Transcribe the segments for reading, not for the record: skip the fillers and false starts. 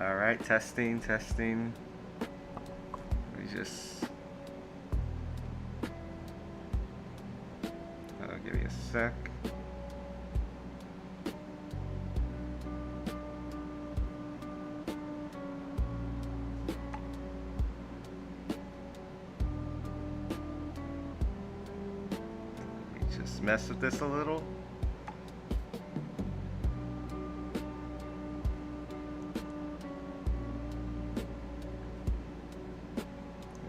Alright, testing. Let me just... give me a sec. Let me just mess with this a little.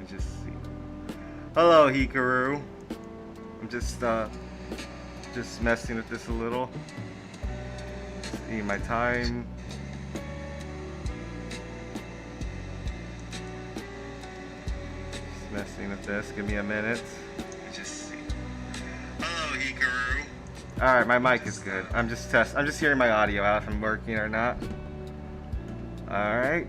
Just see. Hello, Hikaru. I'm just messing with this a little. See my time. Just messing with this. Give me a minute. Just see. Hello, Hikaru. All right, my mic is good. I'm just hearing my audio out if I'm working or not. All right.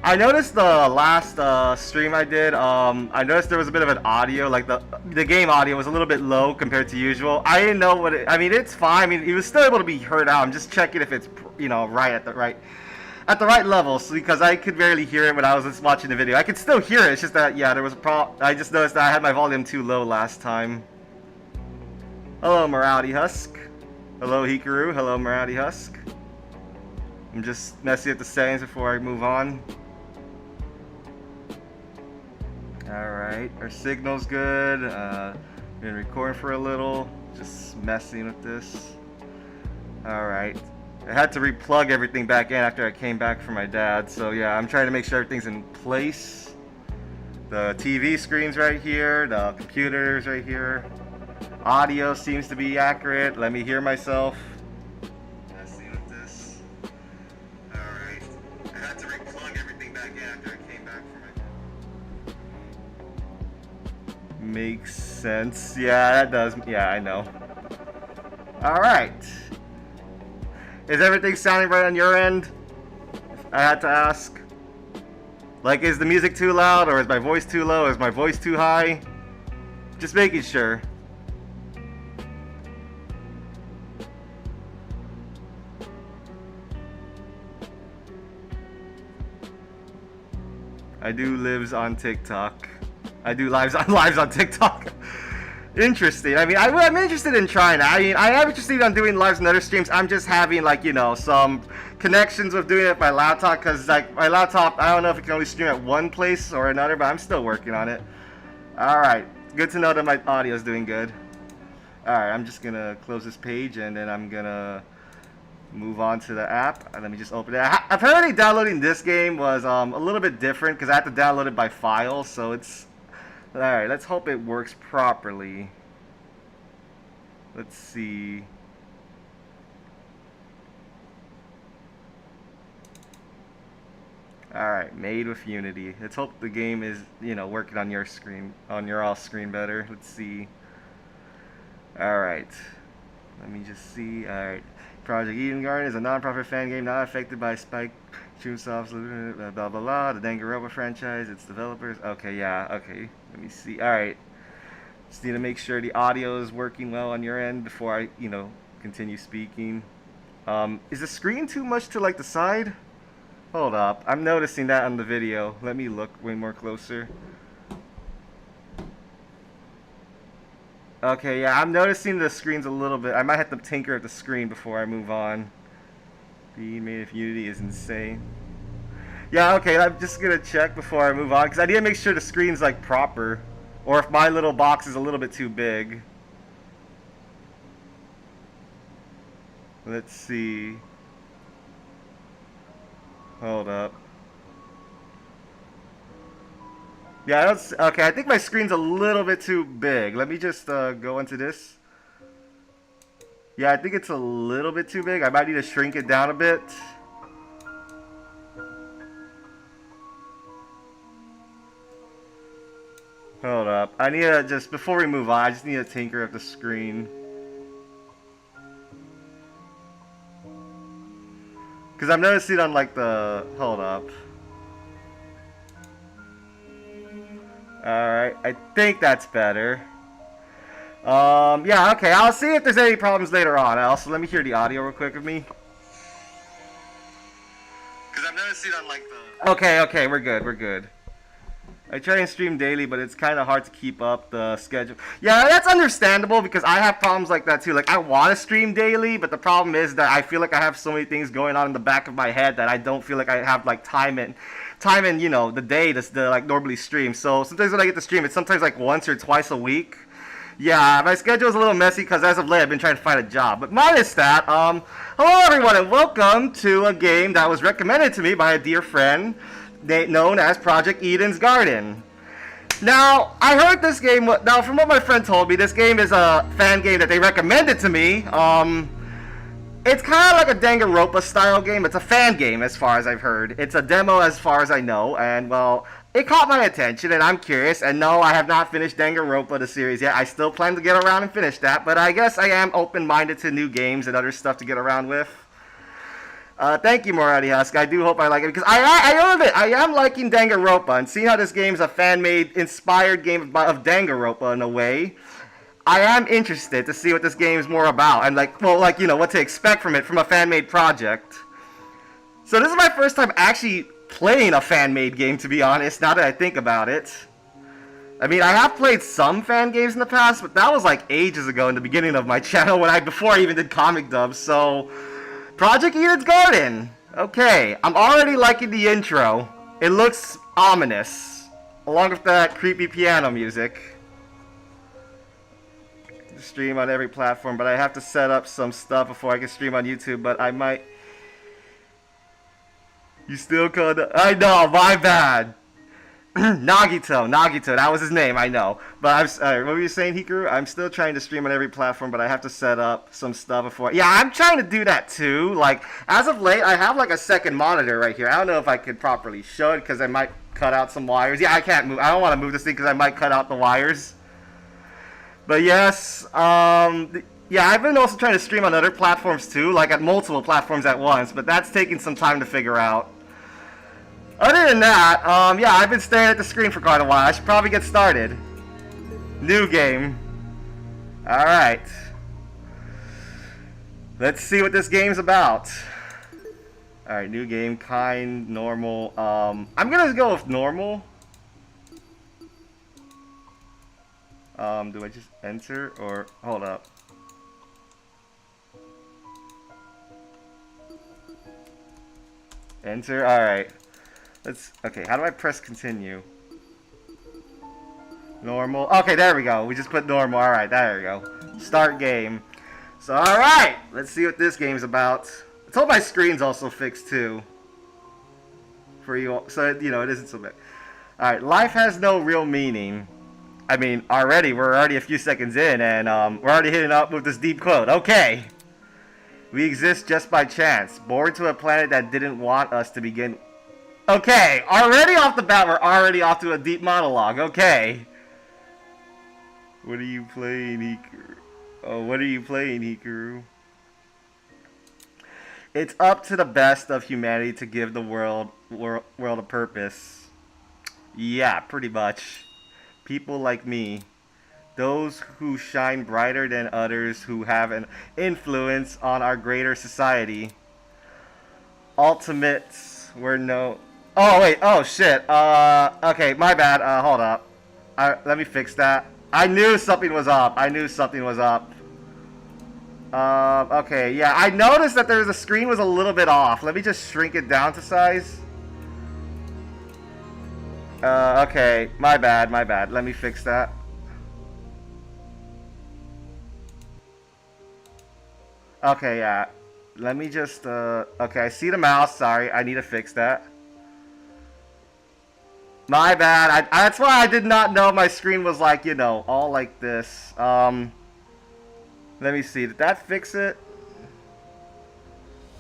I noticed the last stream I did, I noticed there was a bit of an audio, like the game audio was a little bit low compared to usual. I didn't know what I mean, it's fine. I mean, it was still able to be heard out. I'm just checking if it's, you know, at the right level, so, because I could barely hear it when I was just watching the video. I could still hear it, it's just that, yeah, there was a problem. I just noticed that I had my volume too low last time. Hello, Morality Husk. Hello, Hikaru. Hello, Morality Husk. I'm just messing with the settings before I move on. Alright, our signal's good. Been recording for a little. Just messing with this. Alright. I had to replug everything back in after I came back from my dad. So yeah, I'm trying to make sure everything's in place. The TV screen's right here. The computer's right here. Audio seems to be accurate. Let me hear myself. Messing with this. Alright. I had to replug everything back in after I came back from my dad. Makes sense. Yeah, that does. Yeah, I know. Alright. Is everything sounding right on your end? I had to ask. Like, is the music too loud, or is my voice too low? Is my voice too high? Just making sure. I do lives on TikTok. I do lives on TikTok. Interesting. I mean, I'm interested in trying. I mean, I am interested in doing lives on other streams. I'm just having, like, you know, some connections with doing it with my laptop, because, like, my laptop, I don't know if it can only stream at one place or another, but I'm still working on it. Alright. Good to know that my audio is doing good. Alright, I'm just gonna close this page, and then I'm gonna move on to the app. Let me just open it. Apparently downloading this game was a little bit different, because I had to download it by file, so it's... Alright, let's hope it works properly. Let's see. Alright, made with Unity. Let's hope the game is, you know, working on your screen, on your all screen better. Let's see. Alright. Let me just see. Alright. Project Eden Garden is a non-profit fan game not affected by Spike Chunsoft's blah blah blah. The Danganronpa franchise, its developers. Okay, yeah, okay. Let me see. Alright. Just need to make sure the audio is working well on your end before I, you know, continue speaking. Is the screen too much to, like, the side? Hold up. I'm noticing that on the video. Let me look way more closer. Okay, yeah, I'm noticing the screen's a little bit... I might have to tinker at the screen before I move on. Being made of Unity is insane. Yeah, okay, I'm just gonna check before I move on, because I need to make sure the screen's, like, proper. Or if my little box is a little bit too big. Let's see. Hold up. Yeah, that's okay. I think my screen's a little bit too big. Let me just go into this. Yeah, I think it's a little bit too big. I might need to shrink it down a bit. Hold up. I need to just, before we move on, I just need to tinker at the screen. Because I'm noticing on, like, the... Hold up. Alright, I think that's better. Yeah, okay, I'll see if there's any problems later on. Also, let me hear the audio real quick of me. I've never seen on like the. Okay, we're good. I try and stream daily, but it's kind of hard to keep up the schedule. Yeah, that's understandable because I have problems like that too. Like I want to stream daily, but the problem is that I feel like I have so many things going on in the back of my head that I don't feel like I have like time and the day to like normally stream. So sometimes when I get to stream, it's sometimes like once or twice a week. Yeah, my schedule is a little messy because as of late I've been trying to find a job. But minus that, hello everyone and welcome to a game that was recommended to me by a dear friend known as Project Eden's Garden. Now, I heard this game, now from what my friend told me, this game is a fan game that they recommended to me. It's kind of like a Danganronpa style game. It's a fan game as far as I've heard. It's a demo as far as I know, and well, it caught my attention and I'm curious, and no, I have not finished Danganronpa the series yet. I still plan to get around and finish that, but I guess I am open-minded to new games and other stuff to get around with. Thank you, Moradi Husk. I do hope I like it because I love it. I am liking Danganronpa, and seeing how this game's a fan-made, inspired game of Danganronpa in a way, I am interested to see what this game is more about and what to expect from it from a fan-made project. So this is my first time actually playing a fan-made game, to be honest. Now that I think about it, I mean, I have played some fan games in the past, but that was like ages ago in the beginning of my channel before I even did comic dubs. So. Project Eden's Garden! Okay, I'm already liking the intro. It looks ominous, along with that creepy piano music. Stream on every platform, but I have to set up some stuff before I can stream on YouTube, but I might... You still called... I know, my bad! Nagito, that was his name, I know. But what were you saying, Hikaru? I'm still trying to stream on every platform, but I have to set up some stuff before. Yeah, I'm trying to do that too. Like, as of late, I have like a second monitor right here. I don't know if I could properly show it because I might cut out some wires. Yeah, I can't move. I don't want to move this thing because I might cut out the wires. But yes, yeah, I've been also trying to stream on other platforms too, like at multiple platforms at once, but that's taking some time to figure out. Other than that, yeah, I've been staring at the screen for quite a while. I should probably get started. New game. Alright. Let's see what this game's about. Alright, new game, kind, normal. I'm gonna go with normal. Do I just enter or hold up? Enter, alright. Okay, how do I press continue? Normal. Okay, there we go. We just put normal. Alright, there we go. Start game. So, alright! Let's see what this game's about. I told my screen's also fixed too. For you all, so, it isn't so bad. Alright, life has no real meaning. I mean, we're already a few seconds in, and we're already hitting up with this deep quote. Okay! We exist just by chance, born to a planet that didn't want us to begin. Okay, already off the bat, we're already off to a deep monologue. Okay. What are you playing, Hikaru? Oh, what are you playing, Hikaru? It's up to the best of humanity to give the world a purpose. Yeah, pretty much. People like me. Those who shine brighter than others who have an influence on our greater society. Ultimates were no... Oh, wait. Oh, shit. Okay, my bad. Hold up. Let me fix that. I knew something was up. Okay, yeah. I noticed that the screen was a little bit off. Let me just shrink it down to size. Okay. My bad. Let me fix that. Okay, yeah. Let me just, okay, I see the mouse. Sorry, I need to fix that. My bad. That's why I did not know my screen was like, all like this. Let me see. Did that fix it?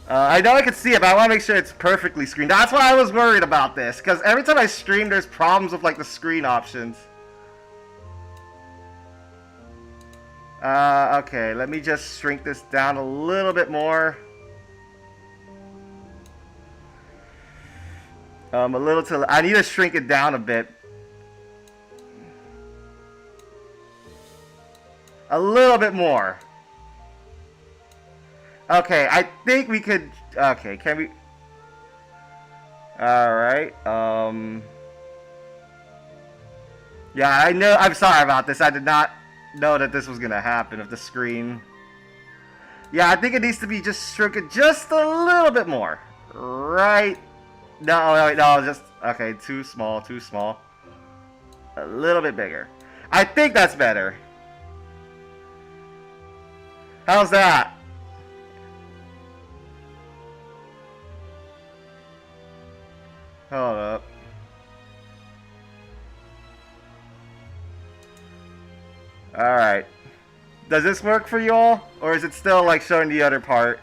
I know I can see it, but I want to make sure it's perfectly screened. That's why I was worried about this, because every time I stream, there's problems with, like, the screen options. Okay, let me just shrink this down a little bit more. I need to shrink it down a bit. A little bit more. Okay, I think we could... Okay, can we... Alright, yeah, I know, I'm sorry about this. I did not know that this was gonna happen with the screen. Yeah, I think it needs to be just shrunken just a little bit more. Right. No, just, okay, too small, too small. A little bit bigger. I think that's better. How's that? Hold up. Alright. Does this work for you all? Or is it still like showing the other part?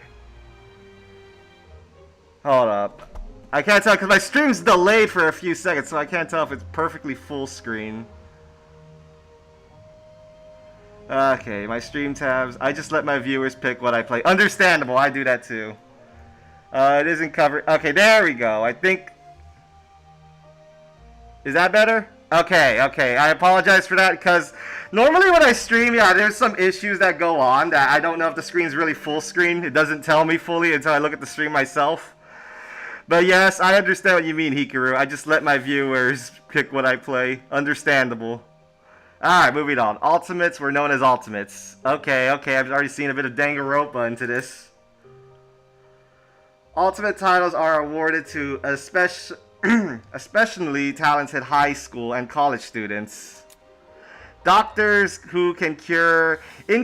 Hold up. I can't tell because my stream's delayed for a few seconds, so I can't tell if it's perfectly full screen. Okay, my stream tabs. I just let my viewers pick what I play. Understandable, I do that too. It isn't covered. Okay, there we go. I think... Is that better? Okay, I apologize for that because normally when I stream, yeah, there's some issues that go on that I don't know if the screen's really full screen. It doesn't tell me fully until I look at the stream myself. But yes, I understand what you mean, Hikaru. I just let my viewers pick what I play. Understandable. Alright, moving on. Ultimates were known as Ultimates. Okay, I've already seen a bit of Danganronpa into this. Ultimate titles are awarded to especially talented high school and college students. Doctors who can cure the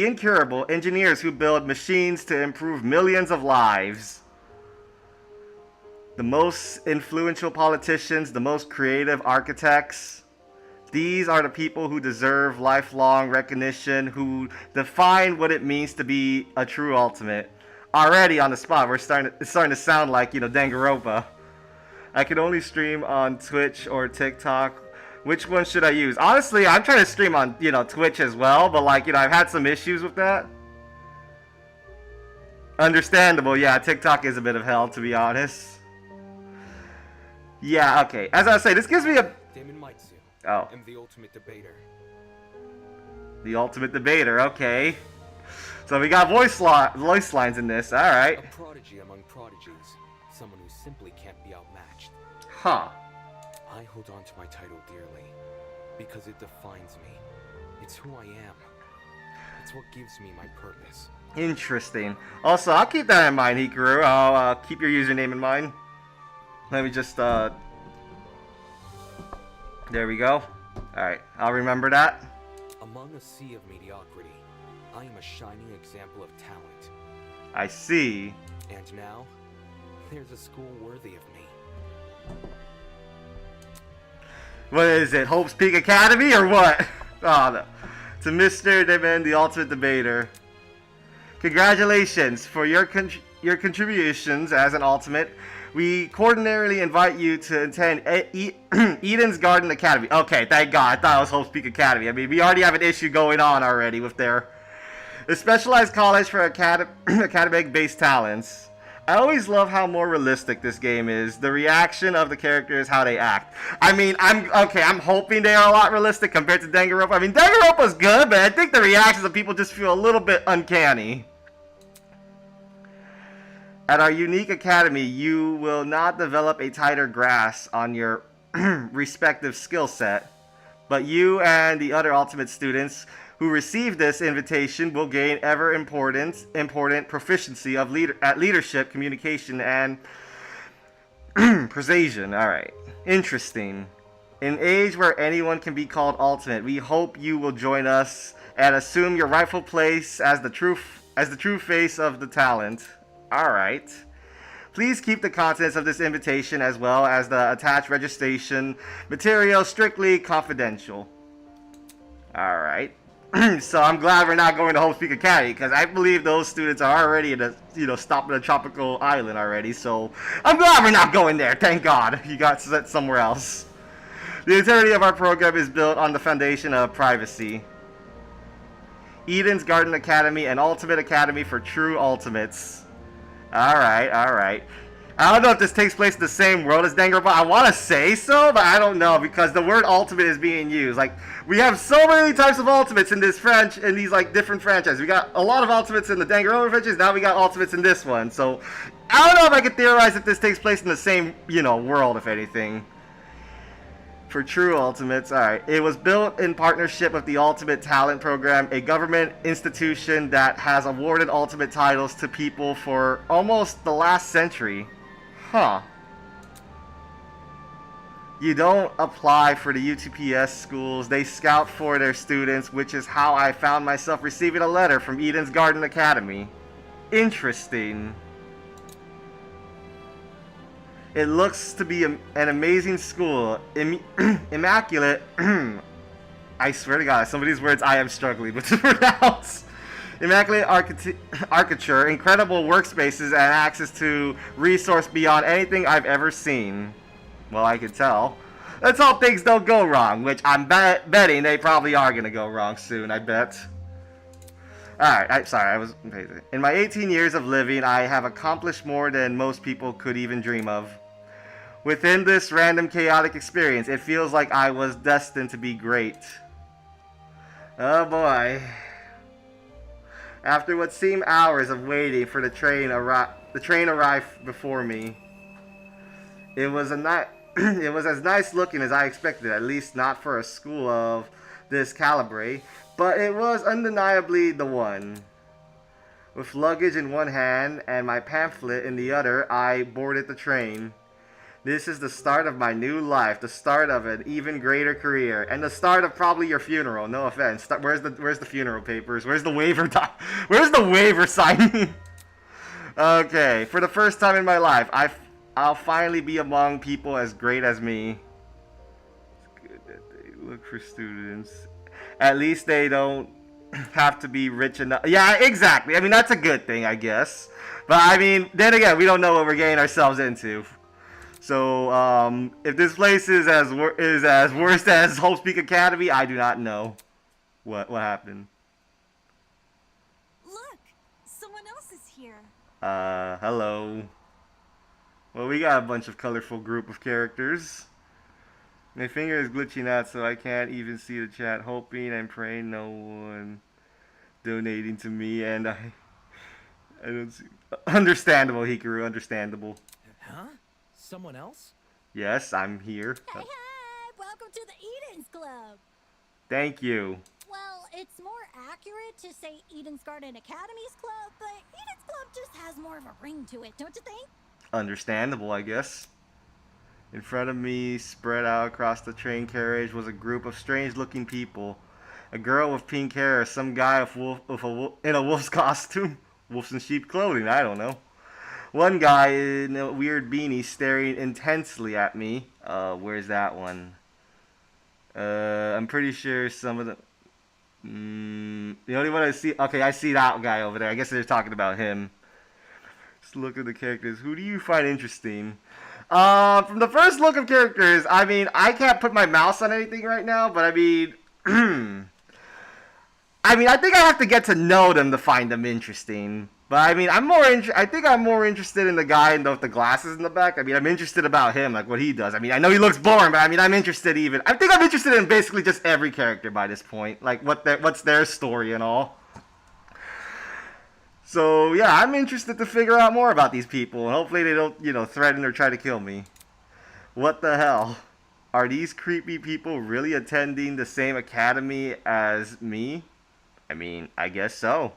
incurable, engineers who build machines to improve millions of lives. The most influential politicians, the most creative architects. These are the people who deserve lifelong recognition, who define what it means to be a true ultimate. Already on the spot, it's starting to sound like, you know, Danganronpa. I can only stream on Twitch or TikTok. Which one should I use? Honestly, I'm trying to stream on, you know, Twitch as well, but like, you know, I've had some issues with that. Understandable, yeah, TikTok is a bit of hell, to be honest. Yeah, okay. As I say, this gives me a... Oh. I'm the ultimate debater. The ultimate debater, okay. So we got voice lines in this, alright. A prodigy among prodigies. Someone who simply can't be outmatched. Huh. I hold on to my title dearly, because it defines me. It's who I am. It's what gives me my purpose. Interesting. Also, I'll keep that in mind, Hikaru. I'll keep your username in mind. Let me just, there we go. Alright, I'll remember that. Among a sea of mediocrity, I am a shining example of talent. I see. And now, there's a school worthy of me. What is it? Hope's Peak Academy or what? Oh, no. To Mr. Demen, the ultimate debater. Congratulations for your contributions as an ultimate. We cordially invite you to attend Eden's Garden Academy. Okay, thank God. I thought it was Hope's Peak Academy. I mean, we already have an issue going on already with a specialized college for academic-based talents. I always love how more realistic this game is. The reaction of the characters, how they act. I mean, I'm hoping they are a lot realistic compared to Danganronpa. I mean, Danganronpa's good, but I think the reactions of people just feel a little bit uncanny. At our unique academy, you will not develop a tighter grasp on your respective skill set, but you and the other ultimate students who receive this invitation will gain ever important proficiency of leadership, communication, and persuasion. Alright. Interesting. In an age where anyone can be called ultimate, we hope you will join us and assume your rightful place as the true face of the talent. Alright. Please keep the contents of this invitation as well as the attached registration material strictly confidential. Alright. So I'm glad we're not going to Hope's Peak Academy because I believe those students are already in a, stopped at a tropical island already. So I'm glad we're not going there. Thank God. You got set somewhere else. The entirety of our program is built on the foundation of privacy. Eden's Garden Academy, an ultimate academy for true ultimates. Alright. I don't know if this takes place in the same world as Danganronpa. I want to say so, but I don't know because the word ultimate is being used. Like, we have so many types of ultimates in this in these like different franchises. We got a lot of ultimates in the Danganronpa franchise. Now we got ultimates in this one. So I don't know if I could theorize if this takes place in the same, world, if anything. For true ultimates, alright. It was built in partnership with the Ultimate Talent Program, a government institution that has awarded ultimate titles to people for almost the last century. Huh. You don't apply for the UTPS schools, they scout for their students, which is how I found myself receiving a letter from Eden's Garden Academy. Interesting. It looks to be an amazing school. Immaculate. I swear to God, some of these words I am struggling with to pronounce. Immaculate architecture, incredible workspaces, and access to resource beyond anything I've ever seen. Well, I can tell. Let's hope things don't go wrong, which I'm betting they probably are going to go wrong soon, I bet. Alright, I was... In my 18 years of living, I have accomplished more than most people could even dream of. Within this random chaotic experience, it feels like I was destined to be great. Oh boy. After what seemed hours of waiting for the train arrived before me. It was it was as nice looking as I expected, at least not for a school of this calibre, but it was undeniably the one. With luggage in one hand and my pamphlet in the other, I boarded the train. This is the start of my new life, the start of an even greater career, and the start of probably your funeral. No offense. Where's the funeral papers? Where's the waiver Where's the waiver signing? Okay, for the first time in my life, I'll finally be among people as great as me. It's good that they look for students. At least they don't have to be rich enough. Yeah, exactly. I mean, that's a good thing, I guess. But I mean, then again, we don't know what we're getting ourselves into. So, if this place is as worse as Hope Peak Academy, I do not know what happened. Look, someone else is here. Hello. Well, we got a bunch of colorful group of characters. My finger is glitching out, so I can't even see the chat. Hoping and praying no one donating to me, and I don't see. Understandable, Hikaru. Understandable. Huh? Someone else? Yes, I'm here. Hey, welcome to the Eden's Club. Thank you. Well, it's more accurate to say Eden's Garden Academy's Club, but Eden's Club just has more of a ring to it, don't you think? Understandable, I guess. In front of me, spread out across the train carriage, was a group of strange-looking people. A girl with pink hair, some guy in a wolf's costume, wolves in sheep clothing, I don't know. One guy in a weird beanie staring intensely at me. Where's that one? I'm pretty sure some of the... the only one I see... Okay, I see that guy over there. I guess they're talking about him. Just look at the characters. Who do you find interesting? From the first look of characters, I mean, I can't put my mouse on anything right now, but I mean... I think I have to get to know them to find them interesting. But I mean, I think I'm more interested in the guy with the glasses in the back. I mean, I'm interested about him, like what he does. I mean, I know he looks boring, but I mean, I'm interested in basically just every character by this point. Like what's their story and all. So yeah, I'm interested to figure out more about these people, and hopefully they don't, threaten or try to kill me. What the hell? Are these creepy people really attending the same academy as me? I mean, I guess so.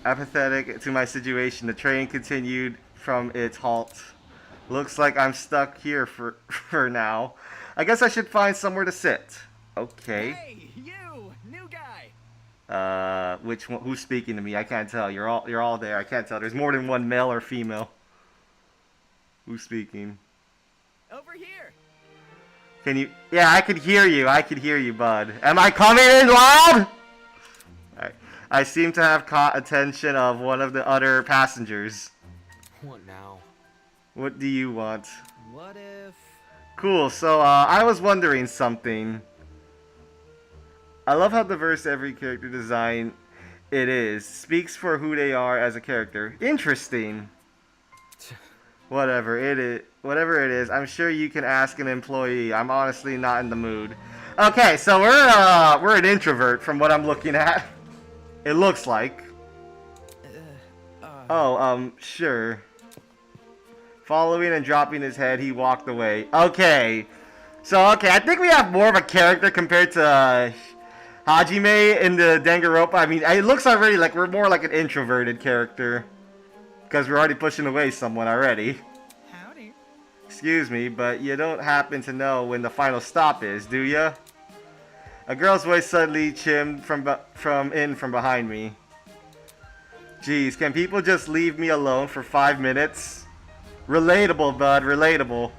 Apathetic to my situation, the train continued from its halt. Looks like I'm stuck here for now. I guess I should find somewhere to sit. Okay. Hey, you, new guy. Which one? Who's speaking to me? I can't tell. You're all there. I can't tell. There's more than one male or female. Who's speaking? Over here. Can you? Yeah, I could hear you. I could hear you, bud. Am I coming in loud? Alright. I seem to have caught attention of one of the other passengers. What now? What do you want? What if... Cool, so I was wondering something. I love how diverse every character design it is. Speaks for who they are as a character. Interesting. Whatever it is, I'm sure you can ask an employee. I'm honestly not in the mood. Okay, so we're an introvert from what I'm looking at. It looks like. Oh, sure. Following and dropping his head, he walked away. Okay. So, okay, I think we have more of a character compared to Hajime in the Danganronpa. I mean, it looks already like we're more like an introverted character. Because we're already pushing away someone already. Howdy. Excuse me, but you don't happen to know when the final stop is, do ya? A girl's voice suddenly chimed from behind me. Jeez, can people just leave me alone for 5 minutes? Relatable, bud, relatable.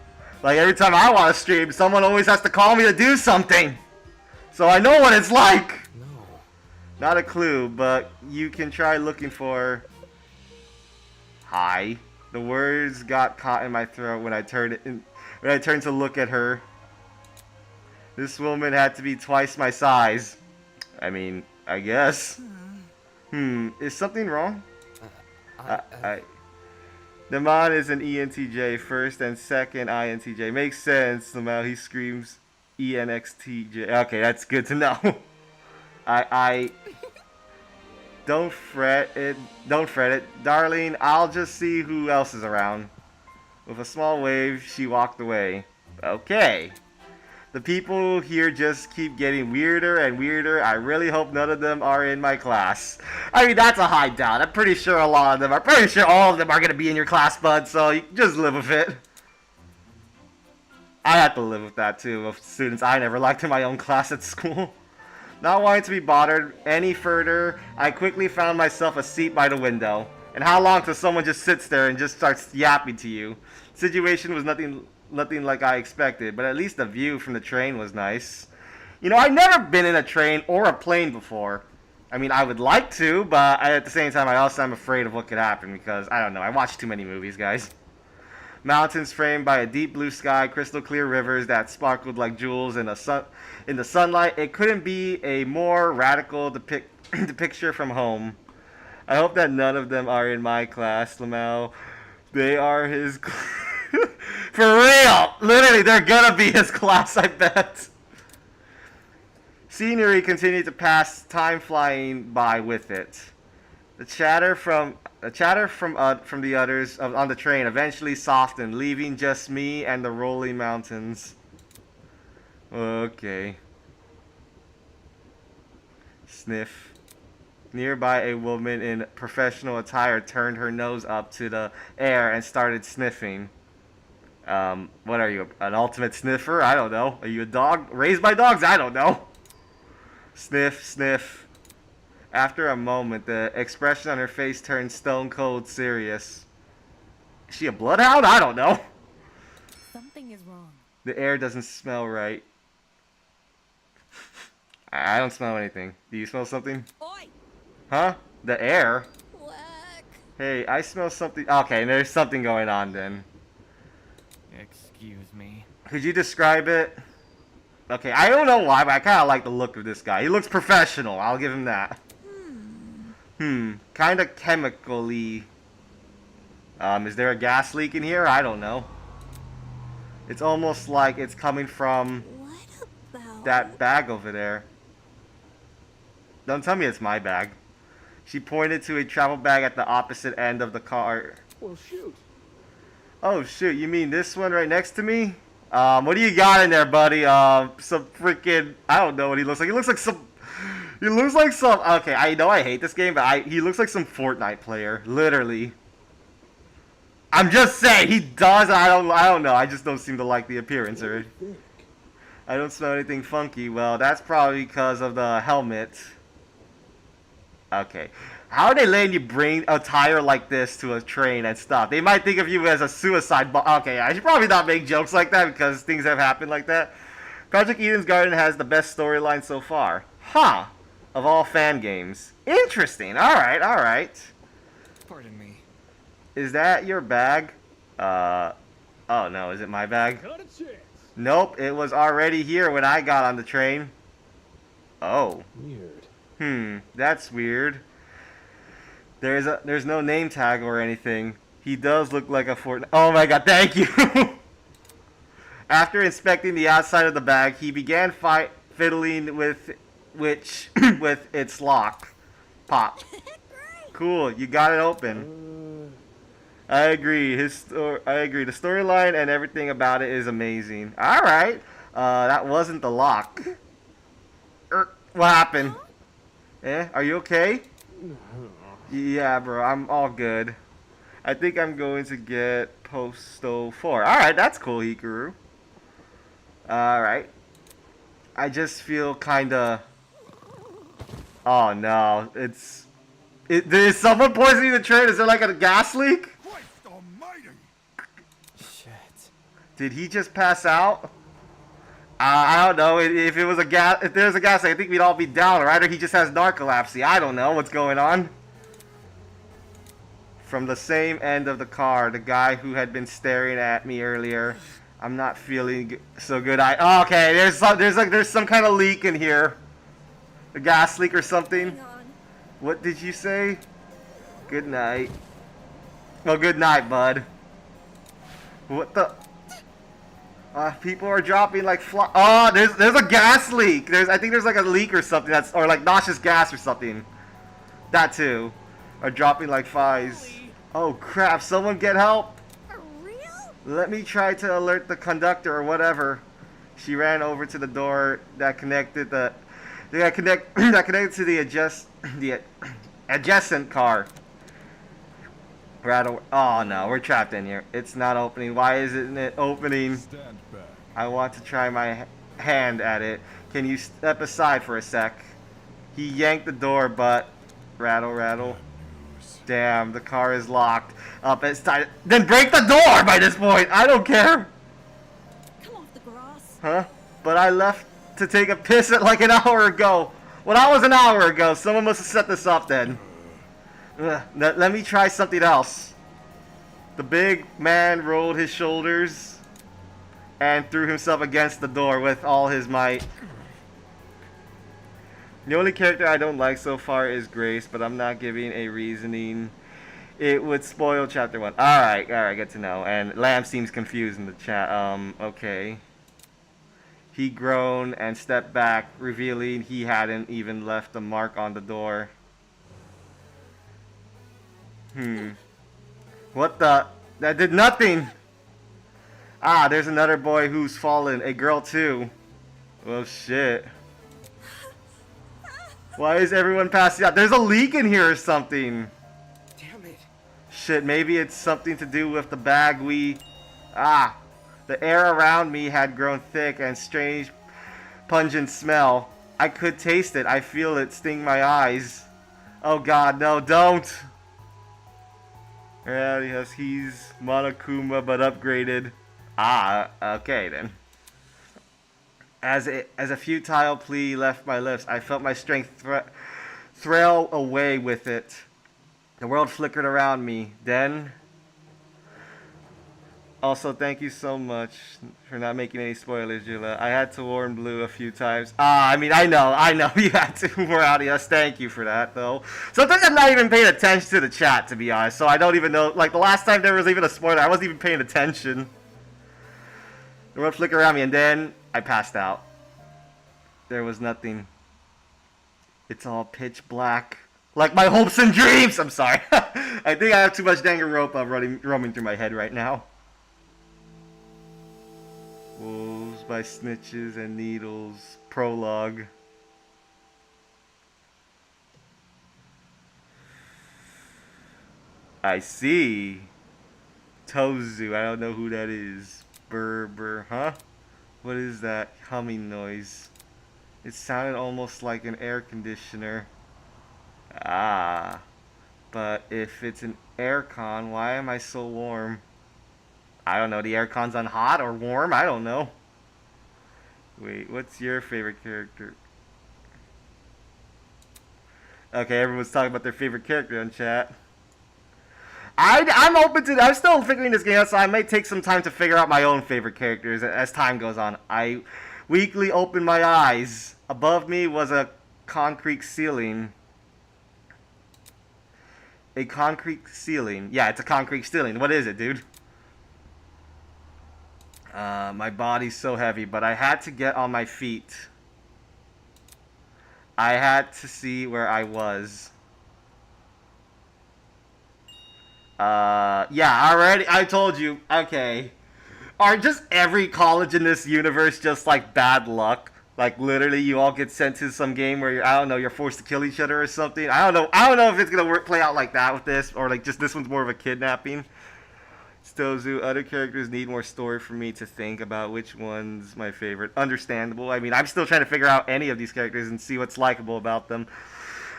Like every time I want to stream, someone always has to call me to do something. So I know what it's like. No. Not a clue, but you can try looking for... Hi. The words got caught in my throat when I turned to look at her. This woman had to be twice my size. I mean, I guess. Is something wrong? The man is an ENTJ, first and second INTJ. Makes sense. Somehow he screams ENXTJ. Okay, that's good to know. Don't fret it, darling. I'll just see who else is around. With a small wave, she walked away. Okay. The people here just keep getting weirder and weirder. I really hope none of them are in my class. I mean, that's a high doubt. I'm pretty sure a lot of them are. Pretty sure all of them are going to be in your class, bud. So you just live with it. I have to live with that, too, of students I never liked in my own class at school. Not wanting to be bothered any further, I quickly found myself a seat by the window. And how long till someone just sits there and just starts yapping to you? Situation was nothing like I expected, but at least the view from the train was nice. You know, I've never been in a train or a plane before. I mean, I would like to, but at the same time, I'm afraid of what could happen because, I don't know, I watch too many movies, guys. Mountains framed by a deep blue sky, crystal clear rivers that sparkled like jewels in the sunlight. It couldn't be a more radical depiction from home. I hope that none of them are in my class, Lamau. They are his... For real! Literally, they're gonna be his class, I bet. Scenery continued to pass, time flying by with it. The chatter from the others on the train eventually softened, leaving just me and the rolling mountains. Okay. Sniff. Nearby, a woman in professional attire turned her nose up to the air and started sniffing. What are you, an ultimate sniffer? I don't know. Are you a dog? Raised by dogs? I don't know. Sniff, sniff. After a moment, the expression on her face turned stone cold serious. Is she a bloodhound? I don't know. Something is wrong. The air doesn't smell right. I don't smell anything. Do you smell something? Oi! Huh? The air? Whack. Hey, I smell something. Okay, there's something going on then. Excuse me. Could you describe it? Okay, I don't know why, but I kind of like the look of this guy. He looks professional. I'll give him that. Kind of chemically. Is there a gas leak in here? I don't know. It's almost like it's coming from What about that bag over there. Don't tell me it's my bag. She pointed to a travel bag at the opposite end of the car. Well, shoot. Oh shoot, you mean this one right next to me? What do you got in there, buddy? Some freaking... I don't know what he looks like. He looks like some... Okay, I know I hate this game, but he looks like some Fortnite player. Literally. I'm just saying, he does. I don't know. I just don't seem to like the appearance of it. I don't smell anything funky. Well, that's probably because of the helmet. Okay. How are they letting you bring a tire like this to a train and stuff? They might think of you as a suicide bomb. Okay, I should probably not make jokes like that because things have happened like that. Project Eden's Garden has the best storyline so far. Huh. Of all fan games. Interesting. Alright, alright. Pardon me. Is that your bag? Oh no, is it my bag? Not a chance. Nope, it was already here when I got on the train. Oh. Weird. That's weird. There's no name tag or anything. He does look like a Fortnite. Oh my god, thank you! After inspecting the outside of the bag, he began fiddling with with its lock. Pop. Cool, you got it open. I agree. I agree. The storyline and everything about it is amazing. All right. That wasn't the lock. What happened? Eh? Are you okay? Yeah, bro. I'm all good. I think I'm going to get Posto 4. All right, that's cool, Hikaru. All right. I just feel kind of. Oh no! Is someone poisoning the train? Is there like a gas leak? Christ almighty! Shit. Did he just pass out? I don't know. If it was a gas, if there's a gas, I think we'd all be down, right? Or he just has narcolepsy. I don't know what's going on. From the same end of the car, the guy who had been staring at me earlier. I'm not feeling so good. Okay. There's some kind of leak in here. A gas leak or something. Hang on. What did you say? Good night. Well, good night, bud. What the? People are dropping like fly. Oh, there's a gas leak. I think there's like a leak or something or like noxious gas or something. That too. Are dropping like flies. Oh crap! Someone get help. For real? Let me try to alert the conductor or whatever. She ran over to the door that connected that connected to the adjacent car. Oh no, we're trapped in here. It's not opening. Why isn't it opening? Stand back. I want to try my hand at it. Can you step aside for a sec? He yanked the door, but rattle. Damn, the car is locked up. It's tight. Then break the door by this point. I don't care. Come off the grass. Huh? But I left to take a piss at like an hour ago. Well, that was an hour ago. Someone must have set this up then. Let me try something else. The big man rolled his shoulders and threw himself against the door with all his might. The only character I don't like so far is Grace, but I'm not giving a reasoning. It would spoil chapter 1. Alright, good to know. And Lamb seems confused in the chat. Okay. He groaned and stepped back, revealing he hadn't even left a mark on the door. What the? That did nothing! Ah, there's another boy who's fallen. A girl too. Well, shit. Why is everyone passing out? There's a leak in here or something. Damn it. Shit, maybe it's something to do with the bag the air around me had grown thick and strange pungent smell. I could taste it. I feel it sting my eyes. Oh god, no, don't! Yeah, yes, he's Monokuma but upgraded. Okay then. As a futile plea left my lips, I felt my strength thrill away with it. The world flickered around me. Then, also thank you so much for not making any spoilers, Jula. I had to warn Blue a few times. I mean, I know you had to warn us. Thank you for that, though. Sometimes I'm not even paying attention to the chat, to be honest. So I don't even know. Like the last time there was even a spoiler, I wasn't even paying attention. The world flickered around me, and then I passed out. There was nothing. It's all pitch black. Like my hopes and dreams! I'm sorry. I think I have too much Danganronpa roaming through my head right now. Wolves by Snitches and Needles. Prologue. I see. Tozu. I don't know who that is. Burr, huh? What is that humming noise? It sounded almost like an air conditioner. But if it's an aircon, why am I so warm? I don't know, the aircon's on hot or warm? I don't know. Wait, what's your favorite character? Okay, everyone's talking about their favorite character in chat. I'm open to. I'm still figuring this game out, so I might take some time to figure out my own favorite characters as time goes on. I weakly opened my eyes. Above me was a concrete ceiling. A concrete ceiling. Yeah, it's a concrete ceiling. What is it, dude? My body's so heavy, but I had to get on my feet. I had to see where I was. Yeah, already. I told you. Okay. Are just every college in this universe just like bad luck? Like literally, you all get sent to some game where you're, I don't know, you're forced to kill each other or something. I don't know. I don't know if it's gonna play out like that with this, or like just this one's more of a kidnapping. Stozu, other characters need more story for me to think about which one's my favorite. Understandable. I mean, I'm still trying to figure out any of these characters and see what's likable about them.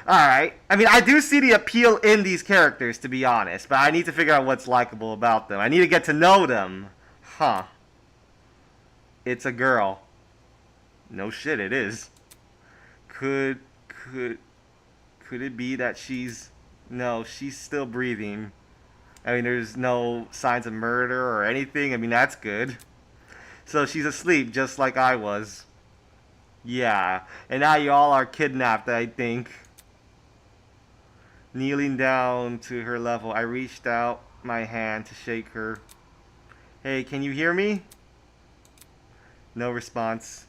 Alright. I mean, I do see the appeal in these characters, to be honest, but I need to figure out what's likable about them. I need to get to know them. Huh. It's a girl. No shit, it is. Could it be that she's... No, she's still breathing. I mean, there's no signs of murder or anything. I mean, that's good. So she's asleep, just like I was. Yeah. And now you all are kidnapped, I think. Kneeling down to her level, I reached out my hand to shake her. Hey, can you hear me? No response.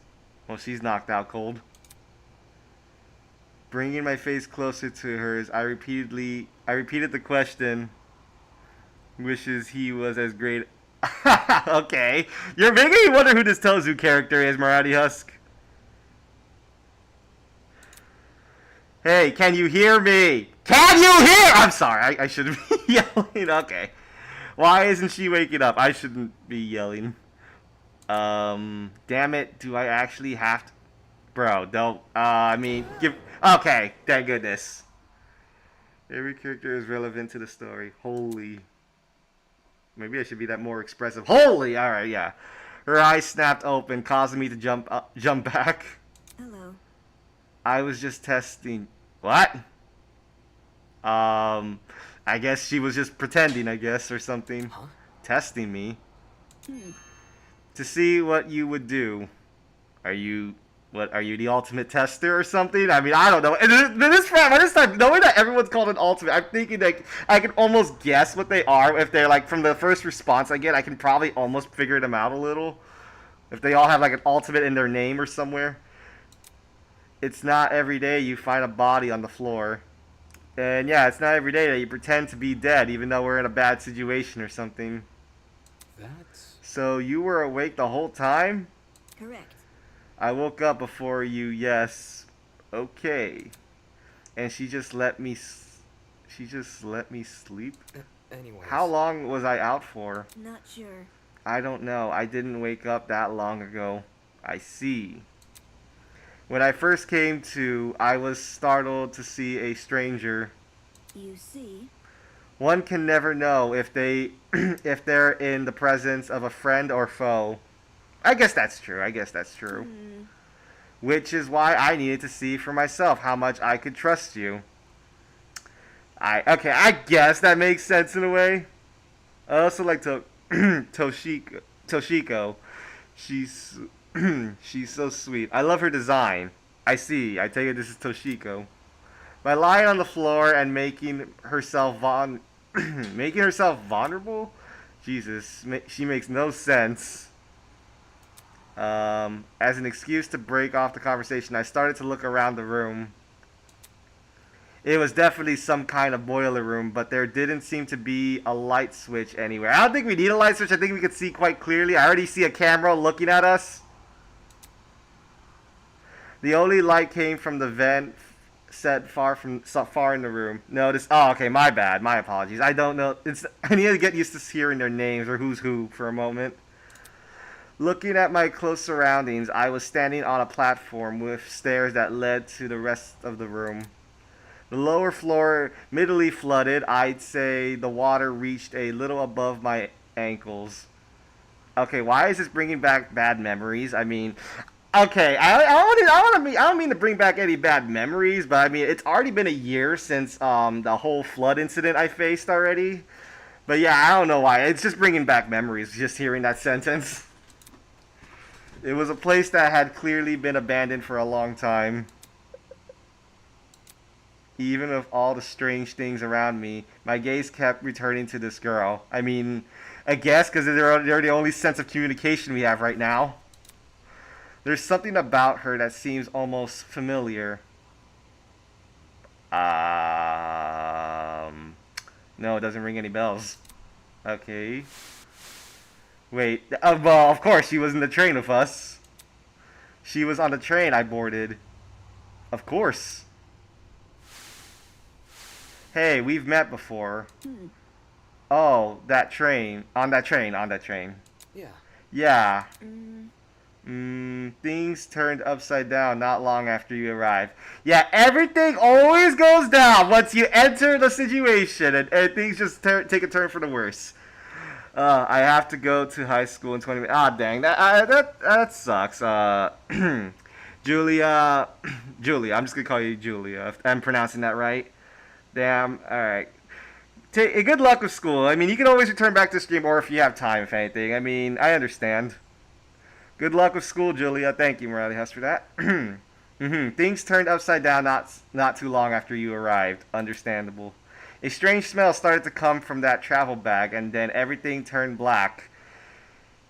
Well, she's knocked out cold. Bringing my face closer to hers, I repeated the question. Wishes he was as great. Okay. You're making me wonder who this Tozu character is, Maradi Husk. Hey, can you hear me? Can you hear? I'm sorry, I shouldn't be yelling. Okay. Why isn't she waking up? I shouldn't be yelling. Damn it, do I actually have to? Bro, don't. I mean, give. Okay, thank goodness. Every character is relevant to the story. Holy. Maybe I should be that more expressive. Holy! Alright, yeah. Her eyes snapped open, causing me to jump back. Hello. I was just testing. What? I guess she was just pretending, I guess, or something. Huh? Testing me. To see what you would do. Are you the ultimate tester or something? I mean, I don't know. And this time, knowing that everyone's called an ultimate, I'm thinking like I can almost guess what they are. If they're like from the first response I get, I can probably almost figure them out a little. If they all have like an ultimate in their name or somewhere. It's not every day you find a body on the floor. And yeah, it's not every day that you pretend to be dead, even though we're in a bad situation or something. That's... So you were awake the whole time? Correct. I woke up before you, yes. Okay. And she just let me sleep? Anyways. How long was I out for? Not sure. I don't know. I didn't wake up that long ago. I see. When I first came to, I was startled to see a stranger. You see? One can never know if if they're in the presence of a friend or foe. I guess that's true. Which is why I needed to see for myself how much I could trust you. Okay, I guess that makes sense in a way. I also like Toshiko. She's so sweet. I love her design. I see. I take it this is Toshiko. By lying on the floor and making herself vulnerable? Jesus, she makes no sense. As an excuse to break off the conversation, I started to look around the room. It was definitely some kind of boiler room, but there didn't seem to be a light switch anywhere. I don't think we need a light switch. I think we could see quite clearly. I already see a camera looking at us. The only light came from the vent set far in the room. Notice. Oh, okay. My bad. My apologies. I don't know. I need to get used to hearing their names or who's who for a moment. Looking at my close surroundings, I was standing on a platform with stairs that led to the rest of the room. The lower floor, middly flooded. I'd say the water reached a little above my ankles. Okay, why is this bringing back bad memories? I mean, okay, I don't mean to bring back any bad memories, but I mean, it's already been a year since the whole flood incident I faced already. But yeah, I don't know why. It's just bringing back memories, just hearing that sentence. It was a place that had clearly been abandoned for a long time. Even with all the strange things around me, my gaze kept returning to this girl. I mean, I guess because they're the only sense of communication we have right now. There's something about her that seems almost familiar. No, it doesn't ring any bells. Okay. Wait, well, of course, she was in the train with us. She was on the train I boarded. Of course. Hey, we've met before. Oh, that train. On that train. Yeah. Yeah. Things turned upside down not long after you arrived. Yeah, everything always goes down once you enter the situation, and things just take a turn for the worse. I have to go to high school in 20 minutes. Ah, dang, that sucks. Julia, Julia, I'm just gonna call you Julia, if I'm pronouncing that right. Damn, alright. Good luck with school. I mean, you can always return back to the stream, or if you have time, if anything. I mean, I understand. Good luck with school, Julia. Thank you, Morelli Hus, for that. Things turned upside down not too long after you arrived. Understandable. A strange smell started to come from that travel bag, and then everything turned black.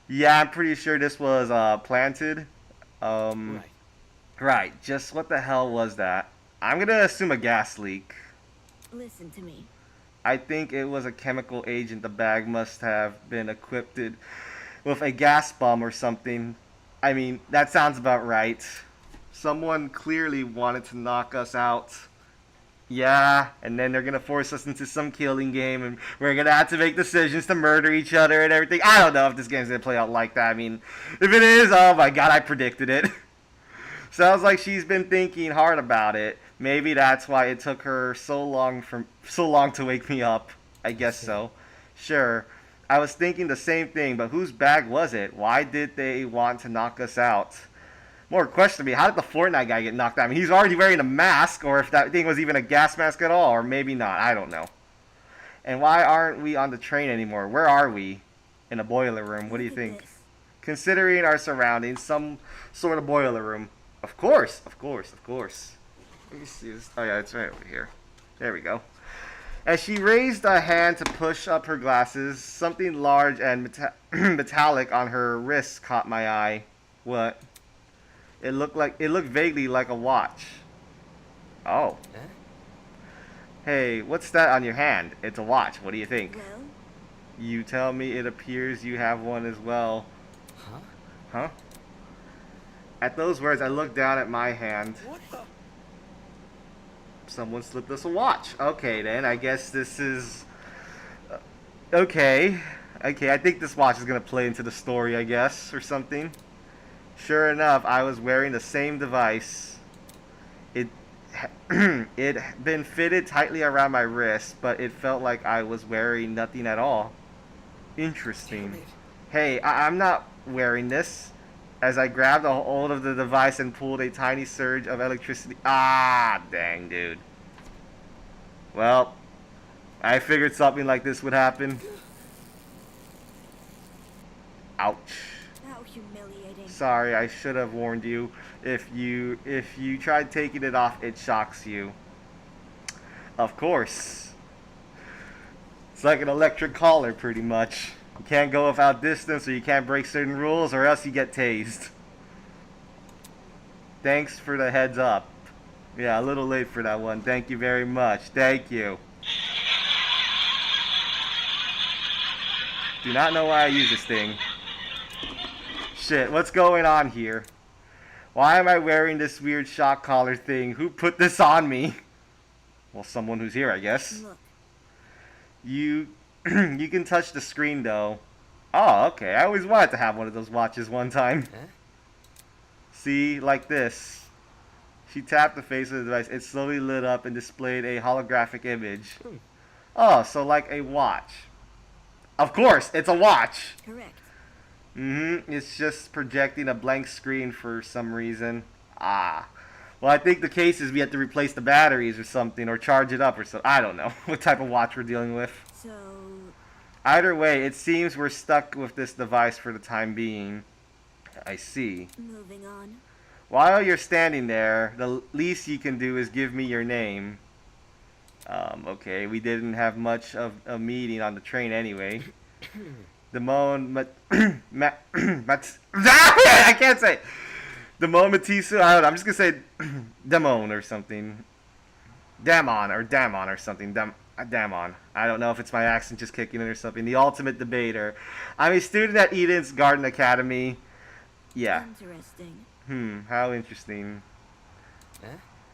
Yeah, I'm pretty sure this was planted. Right. Just what the hell was that? I'm gonna assume a gas leak. Listen to me. I think it was a chemical agent. The bag must have been equipped with a gas bomb or something. I mean, that sounds about right. Someone clearly wanted to knock us out. Yeah, and then they're gonna force us into some killing game, and we're gonna have to make decisions to murder each other and everything. I don't know if this game's gonna play out like that. I mean, if it is, oh my god, I predicted it. Sounds like she's been thinking hard about it. Maybe that's why it took her so long to wake me up. I guess so. Sure. I was thinking the same thing, but whose bag was it? Why did they want to knock us out? More question to me, how did the Fortnite guy get knocked out? I mean, he's already wearing a mask, or if that thing was even a gas mask at all, or maybe not. I don't know. And why aren't we on the train anymore? Where are we? In a boiler room. What do you think? Considering our surroundings, some sort of boiler room. Of course. Let me see this. Oh yeah, it's right over here. There we go. As she raised a hand to push up her glasses, something large and metallic on her wrist caught my eye. What? It looked vaguely like a watch. Oh. Eh? Hey, what's that on your hand? It's a watch. What do you think? Well, You tell me it appears you have one as well. Huh? At those words, I looked down at my hand. What the? Someone slipped us a watch. Okay, then. I guess this is... Okay, I think this watch is going to play into the story, I guess, or something. Sure enough, I was wearing the same device. It had been fitted tightly around my wrist, but it felt like I was wearing nothing at all. Interesting. Damn it. Hey, I'm not wearing this. As I grabbed a hold of the device and pulled a tiny surge of electricity. Ah, dang, dude. Well, I figured something like this would happen. Ouch. how humiliating. Sorry, I should have warned you. If you tried taking it off, it shocks you. Of course. It's like an electric collar, pretty much. You can't go without distance, or you can't break certain rules, or else you get tased. Thanks for the heads up. Yeah, a little late for that one. Thank you very much. Thank you. Do not know why I use this thing. Shit, what's going on here? Why am I wearing this weird shock collar thing? Who put this on me? Well, someone who's here, I guess. Look, You can touch the screen though. Oh, okay. I always wanted to have one of those watches one time. Huh? See, like this. She tapped the face of the device. It slowly lit up and displayed a holographic image. Oh, so like a watch. Of course, it's a watch. correct. It's just projecting a blank screen for some reason. Ah. Well, I think the case is we have to replace the batteries or something, or charge it up or something. I don't know what type of watch we're dealing with. So, Either way, it seems we're stuck with this device for the time being. I see. moving on. While you're standing there, the least you can do is give me your name. Okay, we didn't have much of a meeting on the train anyway. Damon, I can't say. Damon Matisu, I don't know, I'm just gonna say Damon or something. Damon or something. Damon. I don't know if it's my accent just kicking in or something. The ultimate debater. I'm a student at Eden's Garden Academy. Yeah. Interesting. How interesting. Eh?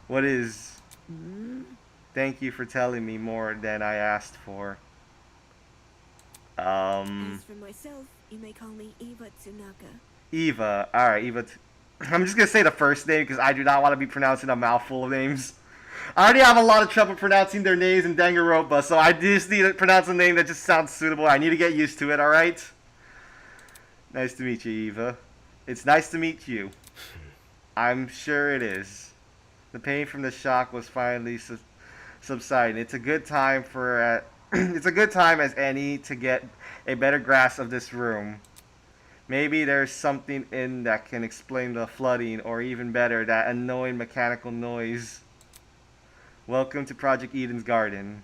What is... Hmm? Thank you for telling me more than I asked for. As for myself, you may call me Eva Tsunaka. Eva. Alright, Eva. I'm just gonna say the first name because I do not want to be pronouncing a mouthful of names. I already have a lot of trouble pronouncing their names in Danganronpa, so I just need to pronounce a name that just sounds suitable. I need to get used to it, alright? Nice to meet you, Eva. It's nice to meet you. I'm sure it is. The pain from the shock was finally subsiding. It's a good time for it's a good time as any to get a better grasp of this room. Maybe there's something in that can explain the flooding, or even better, that annoying mechanical noise. Welcome to Project Eden's Garden.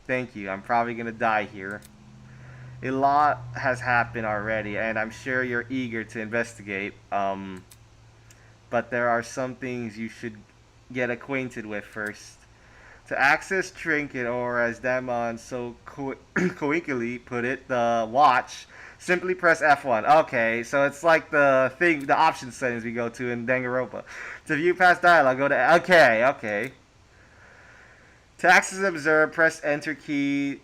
Thank you. I'm probably gonna die here. A lot has happened already, and I'm sure you're eager to investigate. But there are some things you should get acquainted with first. To access Trinket, or as Damon so coincidentally put it, the watch, simply press F1. Okay, so it's like the thing, the option settings we go to in Danganronpa. To view past dialogue, go to... Okay. To access and observe, press enter key,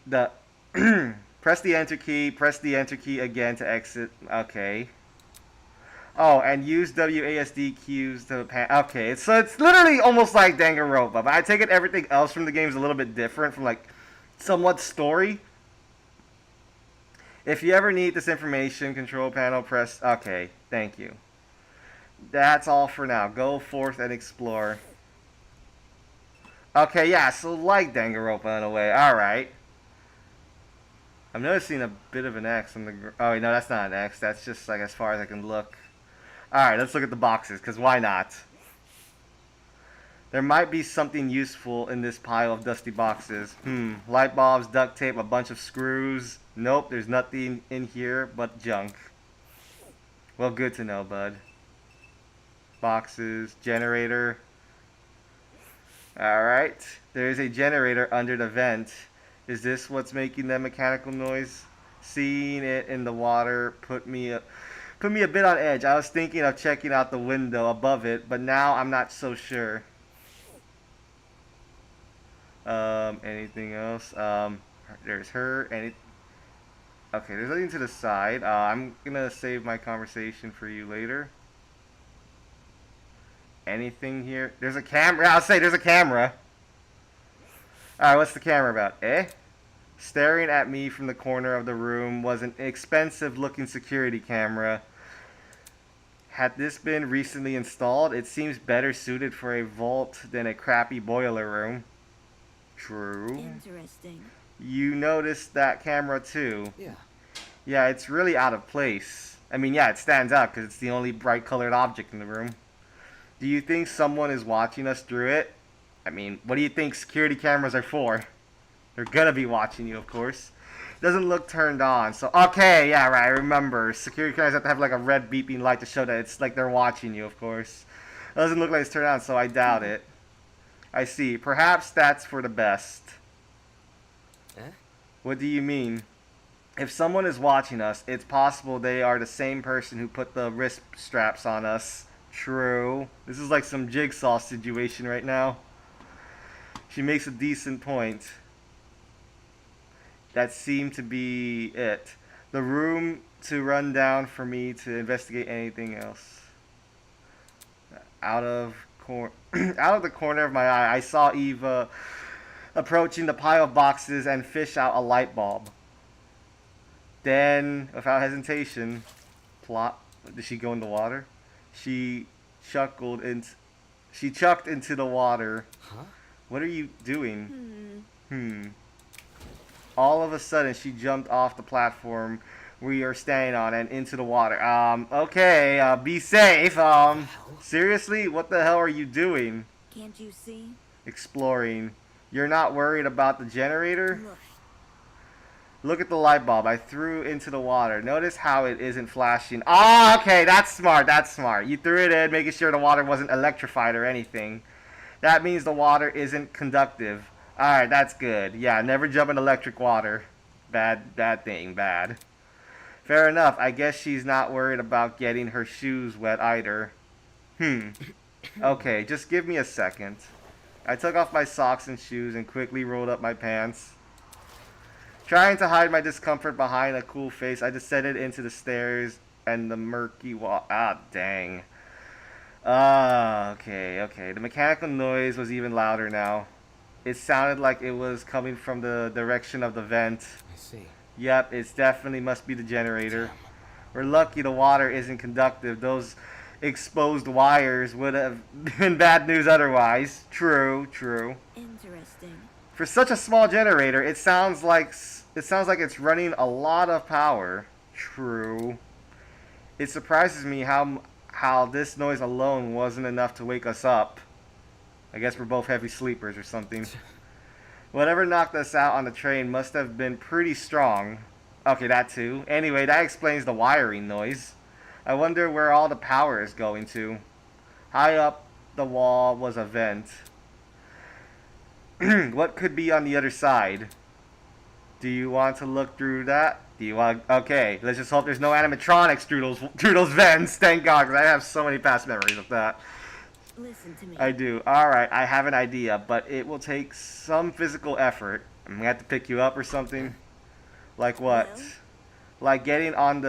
press the enter key again to exit. Okay. Oh, and use WASD cues to pan. Okay, so it's literally almost like Danganronpa, but I take it everything else from the game is a little bit different from, like, somewhat story. If you ever need this information, control panel, press... Okay, thank you. That's all for now. Go forth and explore. Okay, yeah, so like Danganronpa in a way. Alright. I'm noticing a bit of an X on the... Oh, no, that's not an X. That's just, like, as far as I can look. Alright, let's look at the boxes, because why not? There might be something useful in this pile of dusty boxes. Light bulbs, duct tape, a bunch of screws. Nope, there's nothing in here but junk. Well, good to know, bud. Boxes, generator. Alright, there's a generator under the vent. Is this what's making that mechanical noise? Seeing it in the water put me a bit on edge. I was thinking of checking out the window above it, but now I'm not so sure. Anything else? There's her. Okay, there's nothing to the side. I'm gonna save my conversation for you later. Anything here? There's a camera. I'll say there's a camera. Alright, what's the camera about? Staring at me from the corner of the room was an expensive-looking security camera. Had this been recently installed, it seems better suited for a vault than a crappy boiler room. True. Interesting. You noticed that camera too. Yeah. Yeah, it's really out of place. I mean, yeah, it stands out because it's the only bright-colored object in the room. Do you think someone is watching us through it? I mean, what do you think security cameras are for? They're gonna be watching you, of course. Doesn't look turned on. So, okay, yeah, right, I remember. Security cameras have to have like a red beeping light to show that it's like they're watching you, of course. It doesn't look like it's turned on, so I doubt it. I see. Perhaps that's for the best. What do you mean? If someone is watching us, it's possible they are the same person who put the wrist straps on us. True. This is like some jigsaw situation right now. She makes a decent point. That seemed to be it. The room to run down for me to investigate anything else. Out of the corner of my eye, I saw Eva approaching the pile of boxes and fish out a light bulb. Then, without hesitation, did she go in the water? She chucked into the water. Huh? What are you doing? All of a sudden, she jumped off the platform we are standing on and into the water. Okay, be safe. Seriously, what the hell are you doing? Can't you see? Exploring. You're not worried about the generator? Look, Look at the light bulb I threw into the water. Notice how it isn't flashing. Ah, okay, that's smart, that's smart. You threw it in, making sure the water wasn't electrified or anything. That means the water isn't conductive. Alright, that's good. Yeah, never jump in electric water. Bad thing, bad. Fair enough, I guess she's not worried about getting her shoes wet either. Okay, just give me a second. I took off my socks and shoes and quickly rolled up my pants. Trying to hide my discomfort behind a cool face, I descended into the stairs and the murky wall. Ah, dang. Okay. The mechanical noise was even louder now. It sounded like it was coming from the direction of the vent. I see. Yep, it definitely must be the generator. Damn. We're lucky the water isn't conductive. Those exposed wires would have been bad news otherwise. True. interesting. For such a small generator, it sounds like it's running a lot of power. True. It surprises me how this noise alone wasn't enough to wake us up. I guess we're both heavy sleepers or something. Whatever knocked us out on the train must have been pretty strong. Okay, that too. Anyway, that explains the wiring noise. I wonder where all the power is going to. High up the wall was a vent. What could be on the other side? Do you want to look through that? Okay, let's just hope there's no animatronics through those vents. Thank God, because I have so many past memories of that. Listen to me. I do. Alright, I have an idea, but it will take some physical effort. I'm gonna have to pick you up or something. Like what? Well? Like getting on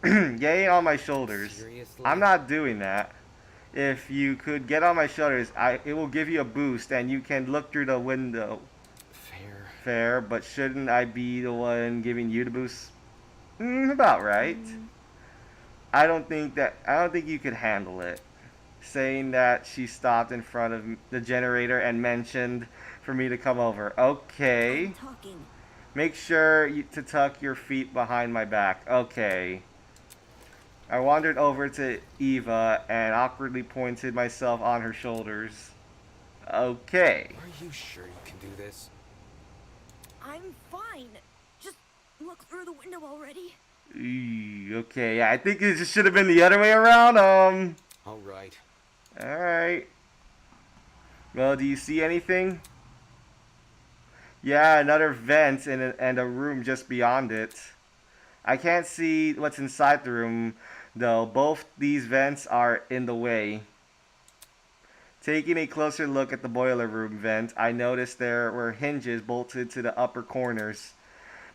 getting on my shoulders. Seriously? I'm not doing that. If you could get on my shoulders, it will give you a boost and you can look through the window. Fair, but shouldn't I be the one giving you the boost? About right. I don't think you could handle it. Saying that, she stopped in front of the generator and mentioned for me to come over. Okay. I'm talking. Make sure to tuck your feet behind my back. Okay. I wandered over to Eva and awkwardly pointed myself on her shoulders. Okay. Are you sure you can do this? I'm fine. Just look through the window already. Okay, yeah, I think it just should have been the other way around. All right. Alright. Well, do you see anything? Yeah, another vent and a room just beyond it. I can't see what's inside the room, though. Both these vents are in the way. Taking a closer look at the boiler room vent, I noticed there were hinges bolted to the upper corners.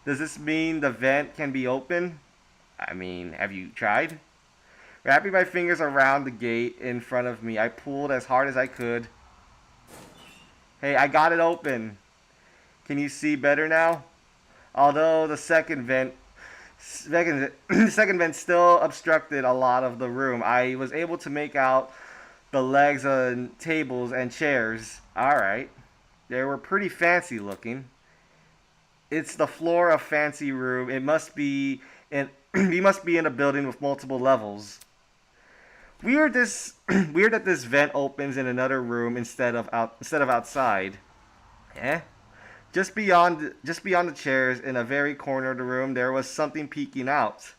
Does this mean the vent can be open? I mean, have you tried? Wrapping my fingers around the gate in front of me, I pulled as hard as I could. Hey, I got it open. Can you see better now? Although the second vent still obstructed a lot of the room, I was able to make out the legs on tables and chairs. Alright. They were pretty fancy looking. It's the floor of fancy room. It must be we must be in a building with multiple levels. Weird that this vent opens in another room instead of outside. Just beyond the chairs in a very corner of the room, there was something peeking out.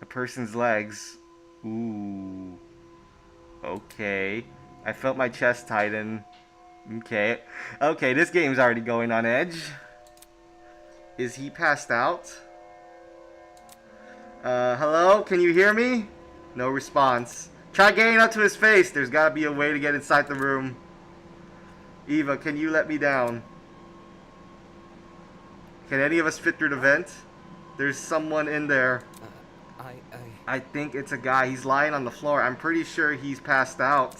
A person's legs. Ooh. Okay. I felt my chest tighten. Okay, this game's already going on edge. Is he passed out? Hello? Can you hear me? No response. Try getting up to his face. There's gotta be a way to get inside the room. Eva, can you let me down? Can any of us fit through the vent? There's someone in there. I think it's a guy. He's lying on the floor. I'm pretty sure he's passed out.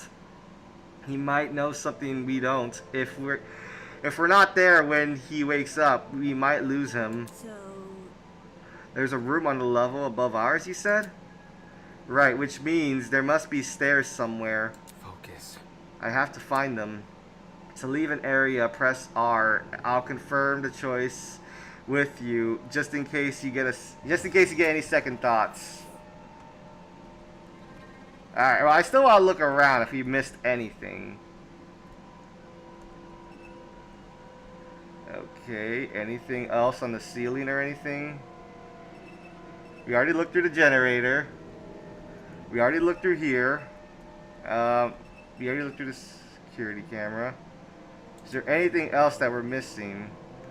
He might know something we don't. If we're not there when he wakes up, we might lose him. So, There's a room on the level above ours, you said? Right, which means there must be stairs somewhere. Focus. I have to find them. To leave an area, press R. I'll confirm the choice with you, just in case you get any second thoughts. Alright, well, I still want to look around if we missed anything. Okay, anything else on the ceiling or anything? We already looked through the generator. We already looked through here. We already looked through the security camera. Is there anything else that we're missing?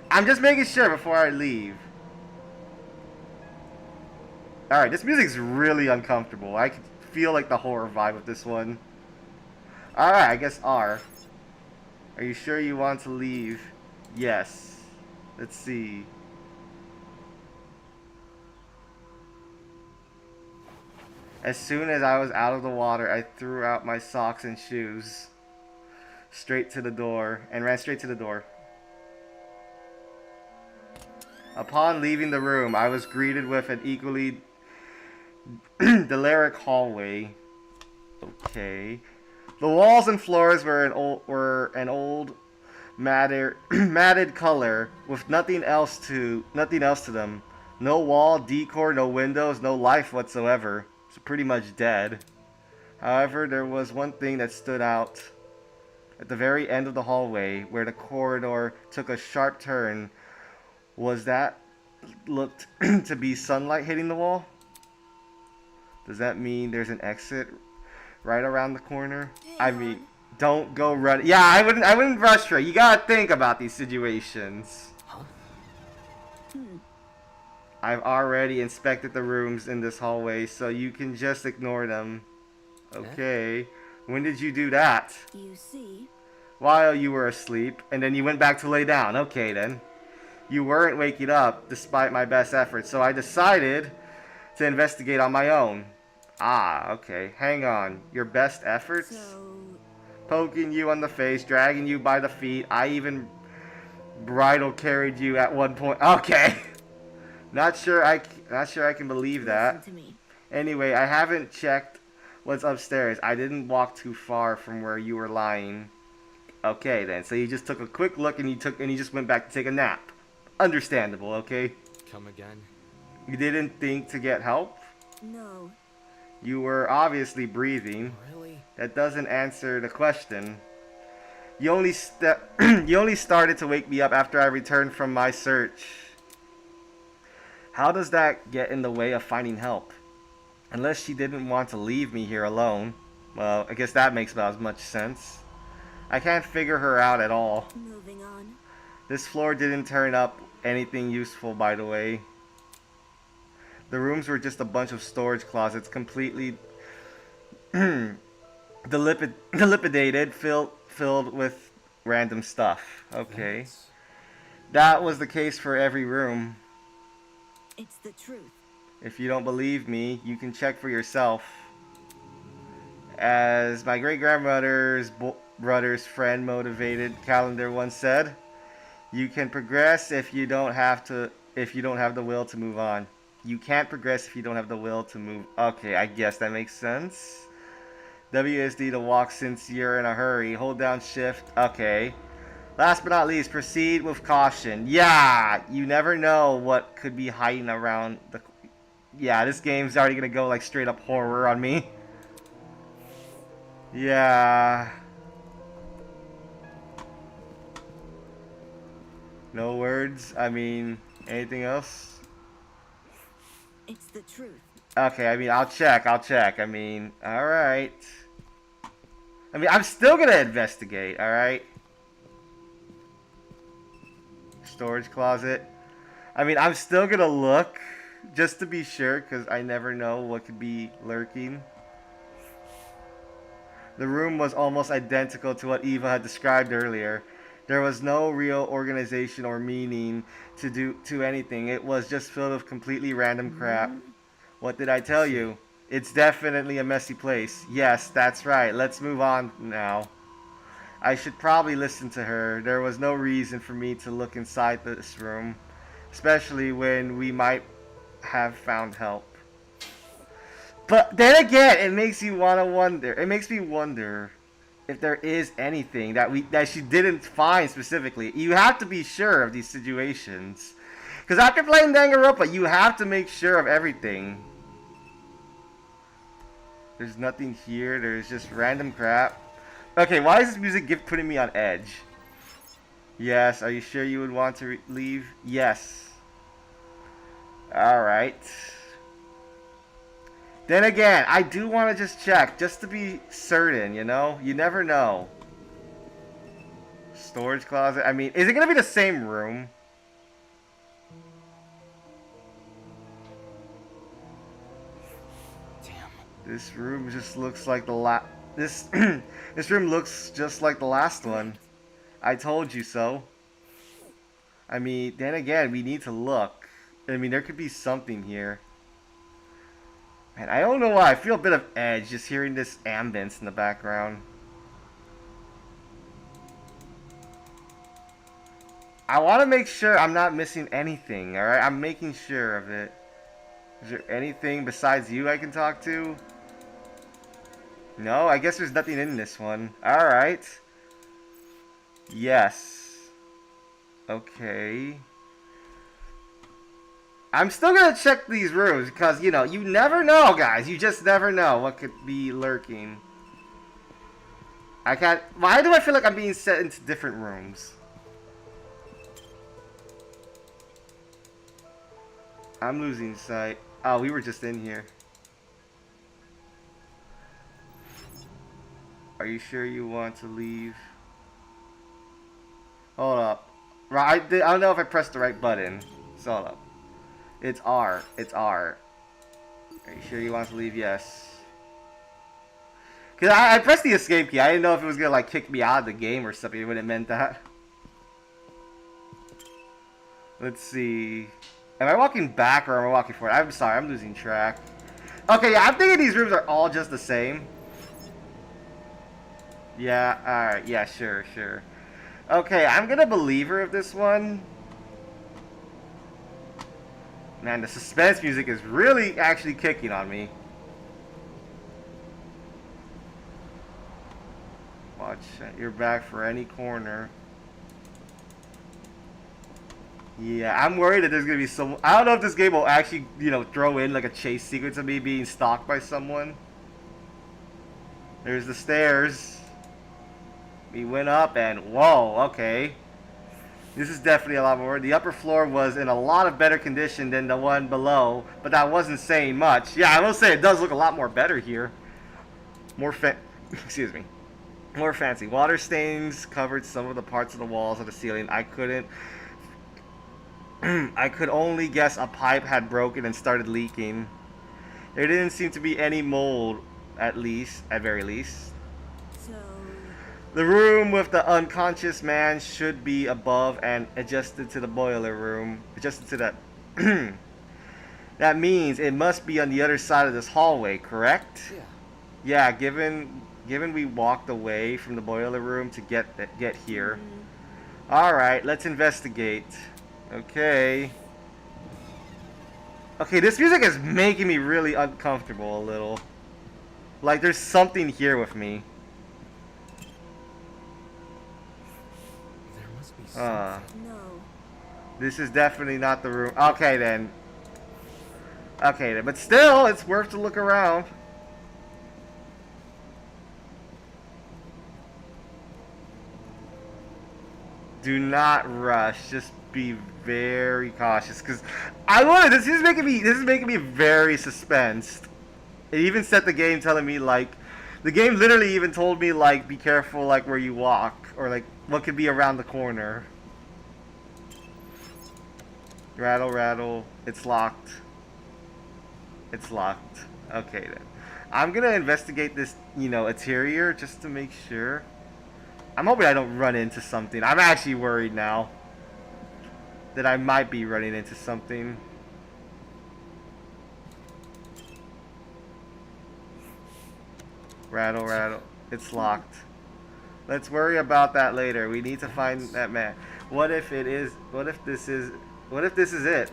I'm just making sure before I leave. Alright, this music's really uncomfortable. I can feel like the horror vibe of this one. Alright, I guess R. Are you sure you want to leave? Yes. Let's see. As soon as I was out of the water, I threw out my socks and shoes. Straight to the door. And ran straight to the door. Upon leaving the room, I was greeted with an equally Deliric hallway. Okay. The walls and floors were an old matted color with nothing else to them. No wall decor, no windows, no life whatsoever. It's pretty much dead. However, there was one thing that stood out. At the very end of the hallway, where the corridor took a sharp turn, was that looked to be sunlight hitting the wall? Does that mean there's an exit right around the corner? I mean, don't go run. Yeah, I wouldn't rush her. You gotta think about these situations. I've already inspected the rooms in this hallway, so you can just ignore them. Okay. When did you do that? You see? While you were asleep, and then you went back to lay down. Okay, then. You weren't waking up, despite my best efforts, so I decided to investigate on my own. Ah, okay. Hang on. Your best efforts? So... Poking you on the face, dragging you by the feet. I even bridal carried you at one point. Okay. Not sure I can believe that. Listen to me. Anyway, I haven't checked what's upstairs. I didn't walk too far from where you were lying. Okay, then. So you just took a quick look and you just went back to take a nap. Understandable, okay? Come again? You didn't think to get help? No. You were obviously breathing. Really? That doesn't answer the question. You only started to wake me up after I returned from my search. How does that get in the way of finding help? Unless she didn't want to leave me here alone. Well, I guess that makes about as much sense. I can't figure her out at all. Moving on. This floor didn't turn up anything useful, by the way. The rooms were just a bunch of storage closets, completely dilapidated, filled with random stuff. Okay. That was the case for every room. It's the truth. If you don't believe me, you can check for yourself. As my great-grandmother's brother's friend motivated calendar once said, you can progress if you don't have the will to move on. You can't progress if you don't have the will to move. Okay, I guess that makes sense. WSD to walk since you're in a hurry. Hold down shift. Okay. Last but not least, proceed with caution. Yeah, you never know what could be hiding around the... Yeah, this game's already gonna go like straight up horror on me. Yeah. No words? I mean, anything else? It's the truth. Okay, I mean, I'll check. I mean, alright. I mean, I'm still gonna investigate, alright? Storage closet. I mean, I'm still gonna look, just to be sure, because I never know what could be lurking. The room was almost identical to what Eva had described earlier. There was no real organization or meaning to anything. It was just filled with completely random crap. What did I tell you? It's definitely a messy place. Yes, that's right. Let's move on now. I should probably listen to her. There was no reason for me to look inside this room, especially when we might have found help. But then again, it makes you want to wonder. It makes me wonder if there is anything that she didn't find specifically. You have to be sure of these situations, because after playing Danganronpa, you have to make sure of everything. There's nothing here. There's just random crap. Okay, why is this music putting me on edge? Yes. Are you sure you would want to leave? Yes. Alright. Then again, I do want to just check, just to be certain, you know? You never know. Storage closet. I mean, is it going to be the same room? Damn. This room just looks like the this this room looks just like the last one. I told you so. I mean, then again, we need to look. I mean, there could be something here. Man, I don't know why. I feel a bit of edge just hearing this ambience in the background. I want to make sure I'm not missing anything, alright? I'm making sure of it. Is there anything besides you I can talk to? No, I guess there's nothing in this one. Alright. Yes. Okay. I'm still gonna check these rooms because, you know, you never know, guys. You just never know what could be lurking. I can't... Why do I feel like I'm being set into different rooms? I'm losing sight. Oh, we were just in here. Are you sure you want to leave? Hold up. Right, I don't know if I pressed the right button. So hold up. It's R. It's R. Are you sure you want to leave? Yes. Cause I pressed the escape key. I didn't know if it was gonna like kick me out of the game or something when it meant that. Let's see. Am I walking back or am I walking forward? I'm sorry, I'm losing track. Okay, yeah, I'm thinking these rooms are all just the same. Yeah, alright, yeah, sure, sure. Okay, I'm gonna believe her of this one. Man, the suspense music is really actually kicking on me. Watch your back for any corner. Yeah, I'm worried that there's gonna be some... I don't know if this game will actually, you know, throw in like a chase sequence of me being stalked by someone. There's the stairs. We went up and... Whoa, okay. This is definitely a lot more. The upper floor was in a lot of better condition than the one below, but that wasn't saying much. Yeah, I will say it does look a lot more better here. More excuse me. More fancy. Water stains covered some of the parts of the walls of the ceiling. I could only guess a pipe had broken and started leaking. There didn't seem to be any mold, at very least. So, The room with the unconscious man should be above and adjusted to the boiler room. Adjusted to that. That means it must be on the other side of this hallway, correct? Yeah. Yeah, given we walked away from the boiler room to get here. Alright, let's investigate. Okay. Okay, this music is making me really uncomfortable a little. Like there's something here with me. There must be something. no. This is definitely not the room. Okay then. Okay then, but still, it's worth to look around. Do not rush. Just be very cautious, because this is making me very suspensed. It even set the game telling me like, the game literally even told me like, be careful like where you walk or like what could be around the corner. Rattle, rattle. It's locked. It's locked. Okay then. I'm gonna investigate this, you know, interior just to make sure. I'm hoping I don't run into something. I'm actually worried now that I might be running into something. Rattle, rattle. It's locked. Let's worry about that later. We need to find that man. What if this is it?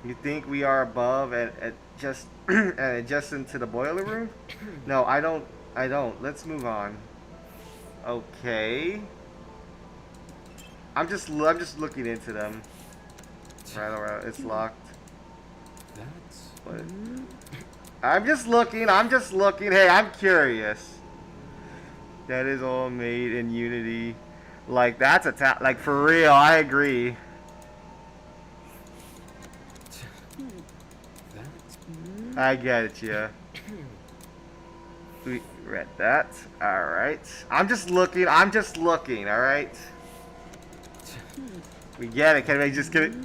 You think we are above and just and adjusting to the boiler room? No, I don't. Let's move on. Okay. I'm just looking into them. Rattle, rattle. It's locked. That's... What? I'm just looking. Hey, I'm curious. That is all made in Unity. Like, that's a like, for real, I agree. I get it, yeah. We read that. Alright. I'm just looking, alright? We get it, can we just get it?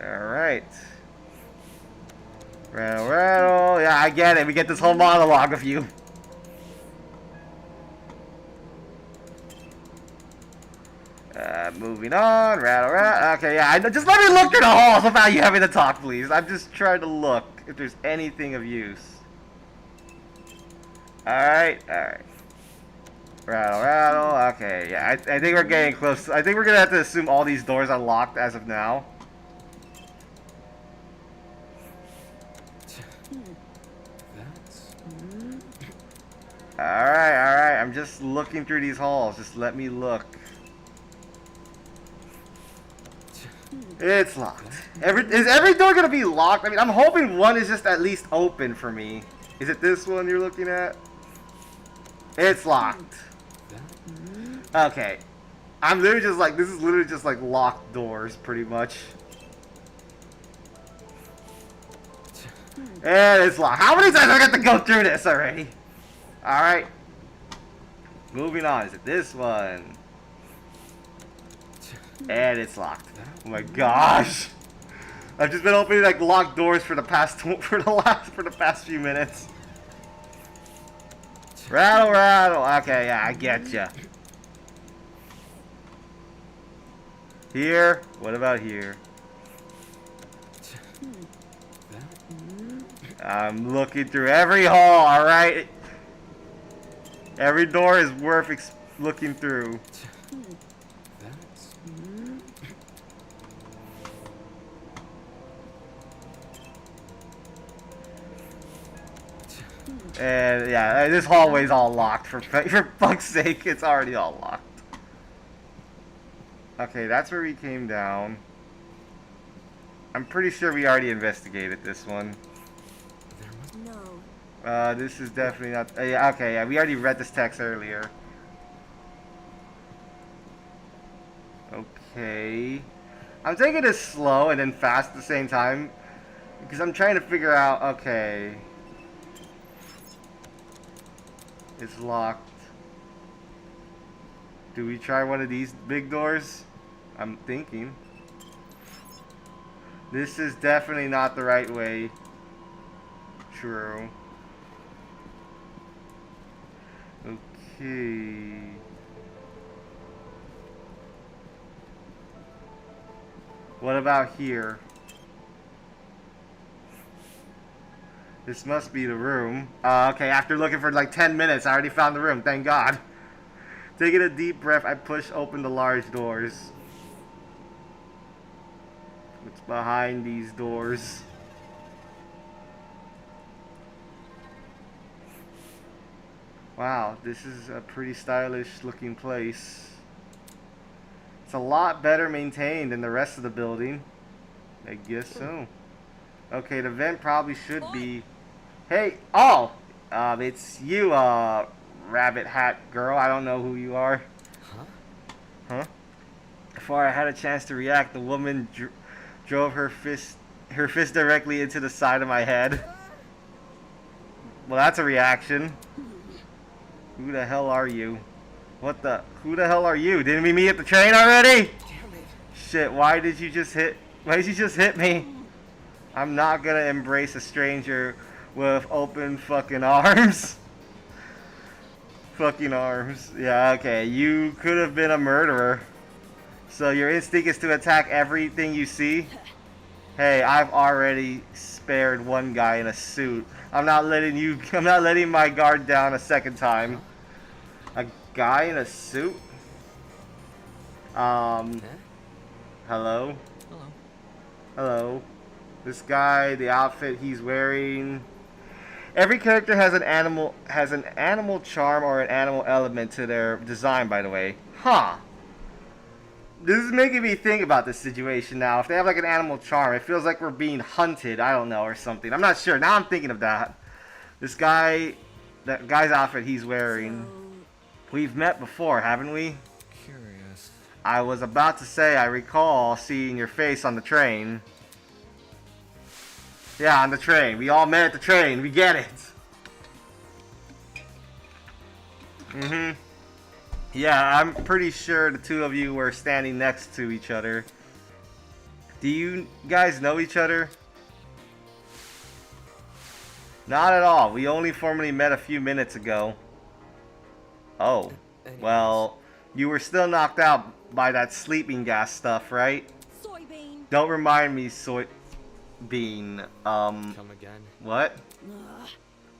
Alright. Rattle, rattle. Yeah, I get it. We get this whole monologue of you. Moving on. Rattle, rattle. Okay, yeah. Just let me look through the halls without you having to talk, please. I'm just trying to look if there's anything of use. Alright, alright. Rattle, rattle. Okay, yeah. I think we're getting close. I think we're gonna have to assume all these doors are locked as of now. Alright, alright. I'm just looking through these halls. Just let me look. It's locked. Is every door gonna be locked? I mean, I'm hoping one is just at least open for me. Is it this one you're looking at? It's locked. Okay. I'm literally just like, this is literally just like locked doors, pretty much. And it's locked. How many times do I got to go through this already? Alright. Moving on. Is it this one? And it's locked. Oh my gosh. I've just been opening like locked doors for the past few minutes. Rattle, rattle. Okay, yeah, I get ya. Here. What about here? I'm looking through every hall, alright? Every door is worth looking through. And yeah, this hallway's all locked. For fuck's sake, it's already all locked. Okay, that's where we came down. I'm pretty sure we already investigated this one. No. This is definitely not. Yeah, okay, yeah, we already read this text earlier. Okay. I'm taking this slow and then fast at the same time because I'm trying to figure out. Okay. It's locked. Do we try one of these big doors? I'm thinking. This is definitely not the right way. True. Okay. What about here? This must be the room. Okay, after looking for like 10 minutes, I already found the room. Thank God. Taking a deep breath, I push open the large doors. What's behind these doors? Wow, this is a pretty stylish looking place. It's a lot better maintained than the rest of the building. I guess so. Okay, the vent probably should be... Hey, oh! It's you, rabbit hat girl. I don't know who you are. Huh? Before I had a chance to react, the woman drove her fist directly into the side of my head. Well, that's a reaction. Who the hell are you? What the? Who the hell are you? Didn't we meet at the train already? Damn it. Shit, why did you just hit me? I'm not gonna embrace a stranger with open fucking arms. Fucking arms. Yeah, okay. You could have been a murderer. So your instinct is to attack everything you see? Hey, I've already spared one guy in a suit. I'm not letting my guard down a second time. A guy in a suit? Hello? Hello. Hello. This guy, the outfit he's wearing. Every character has an animal charm or an animal element to their design, by the way. Huh. This is making me think about this situation now. If they have like an animal charm, it feels like we're being hunted, I don't know, or something. I'm not sure. Now I'm thinking of that. This guy that guy's outfit he's wearing. So, We've met before, haven't we? Curious. I was about to say I recall seeing your face on the train. Yeah, on the train. We all met at the train. We get it. Mm-hmm. Yeah, I'm pretty sure the two of you were standing next to each other. Do you guys know each other? Not at all. We only formally met a few minutes ago. Oh. Well, you were still knocked out by that sleeping gas stuff, right? Soybean. Don't remind me, Soybean. Come again? What? ugh.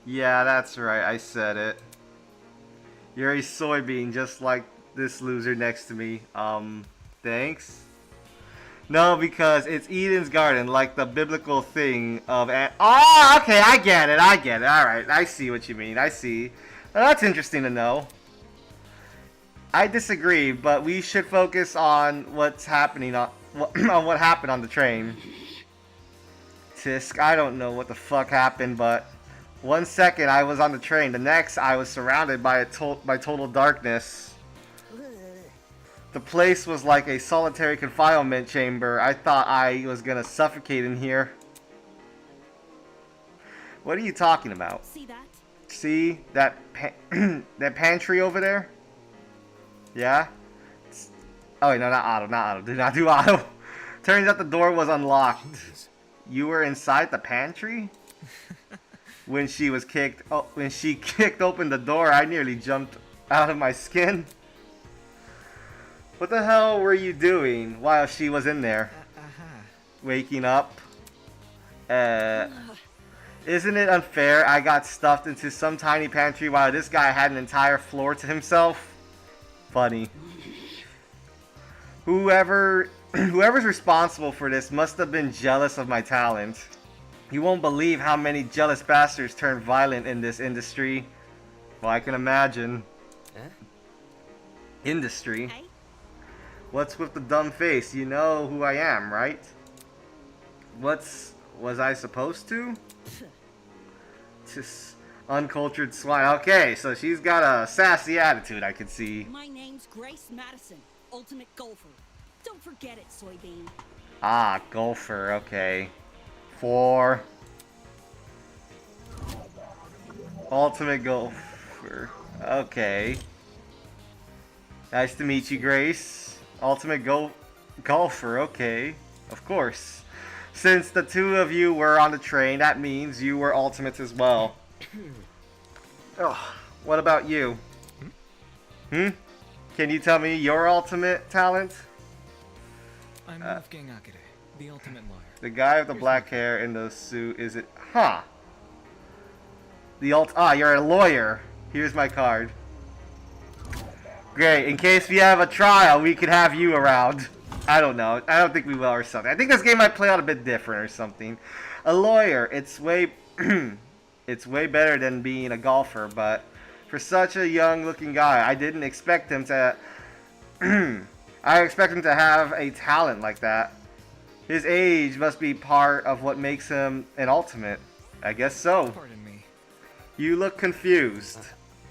Yeah, that's right. I said it. You're a soybean, just like this loser next to me. Thanks? No, because it's Eden's garden, like the biblical thing of... Oh, okay, I get it. Alright, I see what you mean. I see. Well, that's interesting to know. I disagree, but we should focus on what's happening on what happened on the train. Tisk, I don't know what the fuck happened, but 1 second I was on the train, the next I was surrounded by total darkness. The place was like a solitary confinement chamber. I thought I was gonna suffocate in here. What are you talking about? See that? See that that pantry over there? Yeah? Oh wait, no, not Otto. Do not do Otto. Turns out the door was unlocked. You were inside the pantry? When she kicked open the door, I nearly jumped out of my skin. What the hell were you doing while she was in there? Waking up? Isn't it unfair I got stuffed into some tiny pantry while this guy had an entire floor to himself? Funny. Whoever's responsible for this must have been jealous of my talent. You won't believe how many jealous bastards turn violent in this industry. Well, I can imagine. Industry? Hey, What's with the dumb face? You know who I am, right? Was I supposed to? Just uncultured swine. Okay, so she's got a sassy attitude, I could see. My name's Grace Madison, Ultimate Golfer. Don't forget it, Soybean. Ah, golfer, okay. 4. Ultimate golfer. Okay. Nice to meet you, Grace. Ultimate golfer, okay. Of course. Since the two of you were on the train, that means you were ultimates as well. Oh, what about you? Can you tell me your ultimate talent? I'm Wolfgang Akere, the ultimate liar. The guy with the black hair in the suit, is it? Huh. You're a lawyer. Here's my card. Great. In case we have a trial, we could have you around. I don't know. I don't think we will or something. I think this game might play out a bit different or something. A lawyer. It's way it's way better than being a golfer, but for such a young-looking guy, I didn't expect him to I expect him to have a talent like that. His age must be part of what makes him an ultimate. I guess so. Pardon me. You look confused.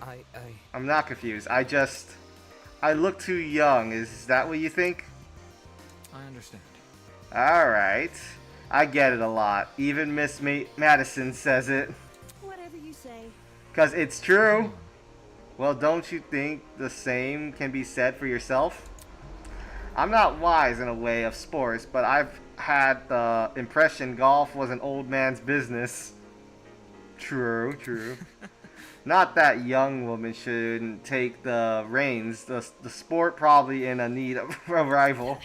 I I'm not confused. I look too young. Is that what you think? I understand. Alright. I get it a lot. Even Miss Madison says it. Whatever you say. Because it's true. Well, don't you think the same can be said for yourself? I'm not wise in a way of sports, but I've had the impression golf was an old man's business. True, true. Not that young women shouldn't take the reins. The sport probably in a need of a rival.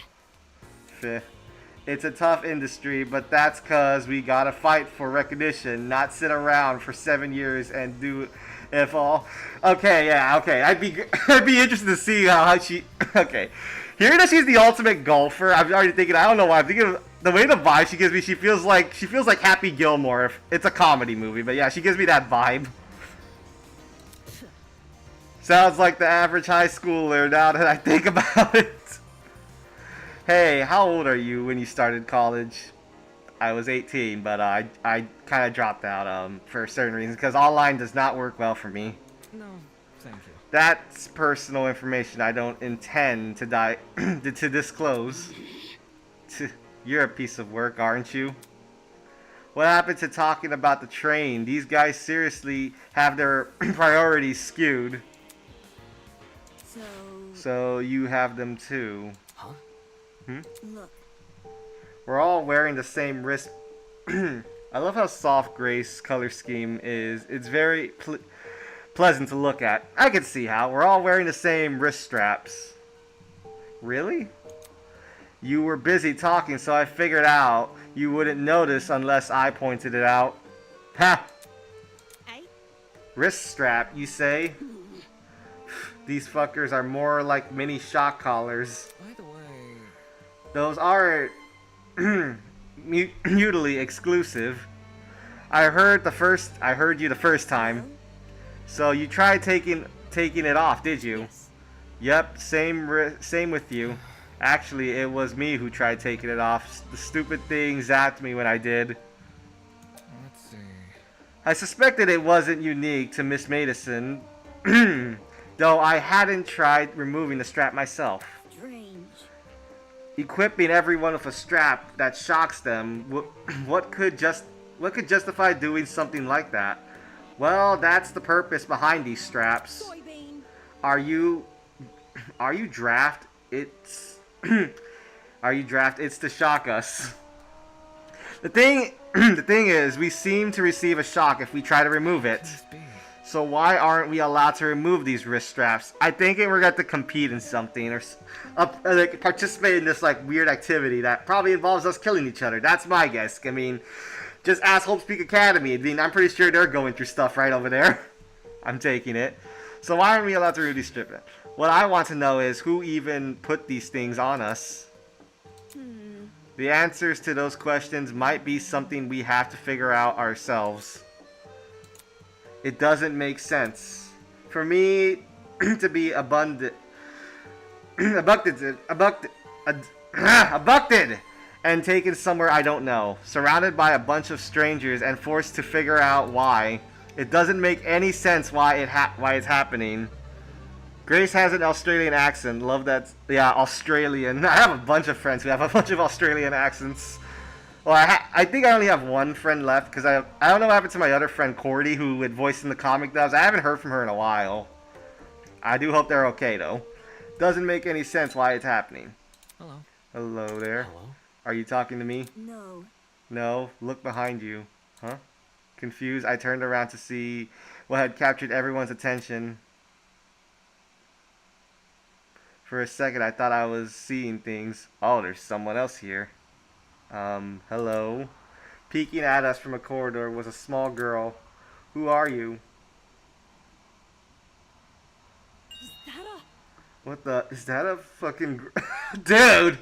It's a tough industry, but that's cause we gotta fight for recognition, not sit around for 7 years and do if all. Okay, yeah, okay. I'd be interested to see how she. Okay, hearing that she's the ultimate golfer, I'm already thinking. I don't know why. I'm thinking of the way the vibe she gives me. She feels like Happy Gilmore. If it's a comedy movie, but yeah, she gives me that vibe. Sounds like the average high schooler now that I think about it. Hey, how old are you when you started college? I was 18, but I kind of dropped out for certain reasons because online does not work well for me. No, thank you. That's personal information I don't intend to to disclose. You're a piece of work, aren't you? What happened to talking about the train? These guys seriously have their priorities skewed. So you have them too. Huh? Look, We're all wearing the same wrist. I love how soft Grace's color scheme is. It's very pleasant to look at. I can see how. We're all wearing the same wrist straps. Really? You were busy talking, so I figured out you wouldn't notice unless I pointed it out. Ha! Hey? Wrist strap, you say? These fuckers are more like mini shock collars. By the way, Those are mutually exclusive. I heard you the first time. So you tried taking it off, did you? Yes. Yep, same with you. Actually, it was me who tried taking it off. The stupid thing zapped me when I did. let's see. I suspected it wasn't unique to Miss Madison, though I hadn't tried removing the strap myself. strange. Equipping everyone with a strap that shocks them, what could justify doing something like that? Well, that's the purpose behind these straps. Soybean. Are you draft? Are you draft? It's to shock us. The thing is, we seem to receive a shock if we try to remove it. Must be. So why aren't we allowed to remove these wrist straps? I think we're going to compete in something or like participate in this like weird activity that probably involves us killing each other. That's my guess. I mean, just ask Hope Speak Academy. I mean, I'm pretty sure they're going through stuff right over there. I'm taking it. So why aren't we allowed to really strip it? What I want to know is who even put these things on us. The answers to those questions might be something we have to figure out ourselves. It doesn't make sense for me to be abducted and taken somewhere I don't know, surrounded by a bunch of strangers and forced to figure out why. It doesn't make any sense why it's happening. Grace has an Australian accent. Love that. Yeah, Australian. I have a bunch of friends who have a bunch of Australian accents. Well, I think I only have one friend left because I don't know what happened to my other friend Cordy who would voice in the comic dubs. I haven't heard from her in a while. I do hope they're okay though. Doesn't make any sense why it's happening. Hello. Hello there. Hello? Are you talking to me? No. No. Look behind you. Huh? Confused, I turned around to see what had captured everyone's attention. For a second, I thought I was seeing things. Oh, there's someone else here. Hello. Peeking at us from a corridor was a small girl. Who are you? Is that a... What the? Is that a fucking... Dude!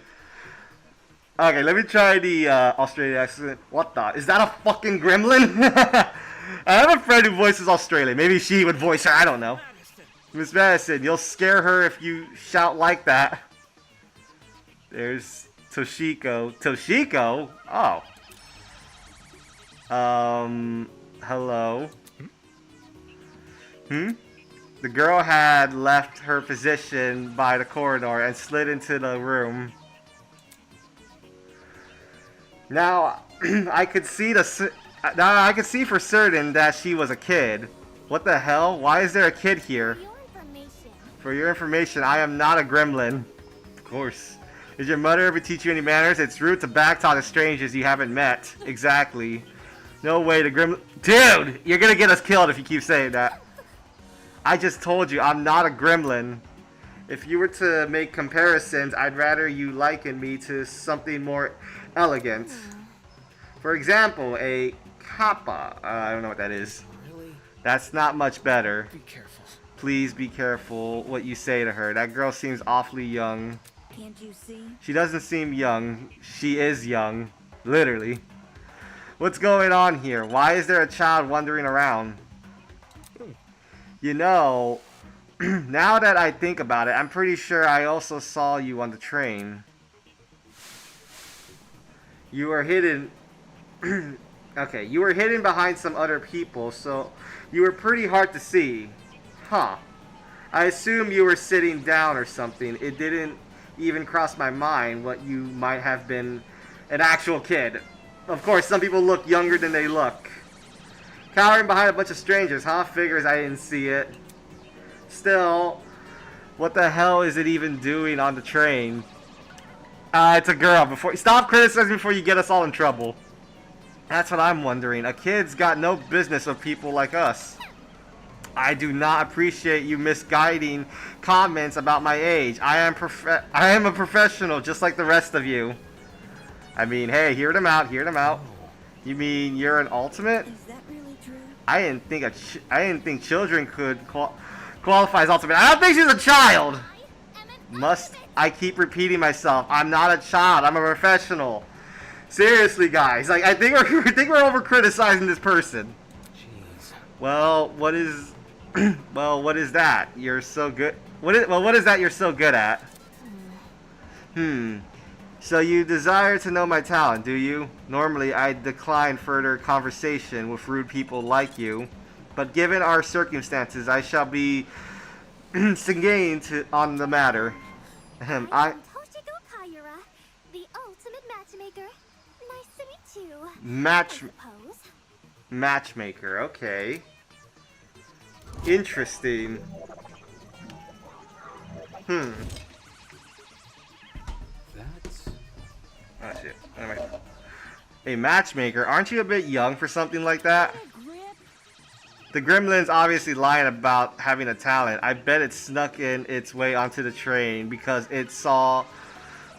Okay, let me try the Australian accent. What the? Is that a fucking gremlin? I have a friend who voices Australian. Maybe she would voice her. I don't know. Miss Madison, you'll scare her if you shout like that. There's Toshiko. Toshiko? Oh. Hello? The girl had left her position by the corridor and slid into the room. Now, I could see for certain that she was a kid. What the hell? Why is there a kid here? For your information, I am not a gremlin. Of course. Did your mother ever teach you any manners? It's rude to backtalk to strangers you haven't met. Exactly. No way, the gremlin... Dude! You're gonna get us killed if you keep saying that. I just told you, I'm not a gremlin. If you were to make comparisons, I'd rather you liken me to something more elegant. For example, a kappa. I don't know what that is. Really? That's not much better. Be careful. Please be careful what you say to her. That girl seems awfully young. Can't you see? She doesn't seem young. She is young. Literally. What's going on here? Why is there a child wandering around? You know, now that I think about it, I'm pretty sure I also saw you on the train. You were hidden Okay, you were hidden behind some other people, so you were pretty hard to see. Huh. I assume you were sitting down or something. It didn't even cross my mind what you might have been an actual kid. Of course, some people look younger than they look. Cowering behind a bunch of strangers, huh? Figures I didn't see it. Still, what the hell is it even doing on the train? It's a girl. Stop criticizing before you get us all in trouble. That's what I'm wondering. A kid's got no business with people like us. I do not appreciate you misguiding comments about my age. I am a professional just like the rest of you. I mean, hey, hear them out, hear them out. You mean you're an ultimate? Is that really true? I didn't think children could qualify as ultimate. I don't think she's a child. I keep repeating myself. I'm not a child. I'm a professional. Seriously, guys. Like, I think we're over criticizing this person. Jeez. Well, what is what is that? You're so good. What is that you're so good at? So you desire to know my talent, do you? Normally, I decline further conversation with rude people like you, but given our circumstances, I shall be singing on the matter. I am Toshiko Kaira, the ultimate matchmaker. Nice to meet you. I suppose. Matchmaker, okay. Interesting. That's... Oh shit. A matchmaker? Aren't you a bit young for something like that? The gremlin's obviously lying about having a talent. I bet it snuck in its way onto the train because it saw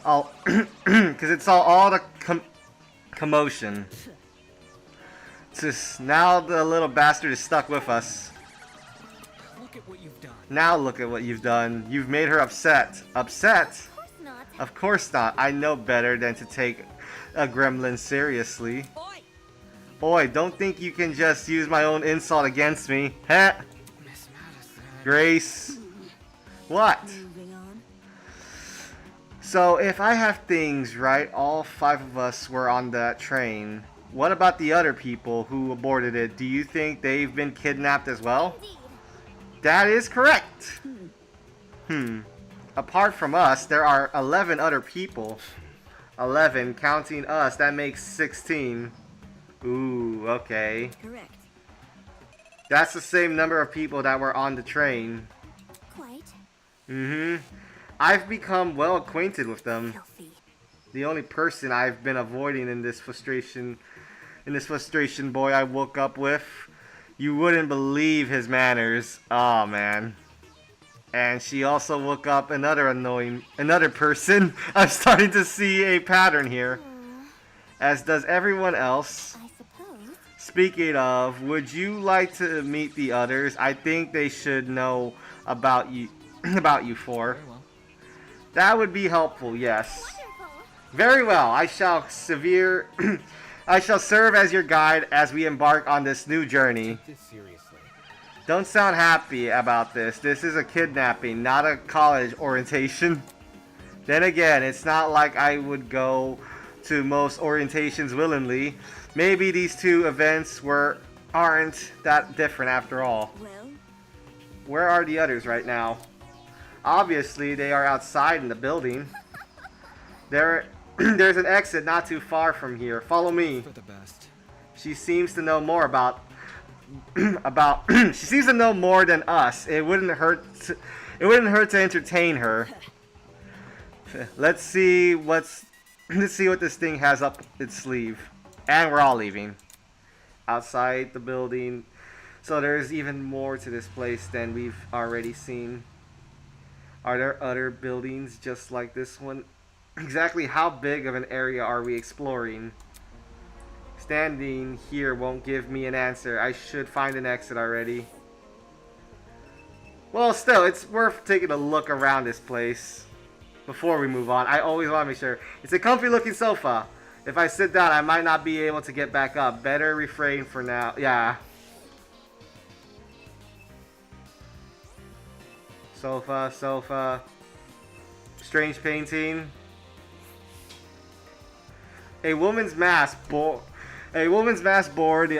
all the commotion. Now the little bastard is stuck with us. Look at what you've done. Now look at what you've done. You've made her upset. Upset? Of course not. Of course not. I know better than to take a gremlin seriously. Boy, don't think you can just use my own insult against me. Heh. Miss Madison. Grace. What? Moving on. So, if I have things right, all 5 of us were on that train. What about the other people who aborted it? Do you think they've been kidnapped as well? Indeed. That is correct. Apart from us, there are 11 other people. 11, counting us, that makes 16. Ooh, okay. Correct. That's the same number of people that were on the train. Quite. I've become well acquainted with them. Filthy. The only person I've been avoiding in this frustration boy I woke up with. You wouldn't believe his manners. Oh man. And she also woke up another person. I'm starting to see a pattern here. As does everyone else. I suppose. Speaking of, would you like to meet the others? I think they should know about you four. Very well. That would be helpful, yes. Wonderful. Very well. I shall serve as your guide as we embark on this new journey. Take this seriously. Don't sound happy about this. This is a kidnapping, not a college orientation. Then again, it's not like I would go to most orientations willingly. Maybe these two events aren't that different after all. Well, Where are the others right now? Obviously, they are outside in the building. There's an exit not too far from here. Follow me. For the best. She seems to know more about she seems to know more than us. It wouldn't hurt to entertain her. Let's see what this thing has up its sleeve. And we're all leaving. Outside the building. So there's even more to this place than we've already seen. Are there other buildings just like this one? Exactly how big of an area are we exploring? Standing here won't give me an answer. I should find an exit already. Well, still, it's worth taking a look around this place before we move on. I always want to make sure. It's a comfy looking sofa. If I sit down, I might not be able to get back up. Better refrain for now. Yeah. Sofa. Strange painting. A woman's mask A woman's mask bore the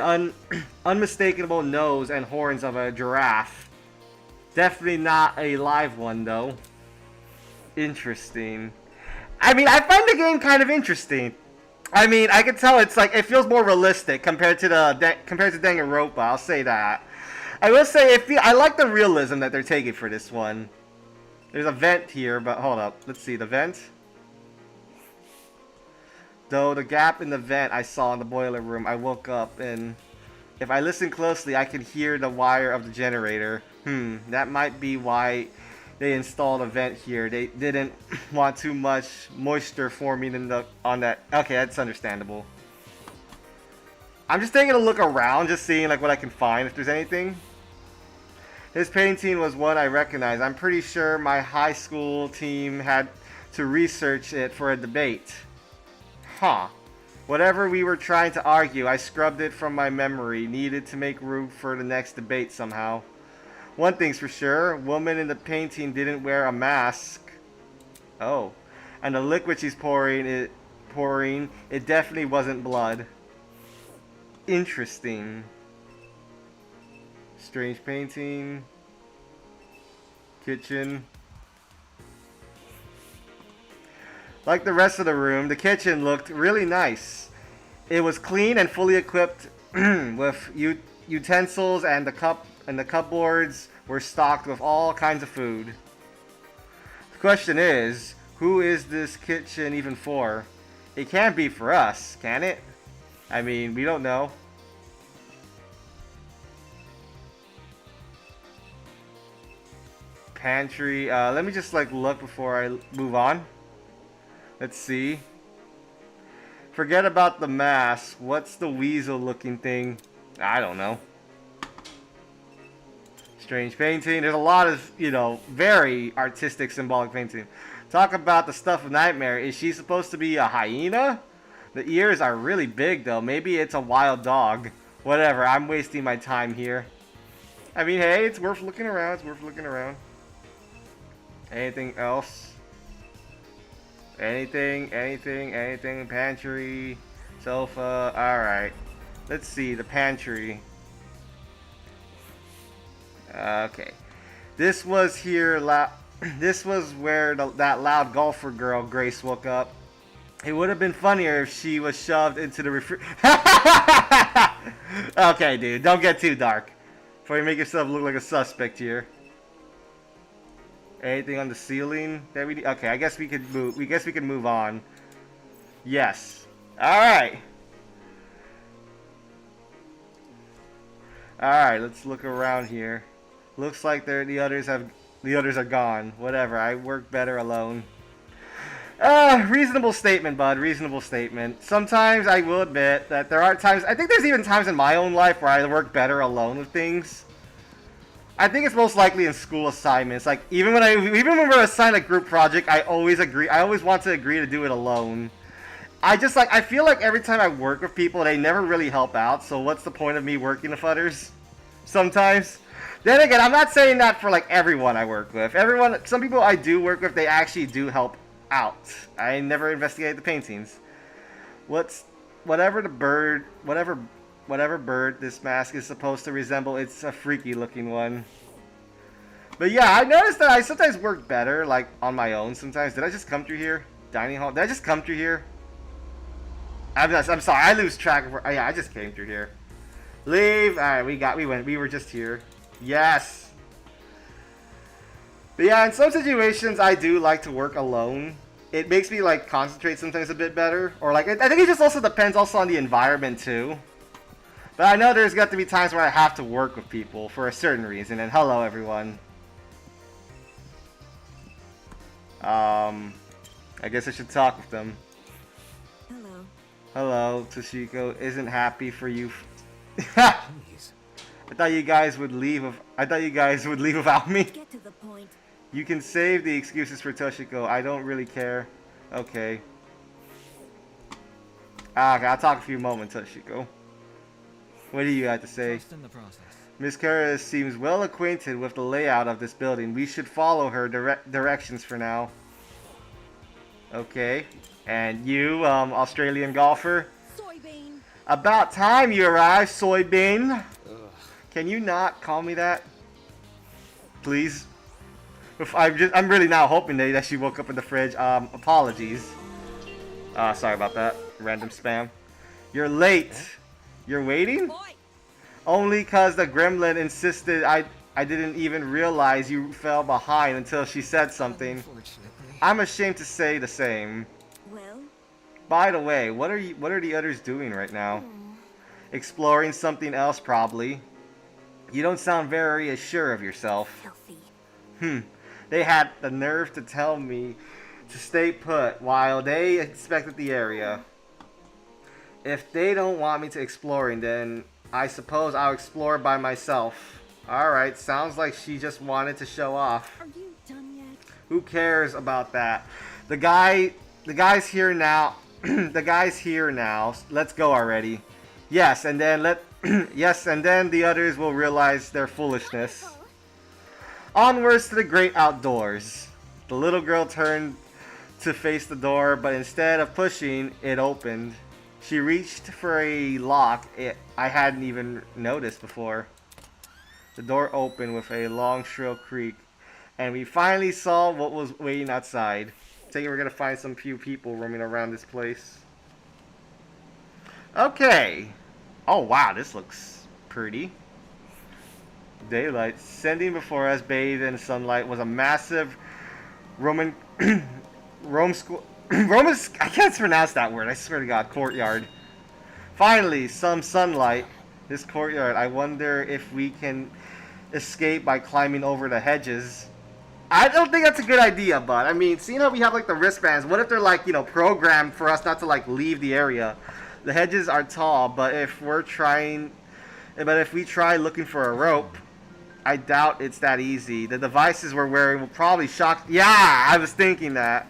unmistakable nose and horns of a giraffe. Definitely not a live one, though. Interesting. I mean, I find the game kind of interesting. I mean, I can tell it's like it feels more realistic compared to Danganronpa. I'll say that. I will say I like the realism that they're taking for this one. There's a vent here, but hold up. Let's see the vent. Though the gap in the vent I saw in the boiler room, I woke up and if I listen closely, I can hear the wire of the generator. That might be why they installed a vent here. They didn't want too much moisture forming on that. Okay, that's understandable. I'm just taking a look around, just seeing like what I can find, if there's anything. This painting was one I recognize. I'm pretty sure my high school team had to research it for a debate. Huh. Whatever we were trying to argue, I scrubbed it from my memory. Needed to make room for the next debate somehow. One thing's for sure, woman in the painting didn't wear a mask. Oh. And the liquid she's pouring, it definitely wasn't blood. Interesting. Strange painting. Kitchen. Like the rest of the room, the kitchen looked really nice. It was clean and fully equipped with utensils, and the cupboards were stocked with all kinds of food. The question is, who is this kitchen even for? It can't be for us, can it? I mean, we don't know. Pantry. Let me just like look before I move on. Let's see. Forget about the mask. What's the weasel looking thing? I don't know. Strange painting. There's a lot of, very artistic, symbolic painting. Talk about the stuff of nightmare. Is she supposed to be a hyena? The ears are really big though. Maybe it's a wild dog. Whatever. I'm wasting my time here. I mean, hey, it's worth looking around. It's worth looking around. Anything else? Anything, pantry, sofa, alright. Let's see, the pantry. Okay. This was here, this was where that loud golfer girl, Grace, woke up. It would have been funnier if she was shoved into the Okay, dude, don't get too dark. Before you make yourself look like a suspect here. Anything on the ceiling that we... Okay, I guess we could move. We guess we can move on. Yes. Alright. Alright, let's look around here. Looks like the others are gone. Whatever, I work better alone. Reasonable statement, bud. Reasonable statement. Sometimes I will admit that there are times... I think there's even times in my own life where I work better alone with things. I think it's most likely in school assignments. Like even when we're assigned a group project, I always want to agree to do it alone. I feel like every time I work with people, they never really help out. So what's the point of me working with others? Sometimes. Then again, I'm not saying that for like everyone I work with. Some people I do work with, they actually do help out. I never investigated the paintings. Whatever bird this mask is supposed to resemble, it's a freaky looking one. But yeah, I noticed that I sometimes work better like on my own sometimes. Did I just come through here? Dining hall? Did I just come through here? I'm sorry, I lose track of where... yeah, I just came through here. Leave. Alright, we were just here. Yes. But yeah, in some situations I do like to work alone. It makes me like concentrate sometimes a bit better. Or like, I think it just also depends also on the environment too. But I know there's got to be times where I have to work with people for a certain reason. And hello, everyone. I guess I should talk with them. Hello. Hello, Toshiko. Isn't happy for you. I thought you guys would leave. Without me. Get to the point. You can save the excuses for Toshiko. I don't really care. Okay. Okay, I'll talk a few moments, Toshiko. What do you have to say? Trust in the process. Miss Kara seems well acquainted with the layout of this building. We should follow her directions for now. Okay. And you, Australian golfer? Soybean. About time you arrived, soybean. Ugh. Can you not call me that? Please? I'm really now hoping that she woke up in the fridge. Apologies. Sorry about that. Random spam. You're late. You're waiting? Boy, Only cause the gremlin insisted I didn't even realize you fell behind until she said something. Unfortunately. I'm ashamed to say the same. Well, By the way, what are the others doing right now? Exploring something else probably. You don't sound very assured of yourself. filthy. They had the nerve to tell me to stay put while they inspected the area. If they don't want me to exploring, then I suppose I'll explore by myself. Alright, sounds like she just wanted to show off. are you done yet? Who cares about that? The guy's here now. The guy's here now. Let's go already. Yes, and then the others will realize their foolishness. Onwards to the great outdoors. The little girl turned to face the door, but instead of pushing, it opened. She reached for a lock I hadn't even noticed before. The door opened with a long, shrill creak, and we finally saw what was waiting outside. I think we're gonna find some few people roaming around this place. Okay. Oh wow, this looks pretty. Daylight sending before us, bathed in sunlight, was a massive Roman I can't pronounce that word, I swear to God, courtyard. Finally, some sunlight. This courtyard, I wonder if we can escape by climbing over the hedges. I don't think that's a good idea, but I mean, seeing how we have like the wristbands, what if they're like, you know, programmed for us not to like leave the area? The hedges are tall, but if we try looking for a rope, I doubt it's that easy. The devices we're wearing will probably shock. Yeah, I was thinking that.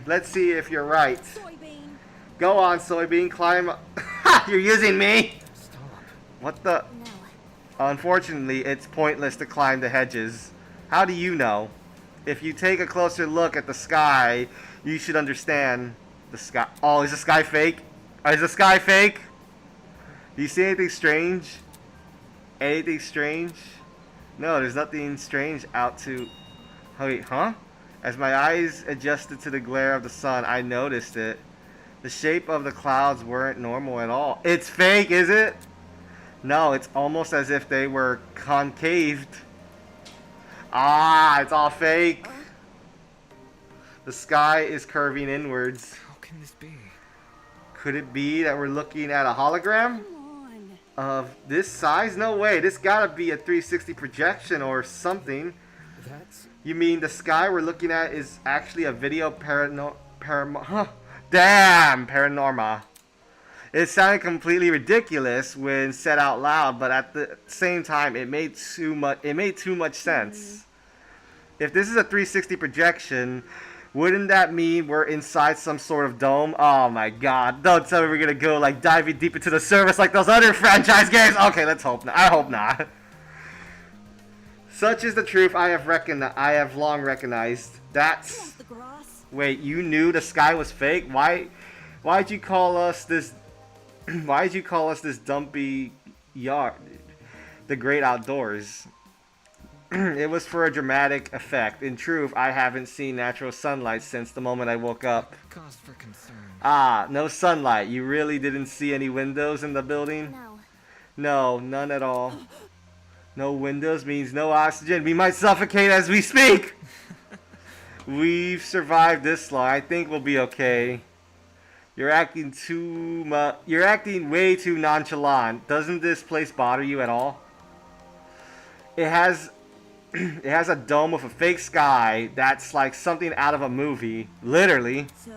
Let's see if you're right. Soybean. Go on, soybean, climb. You're using me. Stop. What the? No. Unfortunately, it's pointless to climb the hedges. How do you know? If you take a closer look at the sky, you should understand the sky. Oh, is the sky fake? Is the sky fake? Do you see anything strange? Anything strange? No, there's nothing strange out to... Wait, huh? As my eyes adjusted to the glare of the sun, I noticed it. The shape of the clouds weren't normal at all. It's fake, is it? No, it's almost as if they were concaved. Ah, it's all fake. The sky is curving inwards. How can this be? Could it be that we're looking at a hologram? Come on. Of this size? No way. This gotta be a 360 projection or something. That's... You mean the sky we're looking at is actually a video Damn, paranorma. It sounded completely ridiculous when said out loud, but at the same time, it made too much sense. If this is a 360 projection, wouldn't that mean we're inside some sort of dome? Oh my god, don't tell me we're gonna go like diving deep into the surface like those other franchise games. Okay, let's hope not. I hope not. Such is the truth I have long recognized. That's... Off the grass. Wait, you knew the sky was fake? Why'd you call us this... Why'd you call us this dumpy yard? The great outdoors. It was for a dramatic effect. In truth, I haven't seen natural sunlight since the moment I woke up. Cause for concern. Ah, no sunlight. You really didn't see any windows in the building? No. No, none at all. No windows means no oxygen. We might suffocate as we speak. We've survived this long. I think we'll be okay. You're acting way too nonchalant. Doesn't this place bother you at all? It has a dome with a fake sky that's like something out of a movie. Literally. So,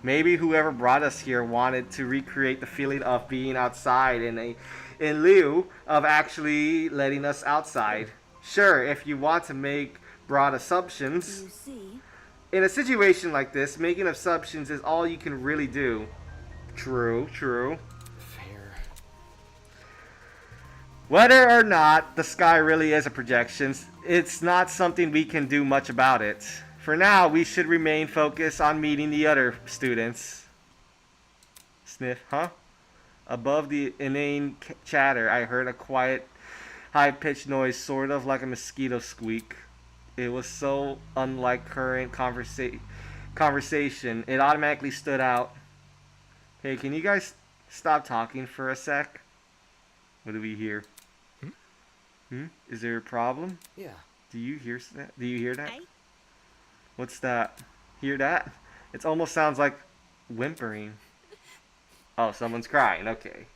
Maybe whoever brought us here wanted to recreate the feeling of being outside in lieu of actually letting us outside. Sure, if you want to make broad assumptions. you see. In a situation like this, making assumptions is all you can really do. True, true. fair. Whether or not the sky really is a projection, it's not something we can do much about it. For now, we should remain focused on meeting the other students. Sniff, huh? Above the inane chatter, I heard a quiet, high-pitched noise, sort of like a mosquito squeak. It was so unlike current conversation, it automatically stood out. Hey, can you guys stop talking for a sec? What do we hear? Is there a problem? Yeah. Do you hear that? Do you hear that? Hey? What's that? Hear that? It almost sounds like whimpering. Oh, someone's crying. Okay.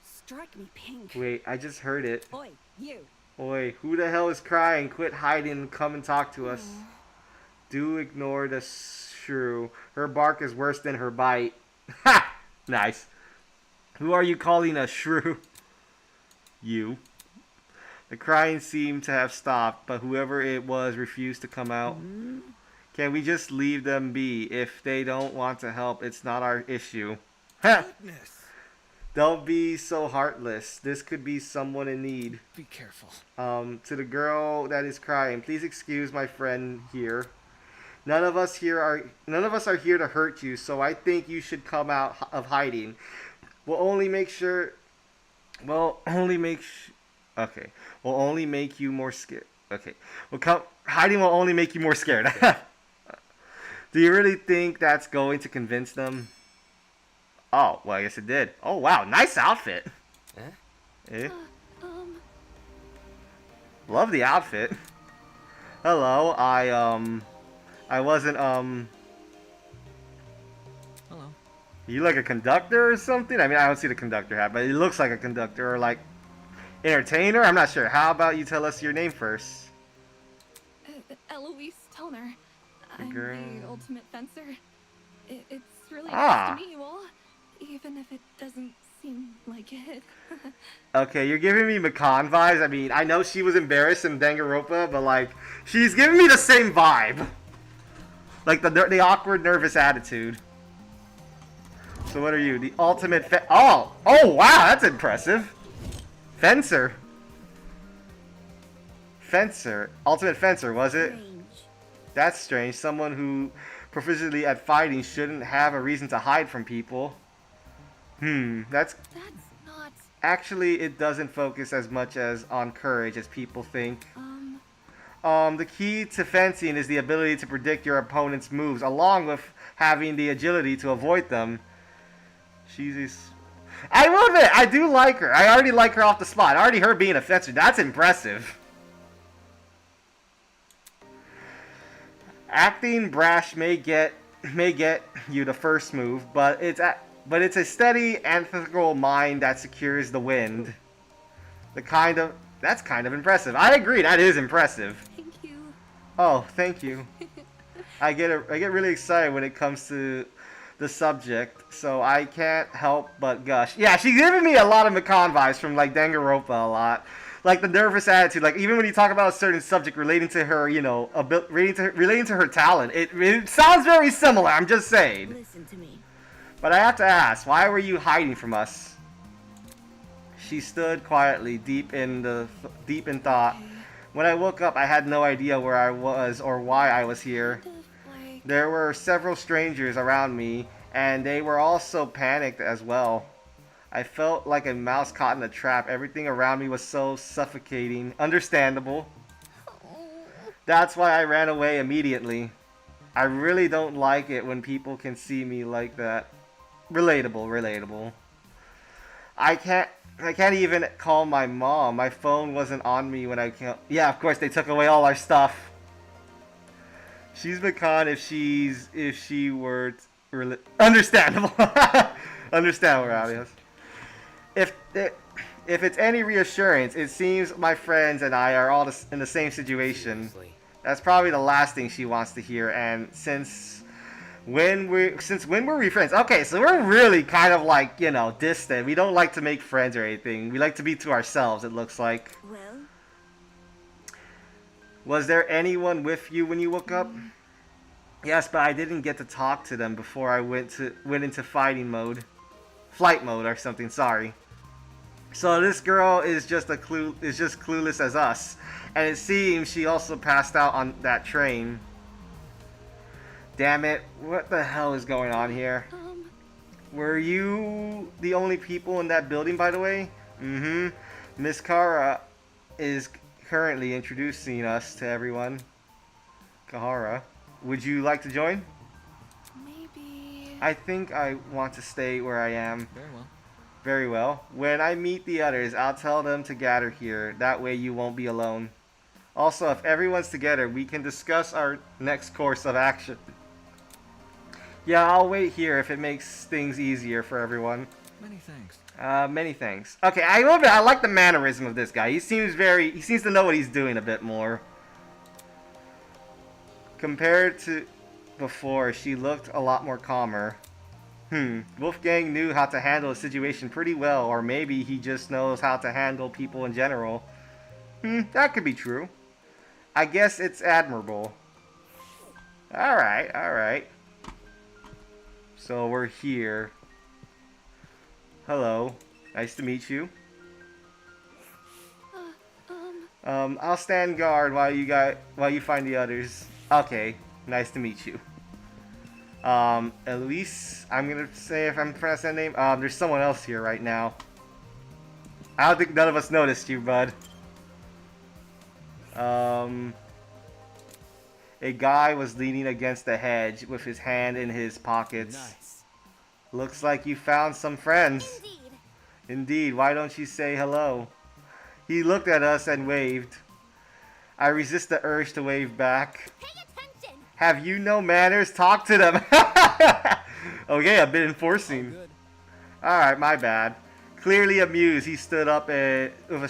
Strike me pink. Wait, I just heard it. Oi, you. Oi, who the hell is crying? Quit hiding and come and talk to us. Do ignore the shrew. Her bark is worse than her bite. Ha! Nice. Who are you calling a shrew? You. The crying seemed to have stopped, but whoever it was refused to come out. Can we just leave them be? If they don't want to help, it's not our issue. Ha! Goodness. Don't be so heartless. This could be someone in need. Be careful. To the girl that is crying, please excuse my friend here. None of us are here to hurt you, so I think you should come out of hiding. We'll only make you more scared. Okay. Hiding will only make you more scared. Do you really think that's going to convince them? Oh, well, I guess it did. Oh, wow. Nice outfit. Eh? Love the outfit. Hello. I wasn't, Hello. You like a conductor or something? I mean, I don't see the conductor hat, but it looks like a conductor or like entertainer. I'm not sure. How about you tell us your name first? Eloise Toner. I'm Girl. the ultimate fencer. It's really Ah. nice to meet you all, even if it doesn't seem like it. Okay, you're giving me Makan vibes. I mean, I know she was embarrassed in Danganronpa, but like, she's giving me the same vibe. Like the awkward, nervous attitude. So what are you? The ultimate oh wow, that's impressive. Fencer. Ultimate fencer, was it? Strange. That's strange. Someone who proficiently at fighting shouldn't have a reason to hide from people. That's not. actually, it doesn't focus as much as on courage as people think. The key to fencing is the ability to predict your opponent's moves, along with having the agility to avoid them. Jesus. I will admit, I do like her. I already like her off the spot. I already heard being a fencer. That's impressive. Acting brash may get you the first move, but it's a steady, analytical mind that secures the wind. That's kind of impressive. I agree. That is impressive. Thank you. Oh, thank you. I get really excited when it comes to the subject, so I can't help but gush. Yeah, she's giving me a lot of Makan vibes from like Danganronpa a lot. Like the nervous attitude, like even when you talk about a certain subject relating to her, you know, relating to her talent, it sounds very similar. I'm just saying. Listen to me. But I have to ask, why were you hiding from us? She stood quietly, deep in thought. When I woke up, I had no idea where I was or why I was here. There were several strangers around me, and they were also panicked as well. I felt like a mouse caught in a trap. Everything around me was so suffocating. Understandable. That's why I ran away immediately. I really don't like it when people can see me like that. Relatable. I can't even call my mom. My phone wasn't on me when I came. Yeah, of course they took away all our stuff. She's Makan if she were understandable. Understandable, Alias. If it's any reassurance, it seems my friends and I are all in the same situation. Seriously. That's probably the last thing she wants to hear. And since when were we friends? Okay, so we're really kind of like, you know, distant. We don't like to make friends or anything. We like to be to ourselves, it looks like. Well, Was there anyone with you when you woke up? Yes, but I didn't get to talk to them before I went into flight mode or something. Sorry. So this girl is just clueless as us, and it seems she also passed out on that train. Damn it! What the hell is going on here? Were you the only people in that building, by the way? Mm-hmm. Miss Kara is currently introducing us to everyone. Kahara, would you like to join? Maybe. I think I want to stay where I am. Very well. Very well. When I meet the others, I'll tell them to gather here. That way you won't be alone. Also, if everyone's together, we can discuss our next course of action. Yeah, I'll wait here if it makes things easier for everyone. Many thanks. Many thanks. Okay, I love it. I like the mannerism of this guy. He seems to know what he's doing a bit more. Compared to before, she looked a lot more calmer. Wolfgang knew how to handle a situation pretty well, or maybe he just knows how to handle people in general. That could be true. I guess it's admirable. Alright, alright. So we're here. Hello. Nice to meet you. I'll stand guard while you find the others. Okay. Nice to meet you. Elise, I'm gonna say if I'm pronouncing that name. There's someone else here right now. I don't think none of us noticed you, bud. A guy was leaning against a hedge with his hand in his pockets. Nice. Looks like you found some friends. Indeed. Indeed, why don't you say hello? He looked at us and waved. I resist the urge to wave back. Pay attention. Have you no manners? Talk to them. Okay, I've been enforcing. Good. Alright, my bad. Clearly amused, he stood up with a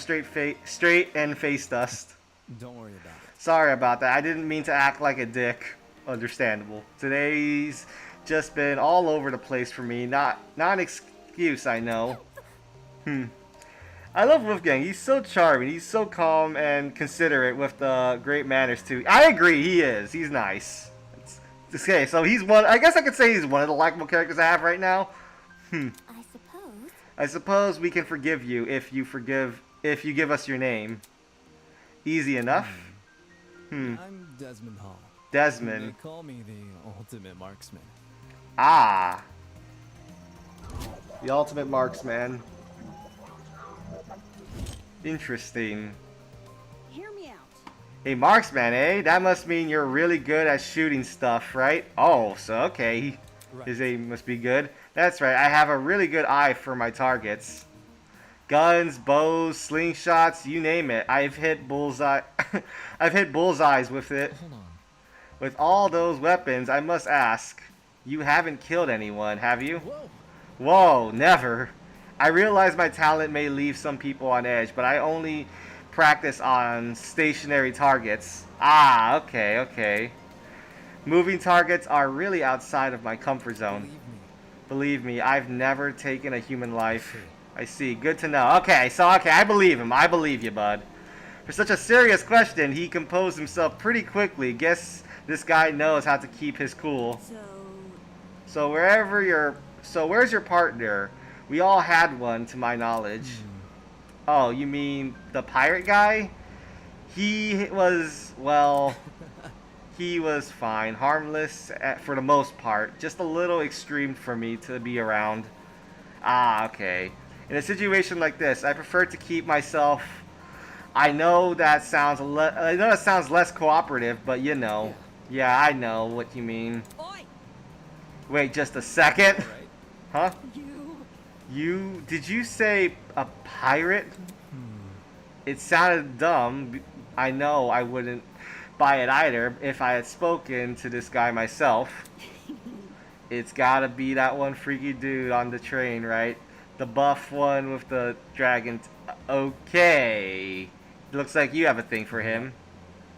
straight and faced us. Don't worry about it. Sorry about that. I didn't mean to act like a dick. Understandable. Today's just been all over the place for me. Not an excuse, I know. I love Wolfgang. He's so charming. He's so calm and considerate with the great manners too. I agree. He is. He's nice. Okay, so he's one. I guess I could say he's one of the likable characters I have right now. I suppose. I suppose we can forgive you if you give us your name. Easy enough. I'm Desmond Hall. Desmond. They call me the ultimate marksman. Ah. The ultimate marksman. Interesting. Hear me out. A marksman, eh? That must mean you're really good at shooting stuff, right? Oh, so okay. His aim must be good. That's right. I have a really good eye for my targets. Guns, bows, slingshots, you name it. I've hit bullseye. I've hit bullseyes with it. Hold on. With all those weapons, I must ask, you haven't killed anyone, have you? Whoa! Whoa, never. I realize my talent may leave some people on edge, but I only practice on stationary targets. Ah, okay, okay. Moving targets are really outside of my comfort zone. Believe me, I've never taken a human life. I see. Good to know. Okay, I believe him. I believe you, bud. For such a serious question, he composed himself pretty quickly. Guess this guy knows how to keep his cool. So where's your partner? We all had one, to my knowledge. Oh, you mean the pirate guy? He was fine. Harmless for the most part. Just a little extreme for me to be around. Ah, okay. In a situation like this, I prefer to keep myself. I know that sounds less cooperative, but you know. Yeah, I know what you mean. Oi! Wait just a second. Huh? You. Did you say a pirate? It sounded dumb. I know I wouldn't buy it either if I had spoken to this guy myself. It's gotta be that one freaky dude on the train, right? The buff one with the dragon. Okay. Looks like you have a thing for him.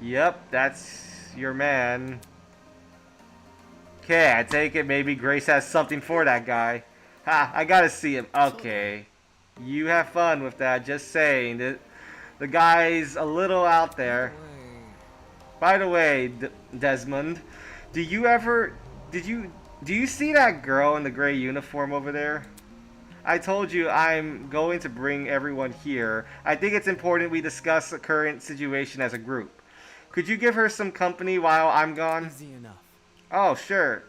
Yep, that's your man. Okay, I take it maybe Grace has something for that guy. Ha, I gotta see him. Okay. You have fun with that, just saying. The guy's a little out there. By the way, Desmond, do you see that girl in the gray uniform over there? I told you I'm going to bring everyone here. I think it's important we discuss the current situation as a group. Could you give her some company while I'm gone? Easy enough. Oh, sure.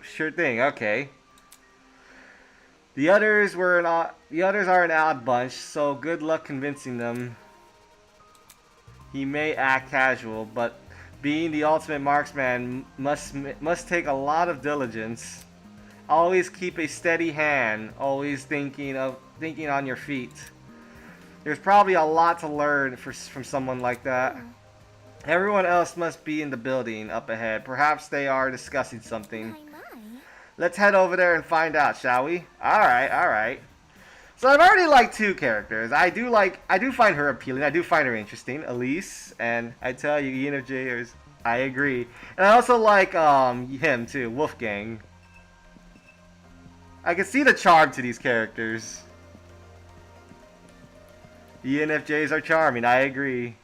Sure thing, okay. The others are an odd bunch, so good luck convincing them. He may act casual, but being the ultimate marksman must take a lot of diligence. Always keep a steady hand, always thinking on your feet. There's probably a lot to learn from someone like that. Everyone else must be in the building up ahead. Perhaps they are discussing something. My. Let's head over there and find out, shall we? Alright, alright. So I've already liked 2 characters. I do find her appealing. I do find her interesting. Elise, and I tell you, ENFJ, I agree. And I also like him too, Wolfgang. I can see the charm to these characters. ENFJs are charming, I agree.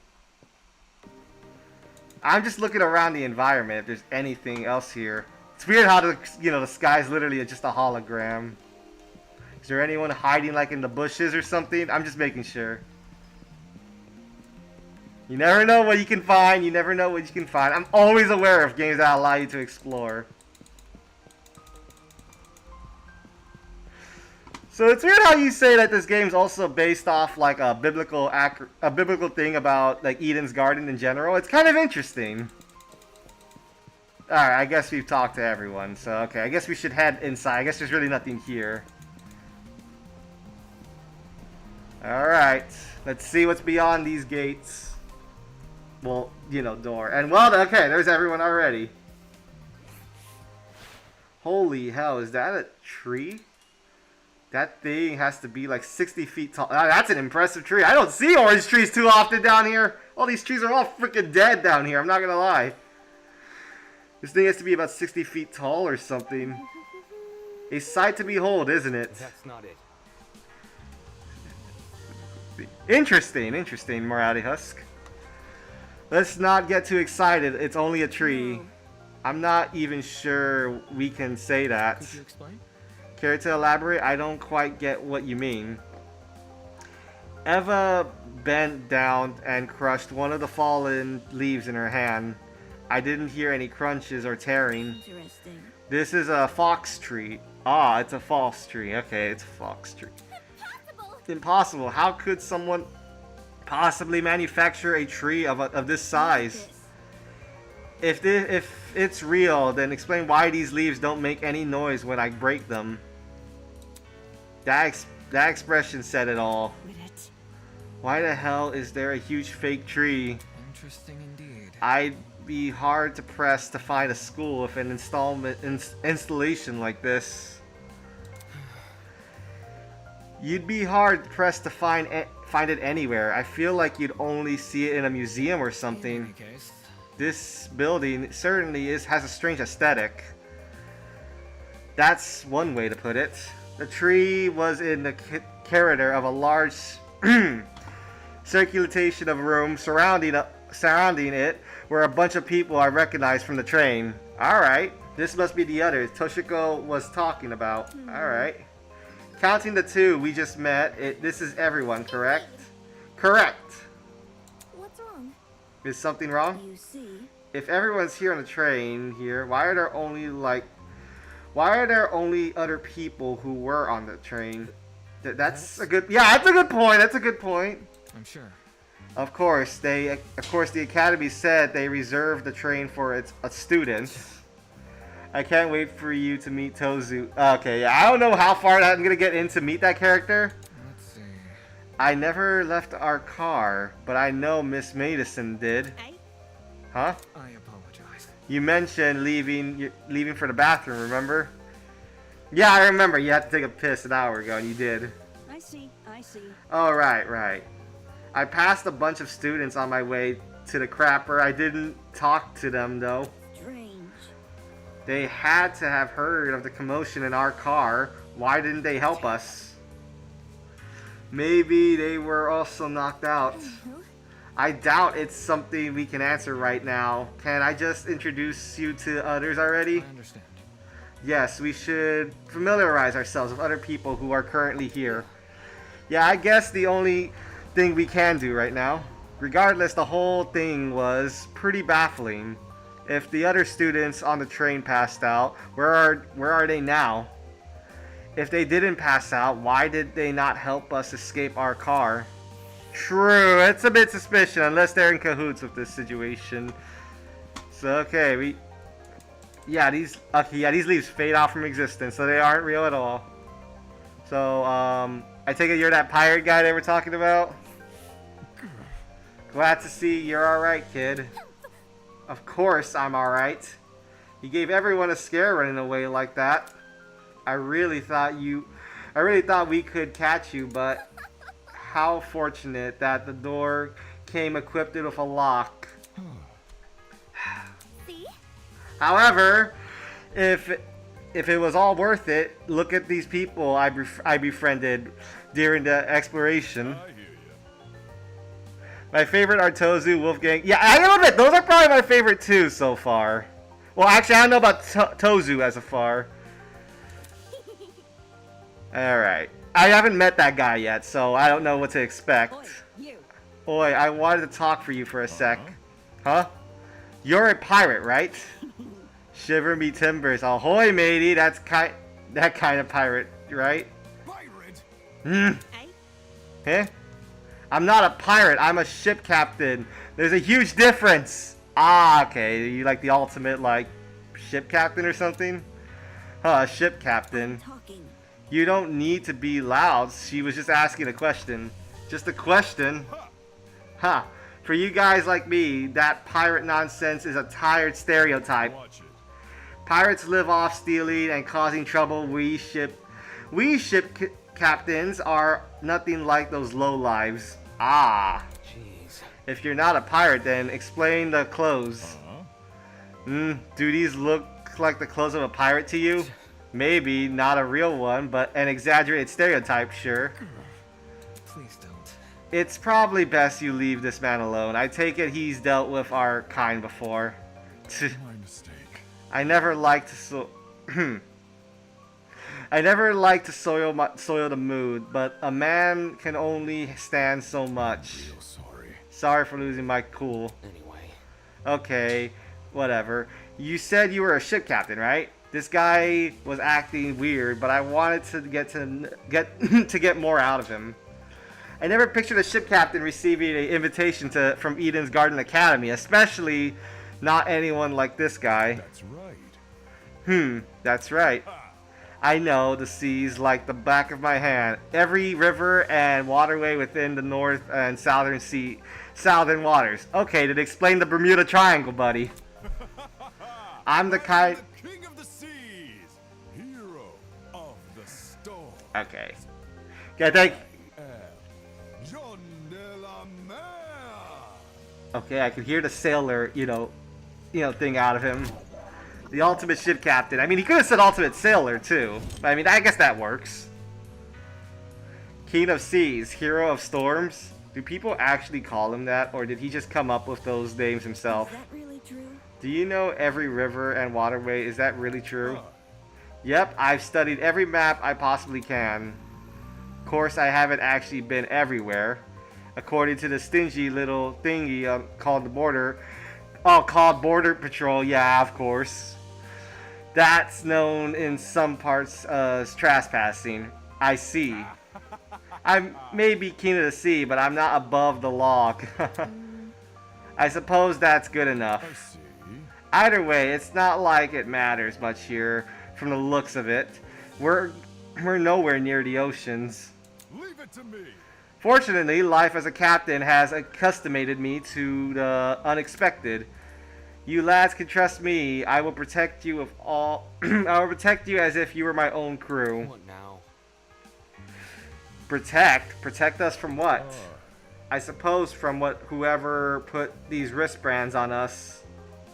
I'm just looking around the environment if there's anything else here. It's weird how the sky's literally just a hologram. Is there anyone hiding like in the bushes or something? I'm just making sure. You never know what you can find. You never know what you can find. I'm always aware of games that allow you to explore. So it's weird how you say that this game's also based off like a biblical thing about like Eden's Garden in general. It's kind of interesting. Alright, I guess we've talked to everyone, so okay, I guess we should head inside. I guess there's really nothing here. Alright, let's see what's beyond these gates. Well, door. And well, okay, there's everyone already. Holy hell, is that a tree? That thing has to be like 60 feet tall. That's an impressive tree. I don't see orange trees too often down here. All these trees are all freaking dead down here, I'm not gonna lie. This thing has to be about 60 feet tall or something. A sight to behold, isn't it? That's not it. Interesting, Morality Husk. Let's not get too excited. It's only a tree. No. I'm not even sure we can say that. Could you explain? Care to elaborate? I don't quite get what you mean. Eva bent down and crushed one of the fallen leaves in her hand. I didn't hear any crunches or tearing. Interesting. This is a fox tree. Ah, it's a false tree. Okay, it's a fox tree. Impossible. How could someone possibly manufacture a tree of this size? If it's real, then explain why these leaves don't make any noise when I break them. That expression said it all. Why the hell is there a huge fake tree? Interesting indeed. I'd be hard to press to find a school with an installation like this. You'd be hard pressed to find it anywhere. I feel like you'd only see it in a museum or something. In any case, This building certainly has a strange aesthetic. That's one way to put it. The tree was in the corridor of a large circulation of rooms surrounding it, where a bunch of people I recognized from the train. Alright, this must be the others Toshiko was talking about. Alright. Counting the 2 we just met, this is everyone, correct? Correct. What's wrong? Is something wrong? You see? If everyone's here on the train here, why are there only other people who were on the train? That's a good point. That's a good point. I'm sure. Of course, the academy said they reserved the train for its students. I can't wait for you to meet Tozu. Okay, yeah, I don't know how far I'm gonna get in to meet that character. Let's see. I never left our car, but I know Miss Madison did. Hey? Huh? I apologize. You mentioned leaving for the bathroom, remember? Yeah, I remember. You had to take a piss an hour ago, and you did. I see. Oh, right. I passed a bunch of students on my way to the crapper. I didn't talk to them, though. Strange. They had to have heard of the commotion in our car. Why didn't they help us? Maybe they were also knocked out. I doubt it's something we can answer right now. Can I just introduce you to others already? I understand. Yes, we should familiarize ourselves with other people who are currently here. Yeah, I guess the only thing we can do right now. Regardless, the whole thing was pretty baffling. If the other students on the train passed out, where are they now? If they didn't pass out, why did they not help us escape our car? True, it's a bit suspicious unless they're in cahoots with this situation. So okay, these leaves fade out from existence, so they aren't real at all. So I take it you're that pirate guy they were talking about? Glad to see you're alright, kid. Of course I'm alright. You gave everyone a scare running away like that. I really thought we could catch you, but how fortunate that the door came equipped with a lock. See? However, if it was all worth it, look at these people I befriended during the exploration. My favorite are Tozu, Wolfgang. Yeah, I gotta admit, those are probably my favorite too so far. Well, actually, I don't know about Tozu as of far. Alright. I haven't met that guy yet, so I don't know what to expect. Oi, you. Oi, I wanted to talk for you for a sec. Huh? You're a pirate, right? Shiver me timbers. Ahoy, matey. That kind of pirate, right? Pirate? Eh? Huh? I'm not a pirate. I'm a ship captain. There's a huge difference. Ah, okay. You like the ultimate, like, ship captain or something? Huh, ship captain. Talking. You don't need to be loud. She was just asking a question. Just a question. Huh. For you guys like me, that pirate nonsense is a tired stereotype. Pirates live off stealing and causing trouble. We ship captains are nothing like those lowlives. Ah. Jeez. If you're not a pirate, then explain the clothes. Do these look like the clothes of a pirate to you? Maybe, not a real one, but an exaggerated stereotype, sure. Please don't. It's probably best you leave this man alone. I take it he's dealt with our kind before. My mistake. I never like to soil the mood, but a man can only stand so much. Sorry. Sorry for losing my cool. Anyway. Okay, whatever. You said you were a ship captain, right? This guy was acting weird, but I wanted to get more out of him. I never pictured a ship captain receiving an invitation from Eden's Garden Academy, especially not anyone like this guy. That's right. That's right. I know the seas like the back of my hand. Every river and waterway within the North and Southern waters. Okay, to explain the Bermuda Triangle, buddy. I'm the kind. The king of the seas, hero of the storm. Okay. Yeah, thank. John de la Mer. Okay, I could hear the sailor, thing out of him. The ultimate ship captain. I mean, he could have said ultimate sailor too. I mean, I guess that works. King of seas, hero of storms. Do people actually call him that, or did he just come up with those names himself? Is that really true? Do you know every river and waterway? Is that really true? Yep, I've studied every map I possibly can. Of course, I haven't actually been everywhere. According to the stingy little thingy called the border. Oh, called Border Patrol. Yeah, of course. That's known in some parts as trespassing. I see. I may be king of the sea, but I'm not above the law. I suppose that's good enough. I see. Either way, it's not like it matters much here from the looks of it. We're nowhere near the oceans. Leave it to me. Fortunately, life as a captain has accustomed me to the unexpected. You lads can trust me. I will protect you of all. I will protect you as if you were my own crew. What now? Protect us from what? I suppose from whoever put these wristbands on us.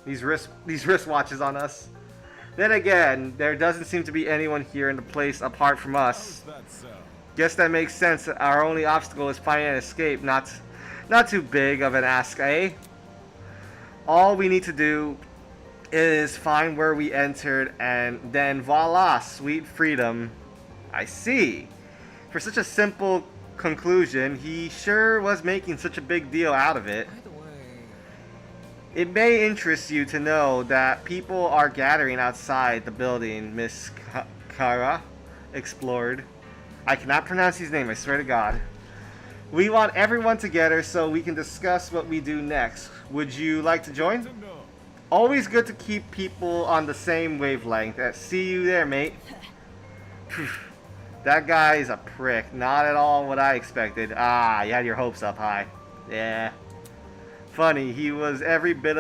These wristwatches on us. Then again, there doesn't seem to be anyone here in the place apart from us. How's that sound? Guess that makes sense. Our only obstacle is finding an escape. Not too big of an ask, eh? All we need to do is find where we entered, and then voila, sweet freedom. I see. For such a simple conclusion, he sure was making such a big deal out of it. By the way, It may interest you to know that people are gathering outside the building, Miss Kara. explored. I cannot pronounce his name, I swear to God. We want everyone together so we can discuss what we do next. Would you like to join? To know. Always good to keep people on the same wavelength. See you there, mate. That guy is a prick. Not at all what I expected. Ah, you had your hopes up high. Yeah. Funny, he was every bit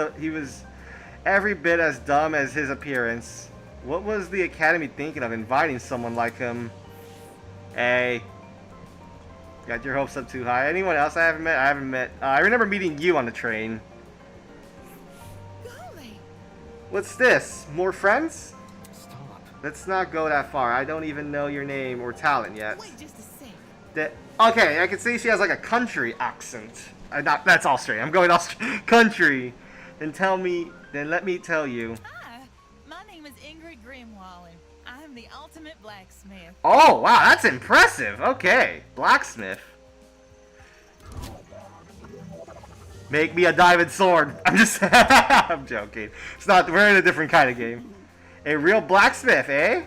as dumb as his appearance. What was the Academy thinking of inviting someone like him? Hey. Got your hopes up too high. Anyone else I haven't met? I haven't met. I remember meeting you on the train. Golly. What's this? More friends? Stop. Let's not go that far. I don't even know your name or talent yet. Wait just a sec. Okay, I can see she has like a country accent. That's Austrian. I'm going Austrian. Country. Then let me tell you. Hi, my name is Ingrid Grimwall, and I'm the ultimate blacksmith. Oh, wow, that's impressive. Okay, blacksmith. Make me a diamond sword. I'm joking. It's not, we're in a different kind of game. A real blacksmith, eh?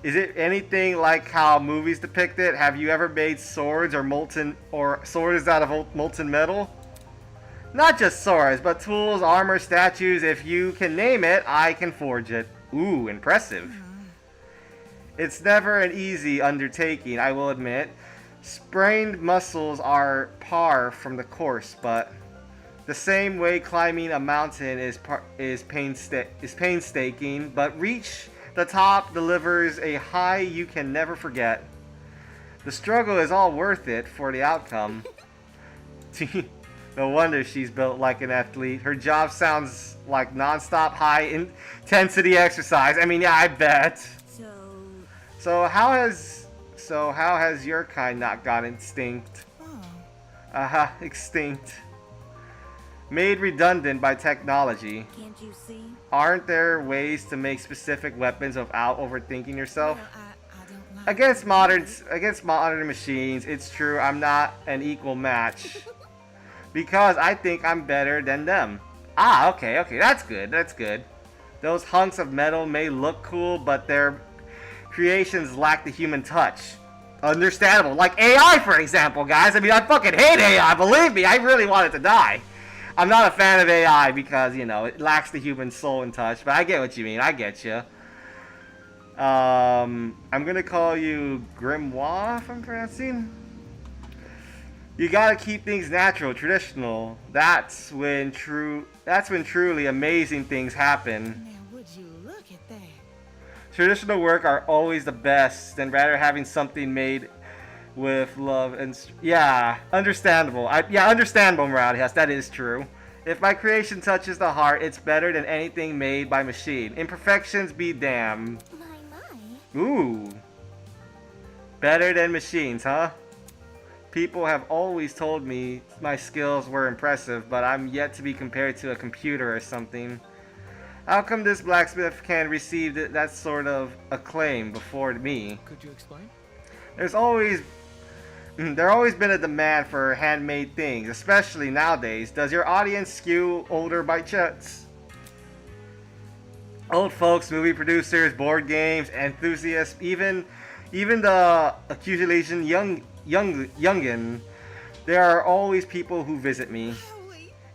Is it anything like how movies depict it? Have you ever made swords or swords out of molten metal? Not just swords, but tools, armor, statues. If you can name it, I can forge it. Ooh, impressive. It's never an easy undertaking, I will admit. Sprained muscles are par from the course, but the same way climbing a mountain is painstaking, but reach the top delivers a high you can never forget. The struggle is all worth it for the outcome. No wonder she's built like an athlete. Her job sounds like non-stop high-intensity exercise. I mean, yeah, I bet. So how has your kind not gone extinct? Extinct. Made redundant by technology. Can't you see? Aren't there ways to make specific weapons without overthinking yourself? Well, I don't like Against modern machines, it's true I'm not an equal match. Because I think I'm better than them. Ah, okay, that's good. Those hunks of metal may look cool, but their creations lack the human touch. Understandable. Like AI, for example, guys. I mean, I fucking hate AI, believe me, I really want it to die. I'm not a fan of AI because, you know, it lacks the human soul and touch, but I get what you mean, I get you. I'm gonna call you Grimoire, if I'm pronouncing. You gotta keep things natural, traditional. That's when truly amazing things happen. Now, would you look at that? Traditional work are always the best, and rather having something made with love and understandable. Understandable, morality. Yes, that is true. If my creation touches the heart, it's better than anything made by machine. Imperfections be damned. My. Ooh. Better than machines, huh? People have always told me my skills were impressive, but I'm yet to be compared to a computer or something. How come this blacksmith can receive that sort of acclaim before me? Could you explain? There's always been a demand for handmade things, especially nowadays. Does your audience skew older by chance? Old folks, movie producers, board games, enthusiasts, even the accusation youngin. There are always people who visit me.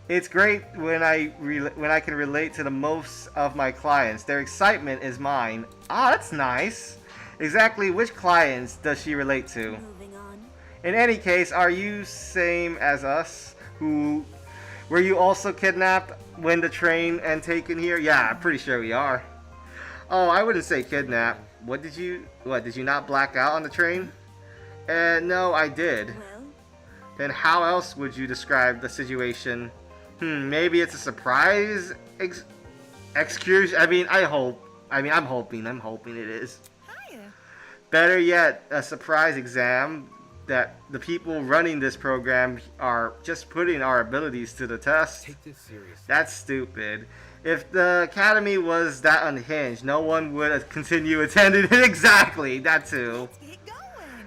It's great when I can relate to the most of my clients. Their excitement is mine. Ah, that's nice. Exactly which clients does she relate to? Moving on. In any case, are you same as us? Were you also kidnapped when the train and taken here? Yeah, I'm pretty sure we are. Oh, I wouldn't say kidnapped. Did you not black out on the train? No, I did. Well, Then how else would you describe the situation? Maybe it's a surprise excursion. I'm hoping it is. Hiya. Better yet, a surprise exam that the people running this program are just putting our abilities to the test. Take this seriously. That's stupid. If the academy was that unhinged, no one would continue attending it. Exactly, that too. Let's get going.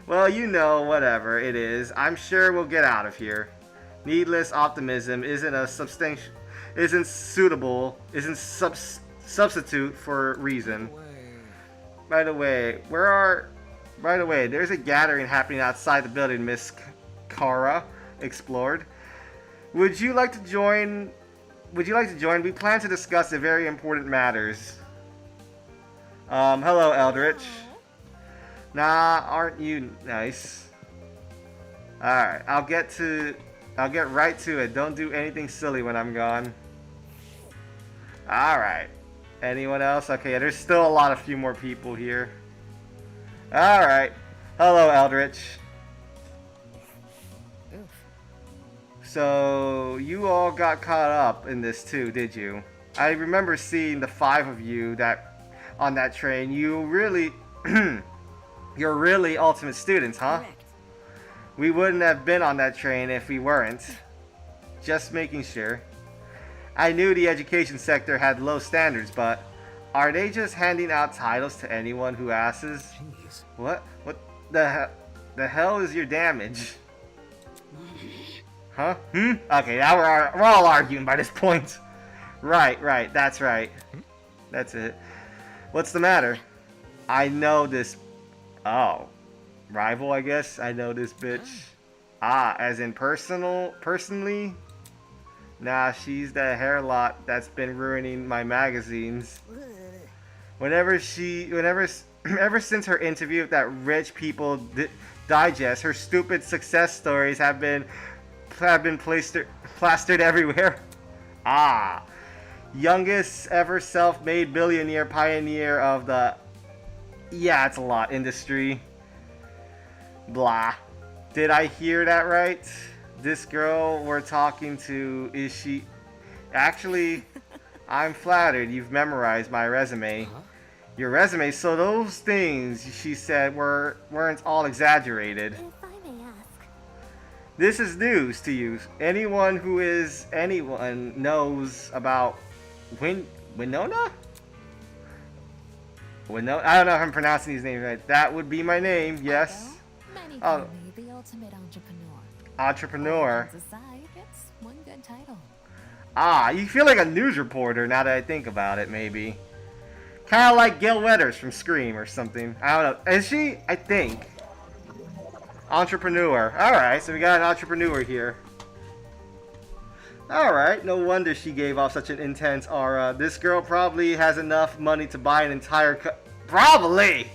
Well, you know, whatever it is, I'm sure we'll get out of here. Needless optimism isn't substitute for reason. By the way, where are By the way, there's a gathering happening outside the building, Miss Kara explored. Would you like to join? We plan to discuss the very important matters. Hello, Eldritch. Nah, aren't you nice? Alright, I'll get right to it. Don't do anything silly when I'm gone. Alright. Anyone else? Okay, yeah, there's still a few more people here. Alright. Hello, Eldritch. So, you all got caught up in this too, did you? I remember seeing the 5 of you on that train. You're really ultimate students, huh? Correct. We wouldn't have been on that train if we weren't. Just making sure. I knew the education sector had low standards, but are they just handing out titles to anyone who asks? Jeez. What the hell is your damage? Huh? Okay, now we're all arguing by this point. Right, that's right. That's it. What's the matter? I know this... Oh. Rival, I guess? I know this bitch. Ah, as in personally? Nah, she's the hair lot that's been ruining my magazines. Ever since her interview with that Rich People Digest, her stupid success stories have been plastered everywhere. Ah, youngest ever self-made billionaire pioneer of the... Yeah, it's a lot. Industry. Blah. Did I hear that right? This girl we're talking to, is she... Actually, I'm flattered you've memorized my resume. Huh? Your resume, so those things she said weren't all exaggerated. If I may ask. This is news to you. Anyone knows about Winona? I don't know if I'm pronouncing these names right. That would be my name, yes. Many Oh. call me the ultimate entrepreneur. Entrepreneur. All aside, it's one good title. Ah, you feel like a news reporter now that I think about it, maybe. Kind of like Gail Weathers from Scream or something. I don't know. Is she? I think. Entrepreneur. Alright, so we got an entrepreneur here. Alright, no wonder she gave off such an intense aura. This girl probably has enough money to buy an entire Probably!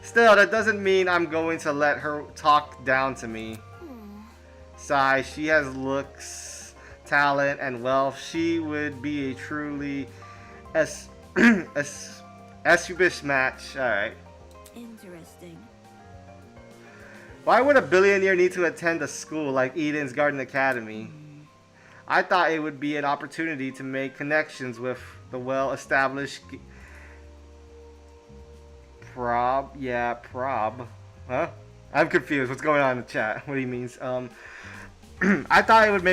Still, that doesn't mean I'm going to let her talk down to me. Sigh, she has looks, talent, and wealth. She would be a truly esubis match. Alright. Interesting. Why would a billionaire need to attend a school like Eden's Garden Academy? I thought it would be an opportunity to make connections with the well-established... Prob? Huh? I'm confused. What's going on in the chat? What do you mean? I thought it would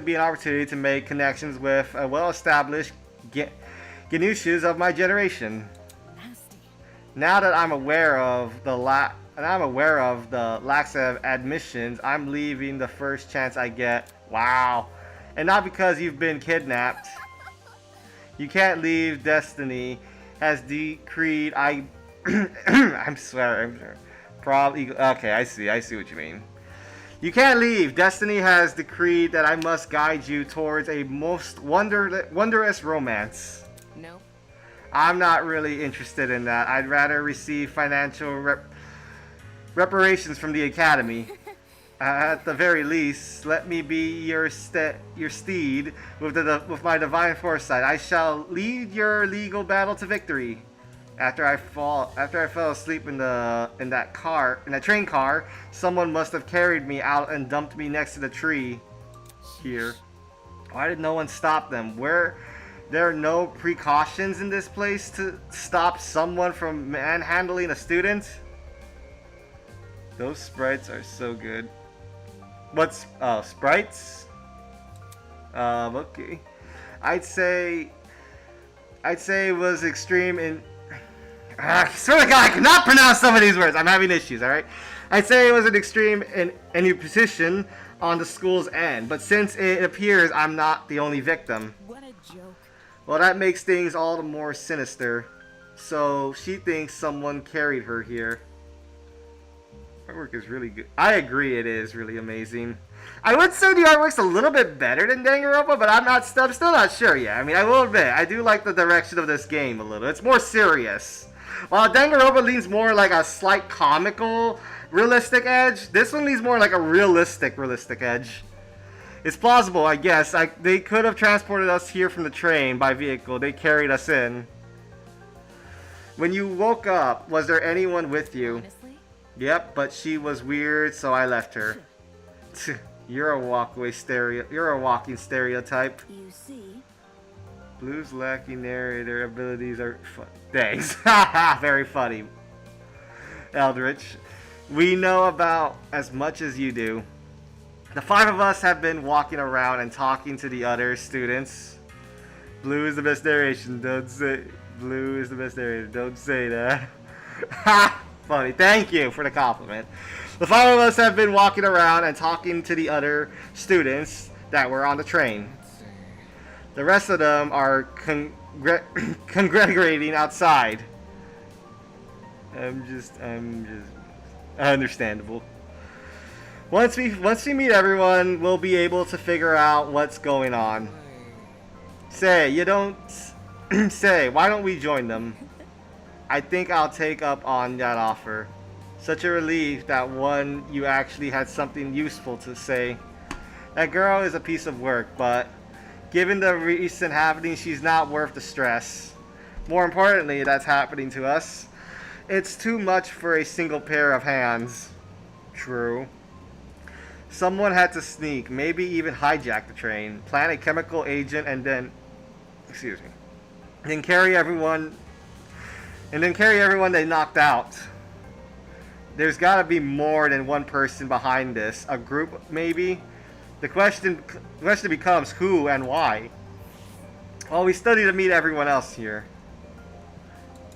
be an opportunity to make connections with a well-established Ganushas of my generation. Nasty. Now that I'm aware of the lack of admissions, I'm leaving the first chance I get. Wow. And not because you've been kidnapped. You can't leave. Destiny has decreed I'm sorry. Probably. Okay, I see what you mean. You can't leave. Destiny has decreed that I must guide you towards a most wondrous romance. No. I'm not really interested in that. I'd rather receive financial reparations from the Academy. At the very least, let me be your steed with my divine foresight. I shall lead your legal battle to victory. After I fell asleep in that train car, someone must have carried me out and dumped me next to the tree here. Why did no one stop them? Were there no precautions in this place to stop someone from manhandling a student? Those sprites are so good. What's sprites? Okay. I'd say it was extreme in swear to God, I cannot pronounce some of these words. I'm having issues, alright? I'd say it was an extreme in position on the school's end, but since it appears I'm not the only victim. What a joke. Well, that makes things all the more sinister. So, she thinks someone carried her here. Artwork is really good. I agree, it is really amazing. I would say the artwork's a little bit better than Danganronpa, but I'm still not sure yet. I mean, I will admit, I do like the direction of this game a little. It's more serious. While Danganronpa leans more like a slight comical, realistic edge, this one leans more like a realistic edge. It's plausible, I guess. They could have transported us here from the train by vehicle. They carried us in. When you woke up, was there anyone with you? Honestly? Yep, but she was weird, so I left her. You're a walking stereotype. You see? Blue's lacking narrator abilities are fun. Thanks. Very funny. Eldritch. We know about as much as you do. The 5 of us have been walking around and talking to the other students. Blue is the best narration. Don't say. Blue is the best narrator. Don't say that. Ha! Funny. Thank you for the compliment. The 5 of us have been walking around and talking to the other students that were on the train. The rest of them are congregating outside. Understandable. Once we meet everyone, we'll be able to figure out what's going on. Say, you don't say, why don't we join them? I think I'll take up on that offer. Such a relief that one you actually had something useful to say. That girl is a piece of work, but given the recent happenings, she's not worth the stress. More importantly, that's happening to us. It's too much for a single pair of hands. True. Someone had to sneak, maybe even hijack the train, plant a chemical agent, and then, then carry everyone they knocked out. There's got to be more than one person behind this. A group, maybe? The question becomes who and why. Well, we still need to meet everyone else here.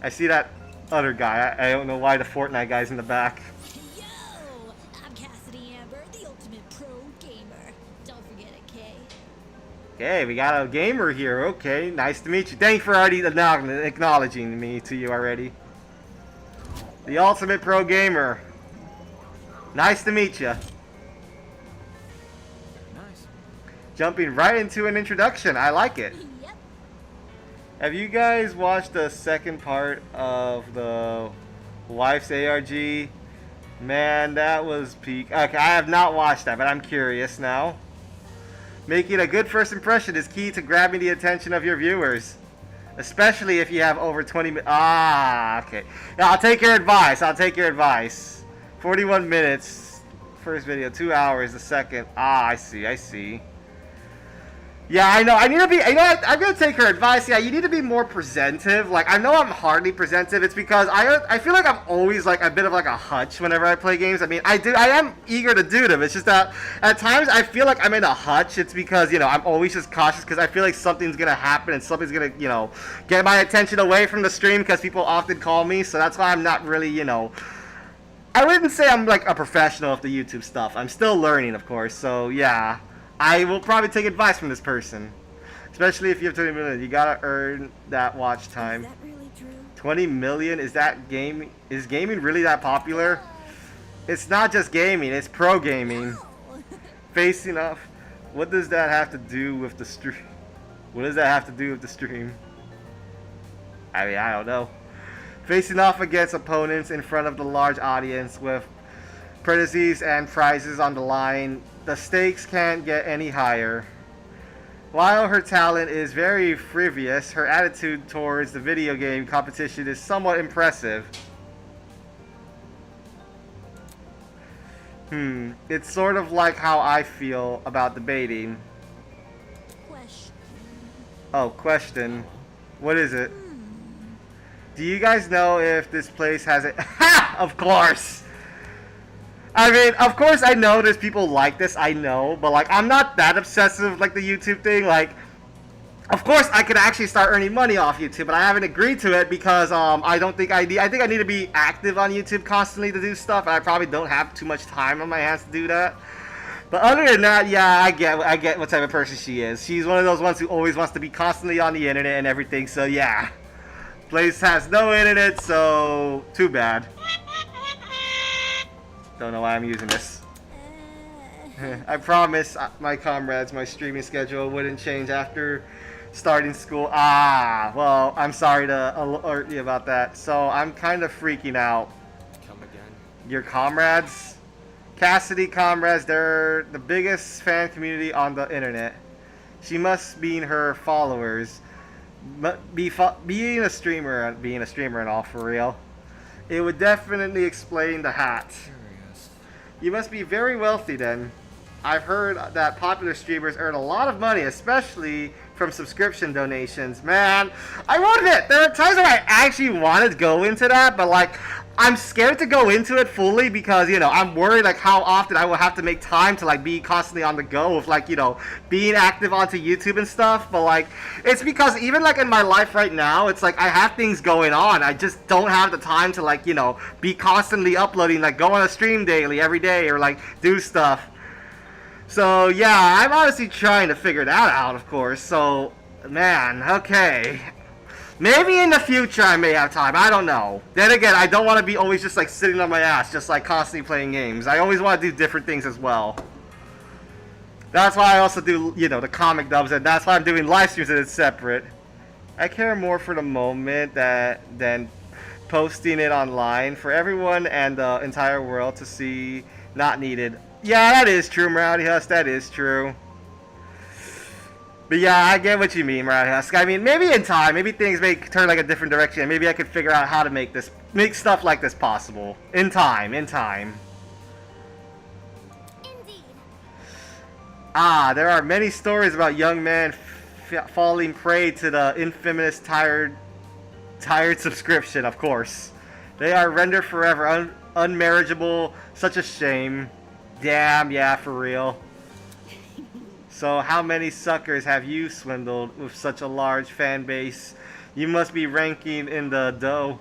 I see that other guy. I don't know why the Fortnite guy's in the back. Yo! I'm Cassidy Amber, the ultimate pro gamer. Don't forget it, Kay. Okay, we got a gamer here. Okay, nice to meet you. Thanks for already acknowledging me to you already. The ultimate pro gamer. Nice to meet you. Nice. Jumping right into an introduction. I like it. Yep. Have you guys watched the second part of the Wife's ARG? Man, that was peak. Okay, I have not watched that, but I'm curious now. Making a good first impression is key to grabbing the attention of your viewers. Especially if you have over 20 minutes. Ah, okay. Yeah, I'll take your advice. 41 minutes. First video, 2 hours. The second. Ah, I see. Yeah, I know. I need to be. I'm gonna take her advice. Yeah, you need to be more presentive. Like, I know I'm hardly presentive. It's because I feel like I'm always like a bit of like a hutch whenever I play games. I mean, I am eager to do them. It's just that at times I feel like I'm in a hutch. It's because I'm always just cautious because I feel like something's gonna happen and something's gonna get my attention away from the stream because people often call me. So that's why I'm not really I wouldn't say I'm like a professional of the YouTube stuff. I'm still learning, of course. So yeah. I will probably take advice from this person. Especially if you have 20 million. You gotta earn that watch time. Is that really true? 20 million? Is gaming really that popular? It's not just gaming, it's pro gaming. Facing off. What does that have to do with the stream? What does that have to do with the stream? I mean, I don't know. Facing off against opponents in front of the large audience with prizes and prizes on the line. The stakes can't get any higher. While her talent is very frivolous, her attitude towards the video game competition is somewhat impressive. It's sort of like how I feel about debating. Question. Oh, question. What is it? Do you guys know if this place has it? Ha! Of course! I mean, of course I know there's people like this, I know, but like, I'm not that obsessive like the YouTube thing. Like, of course I could actually start earning money off YouTube, but I haven't agreed to it because I think I need to be active on YouTube constantly to do stuff, and I probably don't have too much time on my hands to do that. But other than that, yeah, I get what type of person she is. She's one of those ones who always wants to be constantly on the internet and everything, so yeah. Place has no internet, so too bad. Don't know why I'm using this. I promise my comrades, my streaming schedule wouldn't change after starting school. Ah, well, I'm sorry to alert you about that. So I'm kind of freaking out. Come again? Your comrades? Cassidy comrades, they're the biggest fan community on the internet. She must mean her followers. But being a streamer and all, for real. It would definitely explain the hat. Curious. You must be very wealthy then. I've heard that popular streamers earn a lot of money, especially from subscription donations. Man, I won't admit, there are times where I actually wanted to go into that, but like, I'm scared to go into it fully because, you know, I'm worried like how often I will have to make time to like be constantly on the go with like, you know, being active onto YouTube and stuff. But like, it's because even like in my life right now, it's like I have things going on. I just don't have the time to like, you know, be constantly uploading, like go on a stream daily every day or like do stuff. So yeah, I'm honestly trying to figure that out, of course. So, man, okay. Maybe in the future I may have time, I don't know. Then again, I don't want to be always just like sitting on my ass, just like constantly playing games. I always want to do different things as well. That's why I also do, you know, the comic dubs, and that's why I'm doing live streams and it's separate. I care more for the moment than posting it online for everyone and the entire world to see. Not needed. Yeah, that is true, Morality Husk, that is true. But yeah, I get what you mean, Morality Husk. I mean, maybe in time, maybe things may turn like a different direction. Maybe I could figure out how to make stuff like this possible. In time. Indeed. Ah, there are many stories about young men falling prey to the infamous tired subscription, of course. They are rendered forever unmarriageable. Such a shame. Damn, yeah, for real. So how many suckers have you swindled with such a large fan base? You must be ranking in the dough.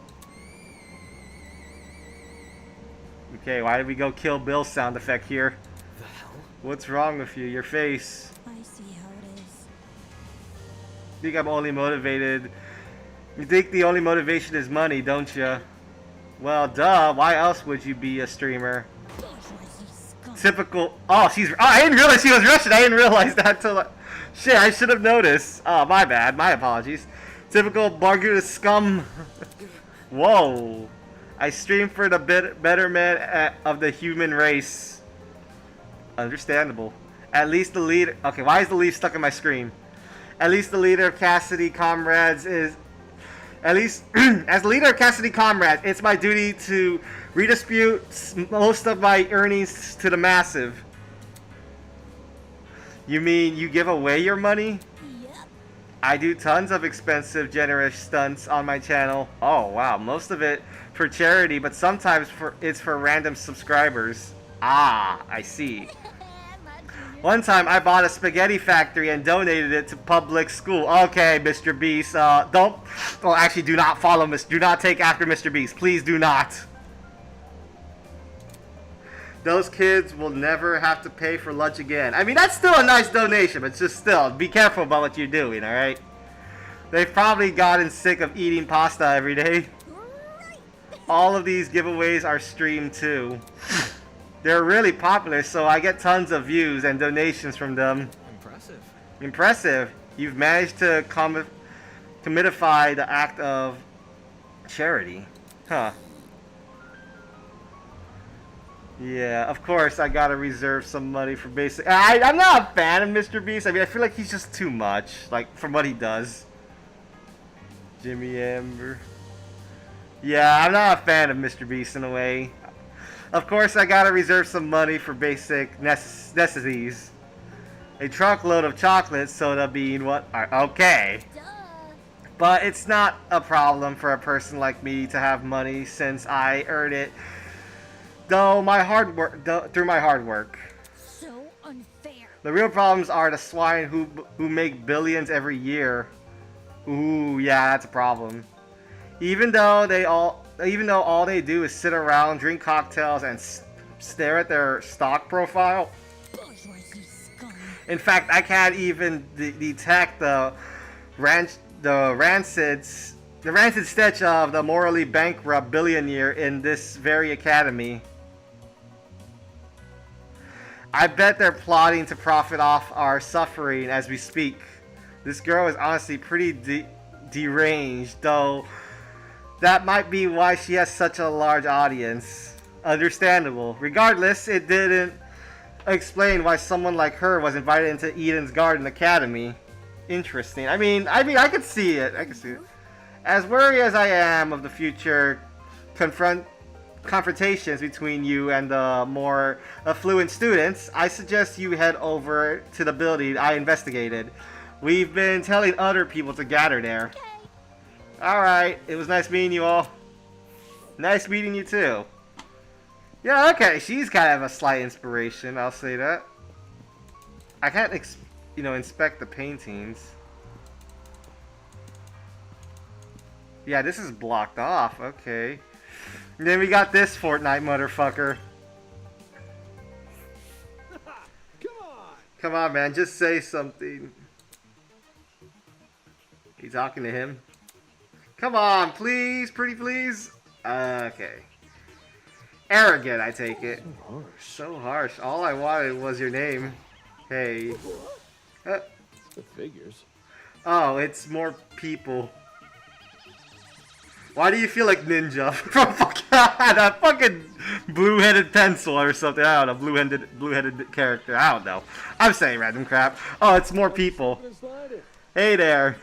Okay, why did we go Kill Bill sound effect here? The hell? What's wrong with you? Your face. I see how it is. You think I'm only motivated? You think the only motivation is money, don't you? Well, duh. Why else would you be a streamer? Typical. Oh, I didn't realize she was Russian. I didn't realize that till. Shit, I should have noticed. Oh, my bad. My apologies. Typical Barbuda scum. Whoa. I stream for the betterment of the human race. Understandable. At least the leader. Okay, why is the leaf stuck in my screen? At least the leader of Cassidy Comrades is. At least, as the leader of Cassidy Comrades, it's my duty to redistribute most of my earnings to the massive. You mean you give away your money? Yep. I do tons of expensive, generous stunts on my channel. Oh, wow. Most of it for charity, but sometimes it's for random subscribers. Ah, I see. One time I bought a spaghetti factory and donated it to public school. Okay, Mr. Beast, don't... Well, actually, do not follow do not take after Mr. Beast. Please do not. Those kids will never have to pay for lunch again. I mean, that's still a nice donation, but just still, be careful about what you're doing, alright? They've probably gotten sick of eating pasta every day. All of these giveaways are streamed too. They're really popular, so I get tons of views and donations from them. Impressive. Impressive. You've managed to commitify the act of charity. Huh. Yeah, of course I gotta reserve some money for basic. I'm not a fan of Mr. Beast. I mean, I feel like he's just too much, like, from what he does. Jimmy Amber. Yeah, I'm not a fan of Mr. Beast in a way. Of course, I gotta reserve some money for basic necessities. A truckload of chocolate, soda, bean, what? Okay. Duh. But it's not a problem for a person like me to have money since I earned it through my hard work. So unfair. The real problems are the swine who make billions every year. Ooh, yeah, that's a problem. Even though all they do is sit around, drink cocktails, and stare at their stock profile. In fact, I can't even detect the rancid sketch of the morally bankrupt billionaire in this very academy. I bet they're plotting to profit off our suffering as we speak. This girl is honestly pretty deranged, though that might be why she has such a large audience. Understandable. Regardless, it didn't explain why someone like her was invited into Eden's Garden Academy. Interesting. I mean, I could see it. I could see it. As worried as I am of the future confrontations between you and the more affluent students, I suggest you head over to the building I investigated. We've been telling other people to gather there. Alright, it was nice meeting you all. Nice meeting you too. Yeah, okay, she's kind of a slight inspiration, I'll say that. I can't, inspect the paintings. Yeah, this is blocked off, okay. And then we got this Fortnite motherfucker. Come on, man, just say something. You talking to him? Come on, please, pretty please. Okay. Arrogant, I take it. So harsh. All I wanted was your name. Hey. The figures. Oh, it's more people. Why do you feel like Ninja from that fucking blue-headed pencil or something? I don't know, blue-headed character. I don't know. I'm saying random crap. Oh, it's more people. Hey there.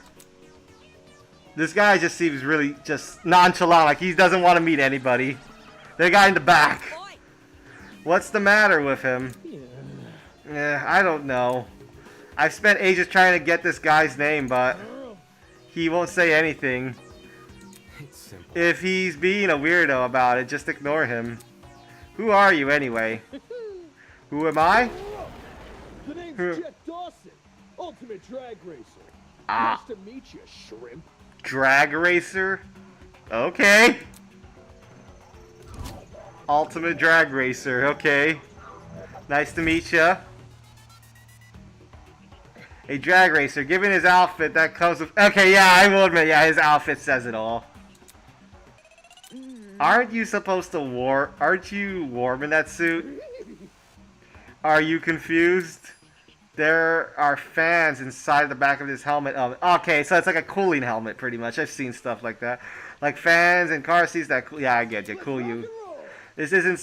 This guy just seems really just nonchalant, like he doesn't want to meet anybody. The guy in the back. What's the matter with him? Yeah, I don't know. I've spent ages trying to get this guy's name, but he won't say anything. If he's being a weirdo about it, just ignore him. Who are you anyway? Who am I? The name's Jet Dawson, Ultimate Drag Racer. Ah. Nice to meet you, shrimp. Drag Racer? Okay. Ultimate Drag Racer, okay. Nice to meet ya. A drag racer, given his outfit that comes with... Okay, yeah, I will admit, yeah, his outfit says it all. Aren't you supposed to Aren't you warm in that suit? Are you confused? There are fans inside the back of this helmet. Okay, so it's like a cooling helmet, pretty much. I've seen stuff like that. Like fans and car seats that... Yeah, I get you. Cool you. This isn't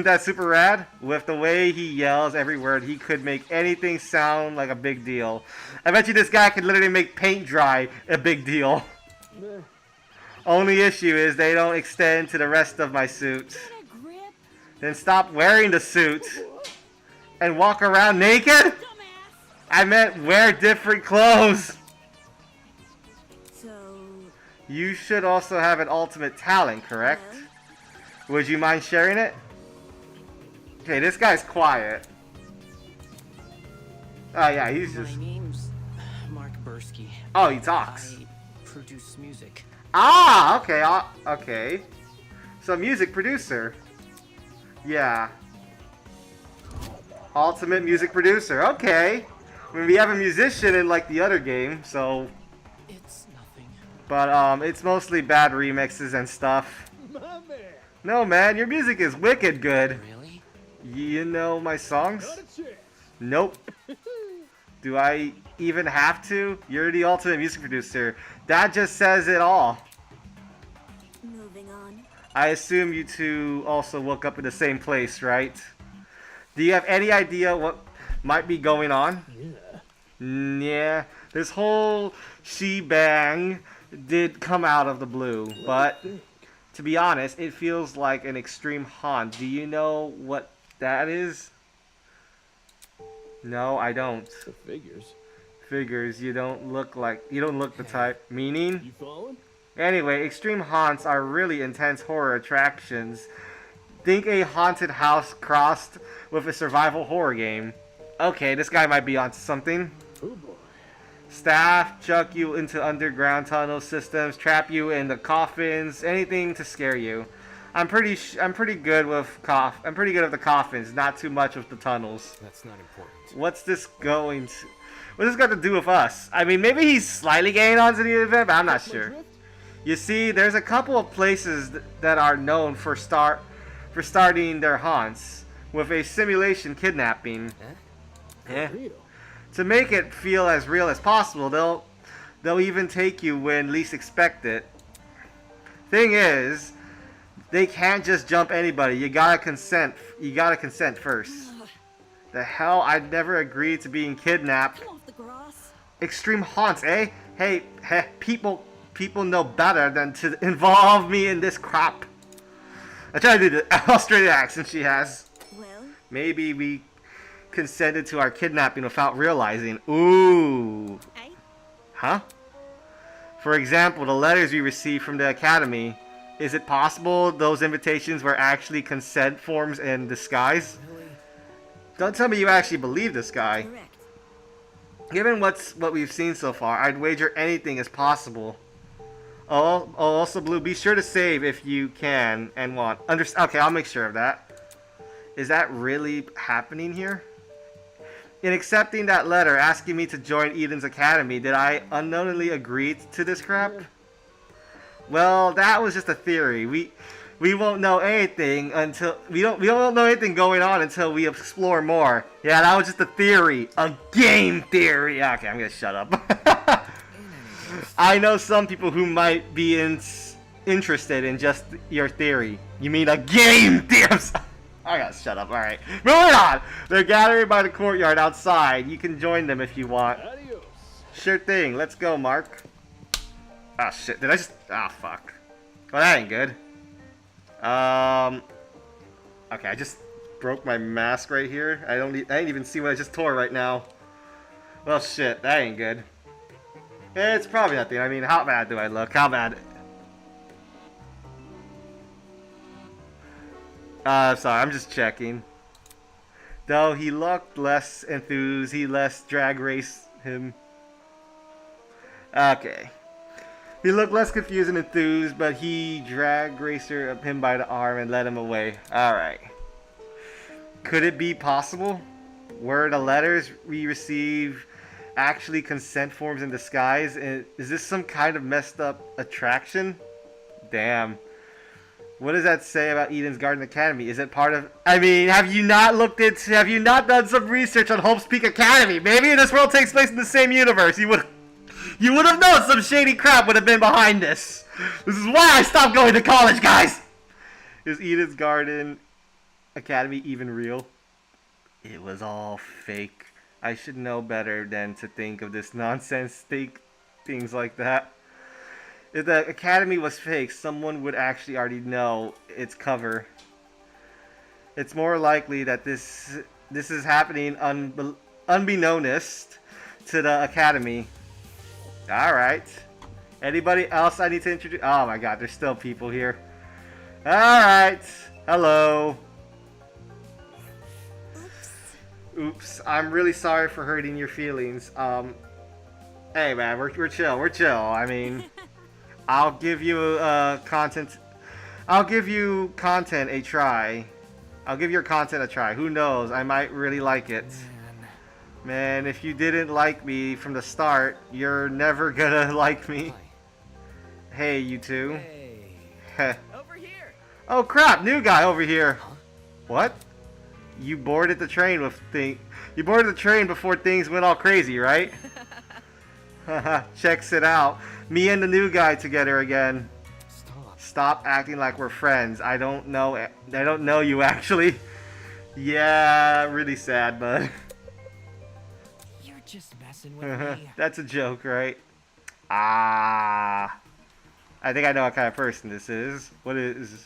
that super rad? With the way he yells every word, he could make anything sound like a big deal. I bet you this guy could literally make paint dry a big deal. Only issue is they don't extend to the rest of my suit. Then stop wearing the suit and walk around naked? I meant wear different clothes. So... You should also have an ultimate talent, correct? Would you mind sharing it? Okay, this guy's quiet. Oh yeah, he's just... My name's Mark Bursky. Oh, he talks. I produce music. Ah, okay, okay. So, music producer. Yeah. Ultimate music producer, okay. I mean, we have a musician in, like, the other game, so... It's nothing. But, it's mostly bad remixes and stuff. No, man, your music is wicked good. Really? You know my songs? Nope. Do I even have to? You're the ultimate music producer. That just says it all. Moving on. I assume you two also woke up in the same place, right? Do you have any idea what might be going on? Yeah. This whole shebang did come out of the blue, but to be honest, it feels like an extreme haunt. Do you know what that is? No, I don't. The figures. Figures, you don't look the type. Meaning? You following? Anyway, extreme haunts are really intense horror attractions. Think a haunted house crossed with a survival horror game. Okay, this guy might be onto something. Oh boy. Staff chuck you into underground tunnel systems, trap you in the coffins, anything to scare you. I'm pretty good with the coffins, not too much with the tunnels. That's not important. What's this got to do with us? I mean, maybe he's slightly getting onto the event, but I'm not sure. You see, there's a couple of places that are known for starting their haunts. with a simulation kidnapping. Yeah. Real. To make it feel as real as possible, they'll even take you when least expect it. Thing is, they can't just jump anybody. You gotta consent. You gotta consent first. The hell? I'd never agreed to being kidnapped. Come off the grass. Extreme haunts, eh? Hey, people know better than to involve me in this crap. I try to do the Australian accent she has. Well, Maybe we consented to our kidnapping without realizing. Ooh. Eh? Huh? For example, the letters we received from the academy. Is it possible those invitations were actually consent forms in disguise? Really? Don't tell me you actually believe this guy. correct. Given what we've seen so far, I'd wager anything is possible. Oh, also Blue, be sure to save if you can and want. Okay, I'll make sure of that. Is that really happening here? In accepting that letter asking me to join Eden's Academy, did I unknowingly agree to this crap? Well, that was just a theory. We won't know anything until we won't know anything going on until we explore more. Yeah, that was just a theory, a game theory. Okay, I'm gonna shut up. I know some people who might be interested in just your theory. You mean a game theory? I gotta shut up. All right, moving on. They're gathering by the courtyard outside. You can join them if you want. Adios. Sure thing. Let's go, Mark. Ah, shit. Did I just... Ah, fuck. Well, that ain't good. Okay, I just broke my mask right here. I didn't even see what I just tore right now. Well, shit. That ain't good. It's probably nothing. I mean, how bad do I look? How bad? Sorry. I'm just checking. Though he looked less enthused, he less drag race him. Okay. He looked less confused and enthused, but he drag racer him by the arm and led him away. Alright. Could it be possible? Were the letters we receive actually consent forms in disguise? Is this some kind of messed up attraction? Damn. What does that say about Eden's Garden Academy? Is it part of... I mean, have you not done some research on Hope's Peak Academy? Maybe this world takes place in the same universe. You would have known some shady crap would have been behind this. This is why I stopped going to college, guys! Is Eden's Garden Academy even real? It was all fake. I should know better than to think of this nonsense, think things like that. If the Academy was fake, someone would actually already know its cover. It's more likely that this is happening unbeknownst to the Academy. Alright. Anybody else I need to introduce? Oh my god, there's still people here. Alright. Hello. Oops. I'm really sorry for hurting your feelings. Hey man, we're chill. We're chill. I mean, I'll give you content a try. I'll give your content a try. Who knows? I might really like it. Man, if you didn't like me from the start, you're never gonna like me. Hey, you two. Hey. Over here. Oh crap, new guy over here. What? You boarded the train You boarded the train before things went all crazy, right? Haha, checks it out. Me and the new guy together again. Stop acting like we're friends. I don't know you actually. Yeah, really sad, bud. You're just messing with me. That's a joke, right? Ah. I think I know what kind of person this is. What is...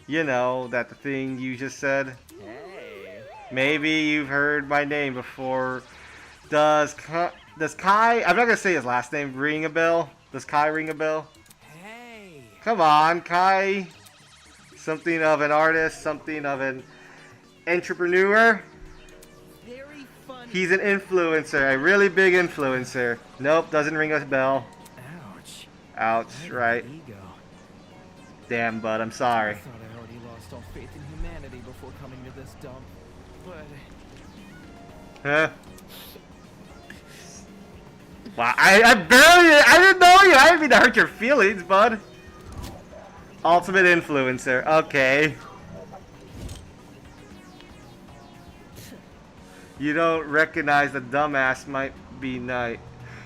You know, that the thing you just said? Hey. Maybe you've heard my name before. Does Kai... I'm not gonna say his last name. Ring a bell? Does Kai ring a bell? Hey. Come on, Kai. Something of an artist, something of an entrepreneur. Very funny. He's an influencer, a really big influencer. Nope, doesn't ring a bell. Ouch. Ouch, right. Ego. Damn, bud, I'm sorry. I thought I already lost all faith in humanity before coming to this dump, but... Huh? Wow, I didn't know you! I didn't mean to hurt your feelings, bud. Ultimate influencer, okay. You don't recognize the dumbass might be nice.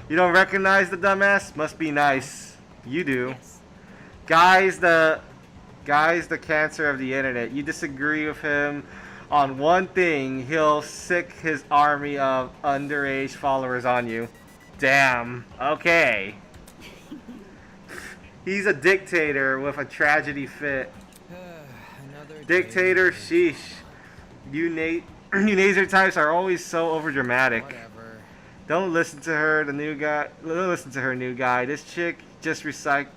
You don't recognize the dumbass? Must be nice. You do. Yes. Guy's the cancer of the internet. You disagree with him on one thing, he'll sick his army of underage followers on you. Damn. Okay. He's a dictator with a tragedy fit. Dictator, sheesh. You Nazer types are always so overdramatic. Whatever. Don't listen to her, new guy. This chick's just recycling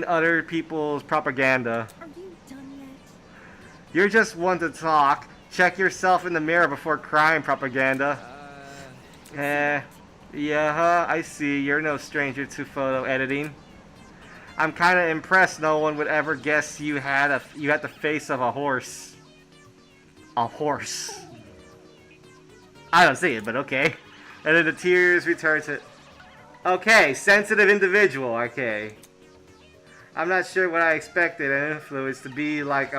other people's propaganda. Are you done yet? You're just one to talk. Check yourself in the mirror before crying, propaganda. Yeah, I see. You're no stranger to photo editing. I'm kind of impressed no one would ever guess you had the face of a horse. A horse. I don't see it, but okay. And then the tears return to... Okay, sensitive individual, okay. I'm not sure what I expected an influence to be like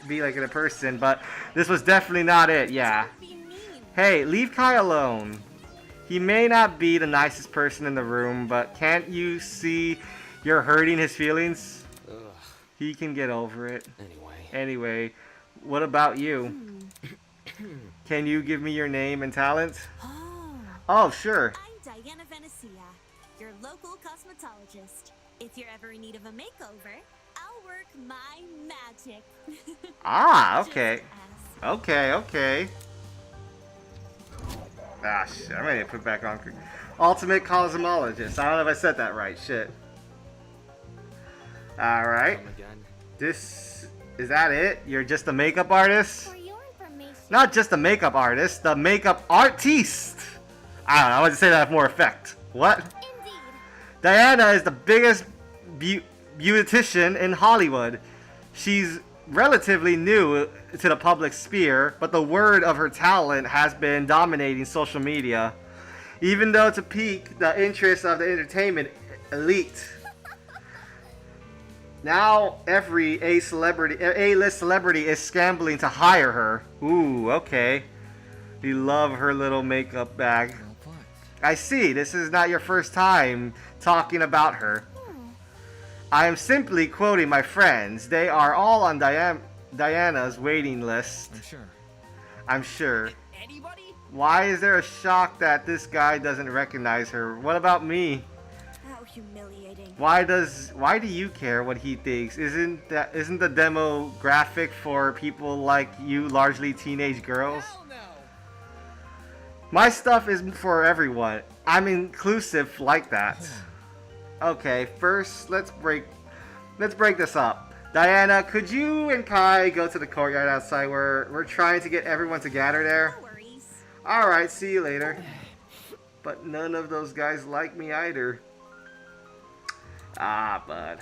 in a person, but this was definitely not it, yeah. Hey, leave Kai alone. He may not be the nicest person in the room, but can't you see you're hurting his feelings? Ugh. He can get over it. Anyway, what about you? Can you give me your name and talent? Oh, sure. I'm Diana Venecia, your local cosmetologist. If you're ever in need of a makeover, I'll work my magic. Ah, okay. Okay. Ah, shit. I'm ready to put back on. Ultimate cosmologist. I don't know if I said that right. Shit. Alright. Is that it? You're just a makeup artist? Not just a makeup artist, the makeup artiste. I don't know. I want to say that with more effect. What? Indeed. Diana is the biggest beautician in Hollywood. She's relatively new to the public sphere, but the word of her talent has been dominating social media. Even though to pique the interest of the entertainment elite. Now every A-list celebrity is scrambling to hire her. Ooh, okay. We love her little makeup bag. I see, this is not your first time talking about her. I am simply quoting my friends. They are all on Diana's waiting list. I'm sure. Anybody? Why is there a shock that this guy doesn't recognize her? What about me? How humiliating. Why do you care what he thinks? Isn't the demographic for people like you largely teenage girls? Hell no. My stuff is for everyone. I'm inclusive like that. Okay, first let's break this up. Diana, could you and Kai go to the courtyard outside? We're trying to get everyone to gather there. No worries. Alright, see you later. But none of those guys like me either. Ah, bud.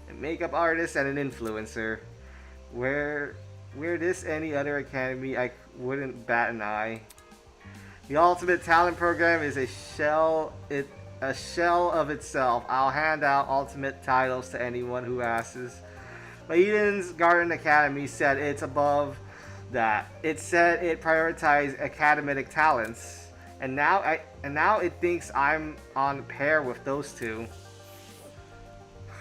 A makeup artist and an influencer. Where this any other academy, I wouldn't bat an eye. The Ultimate Talent Program is a shell of itself. I'll hand out ultimate titles to anyone who asks. But Eden's Garden Academy said it's above that. It said it prioritized academic talents, and now it thinks I'm on pair with those two.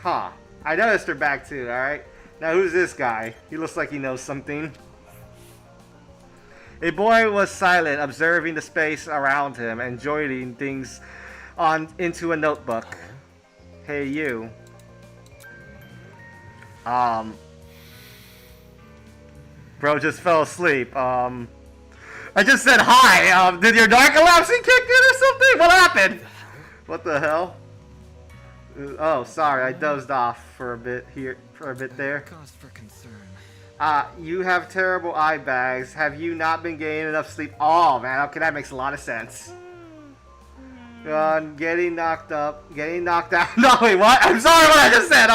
Huh. I noticed her back too, alright? Now who's this guy? He looks like he knows something. A boy was silent, observing the space around him and joining things into a notebook. Hey you. Bro just fell asleep. I just said hi. Did your narcolepsy kick in or something? What happened? What the hell? Oh, sorry, I dozed off for a bit there. Cause for concern. You have terrible eye bags. Have you not been getting enough sleep? Oh man, okay, that makes a lot of sense. Getting knocked out. No, wait, what? I'm sorry what I just said.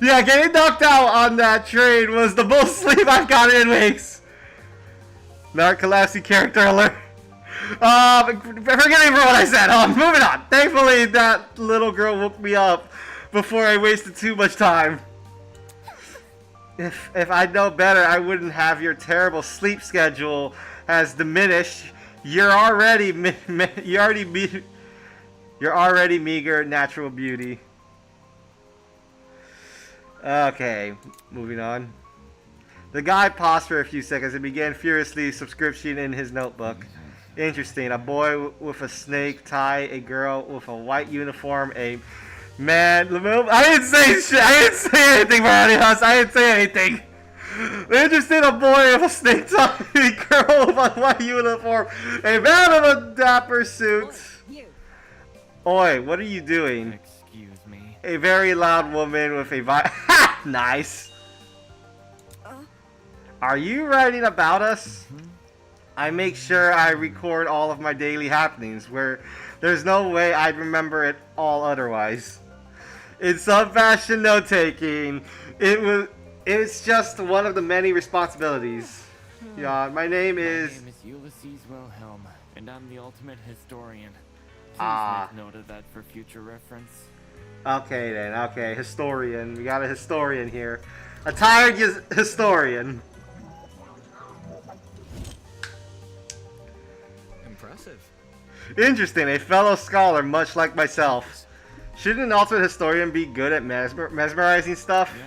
Yeah, getting knocked out on that train was the most sleep I've gotten in weeks. Narcolepsy character alert. Forgive me for what I said. Moving on. Thankfully, that little girl woke me up before I wasted too much time. If I'd know better, I wouldn't have your terrible sleep schedule has diminished. You're already meager natural beauty. Okay, moving on. The guy paused for a few seconds and began furiously subscription in his notebook. Interesting. A boy with a snake tie, a girl with a white uniform, a man. I didn't say shit. I didn't say anything, Marty House. I didn't say anything. Interesting. A boy with a snake tie, a girl with a white uniform, a man with a dapper suit. Oi, what are you doing? Excuse me. A very loud woman with a nice. Are you writing about us? I make sure I record all of my daily happenings, where there's no way I'd remember it all otherwise. In some fashion note-taking, it's just one of the many responsibilities. Yeah, my name is Ulysses Wilhelm, and I'm the ultimate historian. Please make note of that for future reference. Okay then, okay, historian. We got a historian here. A tired historian. Impressive. Interesting, a fellow scholar much like myself. Shouldn't an ultimate historian be good at mesmerizing stuff?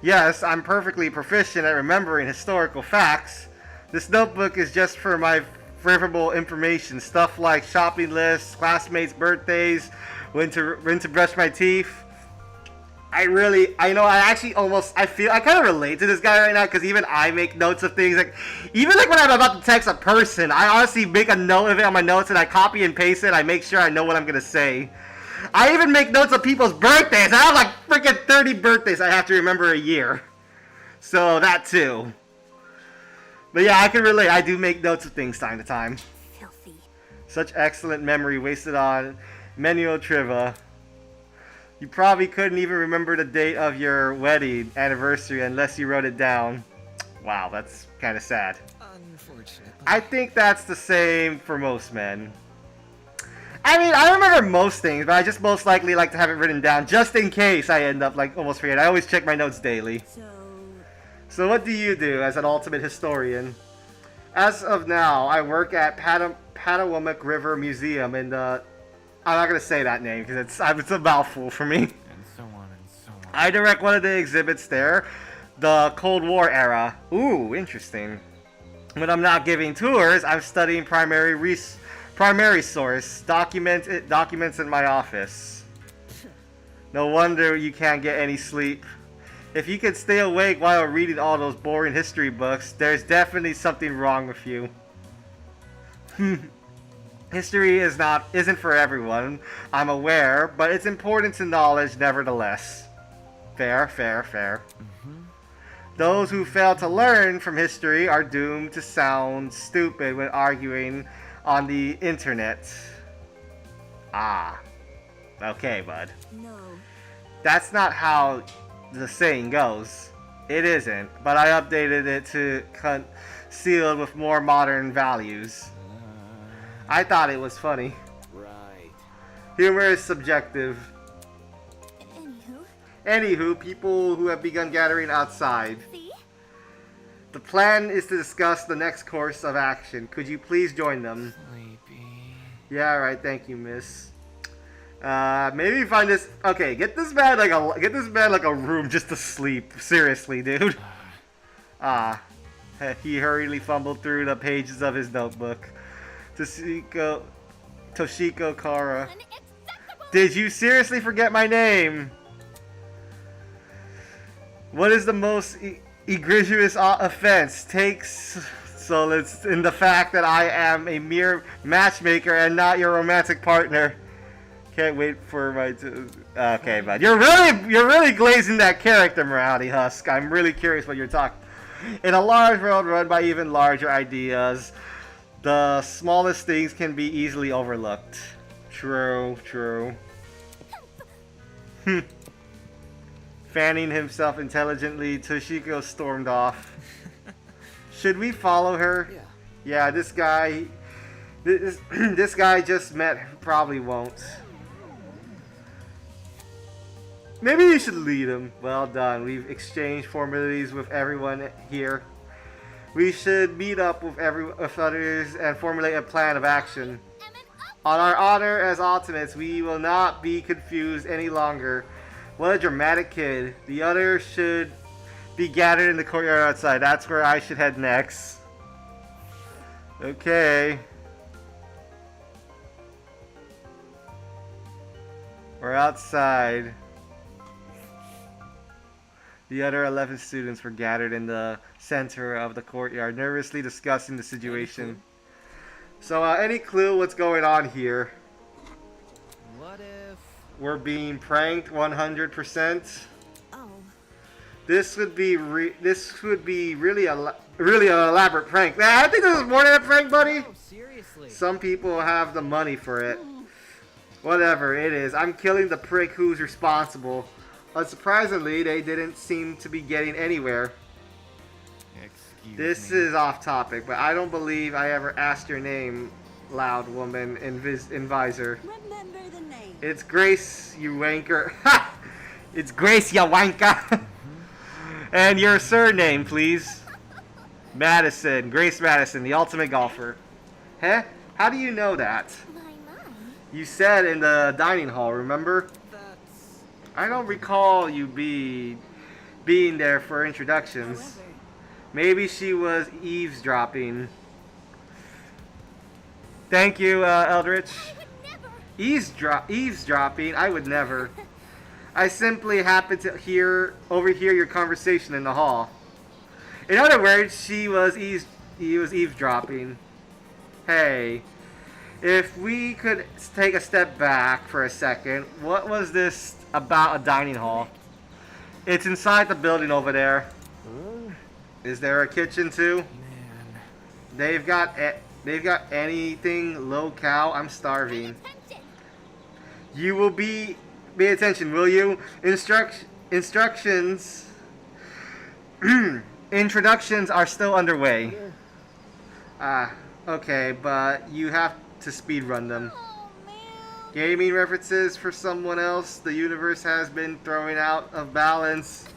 Yes, I'm perfectly proficient at remembering historical facts. This notebook is just for my favorable information, stuff like shopping lists, classmates' birthdays, when to brush my teeth. I kind of relate to this guy right now, because even I make notes of things. Even when I'm about to text a person, I honestly make a note of it on my notes and I copy and paste it. I make sure I know what I'm going to say. I even make notes of people's birthdays. I have like freaking 30 birthdays I have to remember a year. So that too. But yeah, I can relate. I do make notes of things time to time. Filthy. Such excellent memory wasted on Menuo Triva. You probably couldn't even remember the date of your wedding anniversary unless you wrote it down. Wow, that's kind of sad. Unfortunately. I think that's the same for most men. I mean, I remember most things, but I just most likely like to have it written down just in case I end up almost forgetting. I always check my notes daily. So what do you do as an ultimate historian? As of now, I work at Patawomic River Museum in the... I'm not going to say that name because it's a mouthful for me. And so on and so on. I direct one of the exhibits there, the Cold War era. Ooh, interesting. When I'm not giving tours, I'm studying primary source, documents in my office. No wonder you can't get any sleep. If you could stay awake while reading all those boring history books, there's definitely something wrong with you. History isn't for everyone, I'm aware, but it's important to knowledge nevertheless. Fair. Those who fail to learn from history are doomed to sound stupid when arguing on the internet. Okay, bud. No. That's not how the saying goes. It isn't, but I updated it to concealed with more modern values. I thought it was funny. Right. Humor is subjective. Anywho, people who have begun gathering outside. see? The plan is to discuss the next course of action. Could you please join them? Sleepy. Yeah, right. Thank you, miss. Maybe find this. Okay, get this man like a room just to sleep. Seriously, dude. He hurriedly fumbled through the pages of his notebook. Toshiko Kara. Did you seriously forget my name? What is the most egregious offense? Takes solace in the fact that I am a mere matchmaker and not your romantic partner. Can't wait for my... Okay, bud. You're really glazing that character, Morality Husk. I'm really curious what you're talking... In a large world run by even larger ideas, the smallest things can be easily overlooked. True. Fanning himself intelligently, Toshiko stormed off. Should we follow her? Yeah, this guy just met probably won't. Maybe you should lead him. Well done. We've exchanged formalities with everyone here. We should meet up with others and formulate a plan of action. On our honor as Ultimates, we will not be confused any longer. What a dramatic kid. The others should be gathered in the courtyard outside. That's where I should head next. Okay. We're outside. The other 11 students were gathered in the center of the courtyard, nervously discussing the situation. So, any clue what's going on here? What if we're being pranked 100%? Oh. This would be really an elaborate prank. Nah, I think this is more than a prank, buddy. Oh, seriously. Some people have the money for it. Whatever it is, I'm killing the prick who's responsible. Unsurprisingly, they didn't seem to be getting anywhere. This is off topic, but I don't believe I ever asked your name, loud woman in visor. Remember the name. It's Grace, you wanker. Ha! It's Grace, you wanker. And your surname, please. Madison, Grace Madison, the ultimate golfer. Huh? How do you know that? You said in the dining hall, remember? I don't recall you being there for introductions. However, maybe she was eavesdropping. Thank you, Eldritch. Eavesdropping? I would never. I simply happened to overhear your conversation in the hall. In other words, he was eavesdropping. Hey. If we could take a step back for a second, what was this about a dining hall? It's inside the building over there. Is there a kitchen too? They've got anything low-cal? I'm starving. You will pay attention, will you? Instructions. Introductions are still underway. Okay, but you have to speedrun them. Gaming references for someone else. The universe has been thrown out of balance.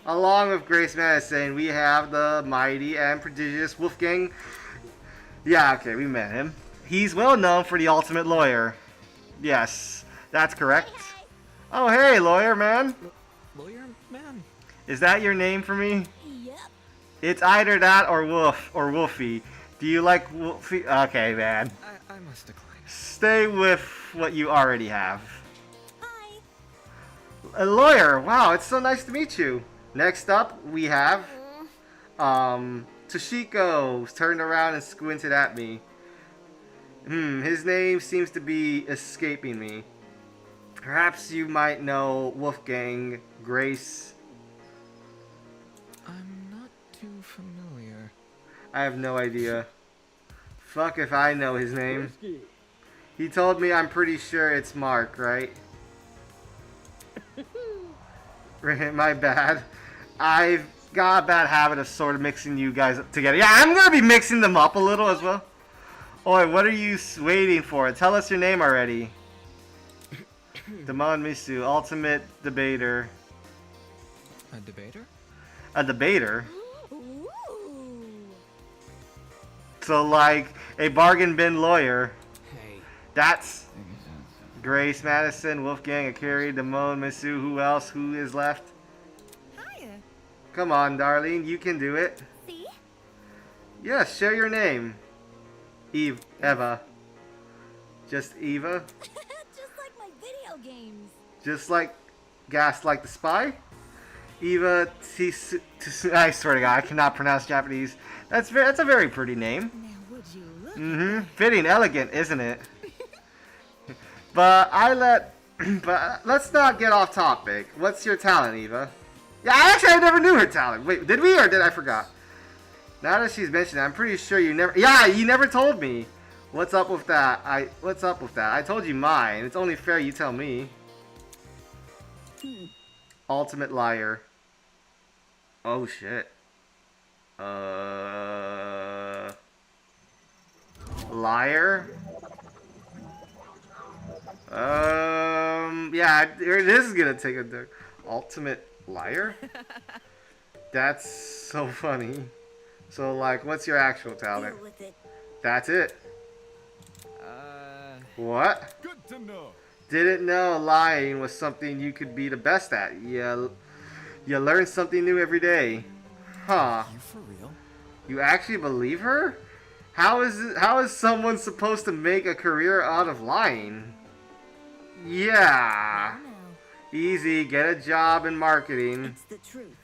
Along with Grace Madison, we have the mighty and prodigious Wolfgang. Yeah, okay, we met him. He's well known for the ultimate lawyer. Yes, that's correct. Oh, hey, lawyer man. Lawyer man? Is that your name for me? Yep. It's either that or Wolf or Wolfie. Do you like Wolfie? Okay, man. I must decline. Stay with what you already have. Hi. A lawyer. Wow, it's so nice to meet you. Next up, we have Toshiko turned around and squinted at me. His name seems to be escaping me. Perhaps you might know Wolfgang Grace. I'm not too familiar. I have no idea. Fuck if I know his name. He told me I'm pretty sure it's Mark, right? My bad. I've got a bad habit of sort of mixing you guys up together. Yeah, I'm gonna be mixing them up a little as well. Oi, what are you waiting for? Tell us your name already. Damon Misu, ultimate debater. A debater? A debater? Ooh. So like a bargain bin lawyer. Hey. That's Grace Madison, Wolfgang Akiri, Damon Misu. Who else? Who is left? Hiya. Come on, darling, you can do it. See? Yes, share your name. Eva. Just Eva? Just like my video games. Just like Gaslight the Spy? Eva I swear to God, I cannot pronounce Japanese. That's a very pretty name. now would you look? Fitting, elegant, isn't it? But let's not get off topic. What's your talent, Eva? Yeah, I never knew her talent. Wait, did we or did I forgot? Now that she's mentioned it, I'm pretty sure you never told me. What's up with that? I told you mine. It's only fair you tell me. Ultimate liar. Oh shit. Liar? Yeah, this is gonna take a turn. Ultimate liar? That's so funny. So, like, what's your actual talent? Deal with it. That's it. What? Good to know. Didn't know lying was something you could be the best at. You learn something new every day. Huh. You for real? You actually believe her? How is someone supposed to make a career out of lying? Yeah. Easy, get a job in marketing. It's the truth.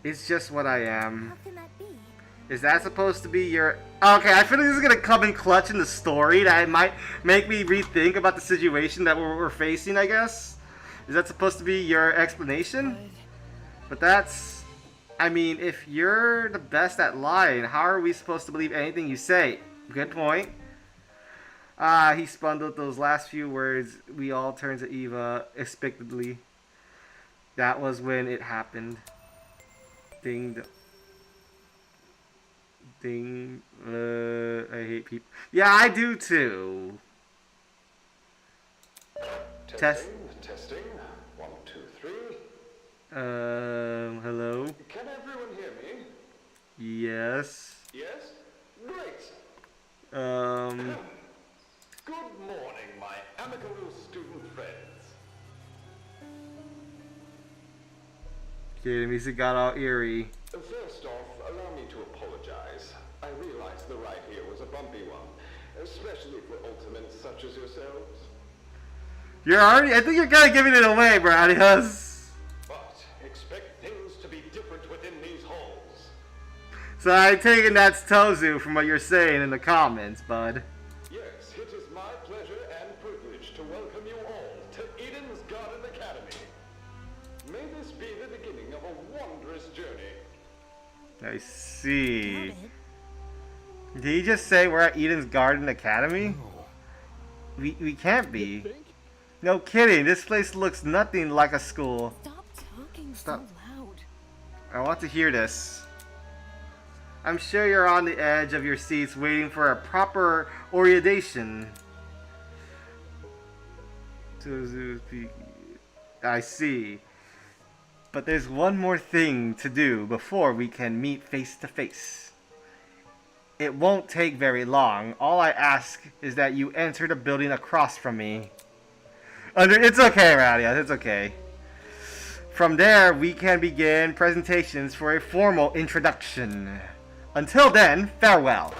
It's just what I am. How can that be? Is that supposed to be your... Okay, I feel like this is going to come in clutch in the story that might make me rethink about the situation that we're facing, I guess. Is that supposed to be your explanation? But that's... I mean, if you're the best at lying, how are we supposed to believe anything you say? Good point. He spundled those last few words. We all turned to Eva expectantly. That was when it happened. Ding. Ding. I hate people. Yeah, I do too. Testing. 1, 2, 3. Hello? Can everyone hear me? Yes. Yes? Great. Good morning, my amicable student friends. Okay, the music got all eerie. First off, allow me to apologize. I realize the ride here was a bumpy one, especially for ultimates such as yourselves. I think you're kind of giving it away, Bradius. But expect things to be different within these halls. So I take it that's Tozu from what you're saying in the comments, bud. Yes, it is my pleasure and privilege to welcome you all to Eden's Garden Academy. May this be the beginning of a wondrous journey. I see. Did he just say we're at Eden's Garden Academy? We can't be. No kidding, this place looks nothing like a school. Stop talking Stop. so loud. I want to hear this. I'm sure you're on the edge of your seats waiting for a proper orientation. I see. But there's one more thing to do before we can meet face to face. It won't take very long. All I ask is that you enter the building across from me. It's okay, Radius, it's okay. From there, we can begin presentations for a formal introduction. Until then, farewell.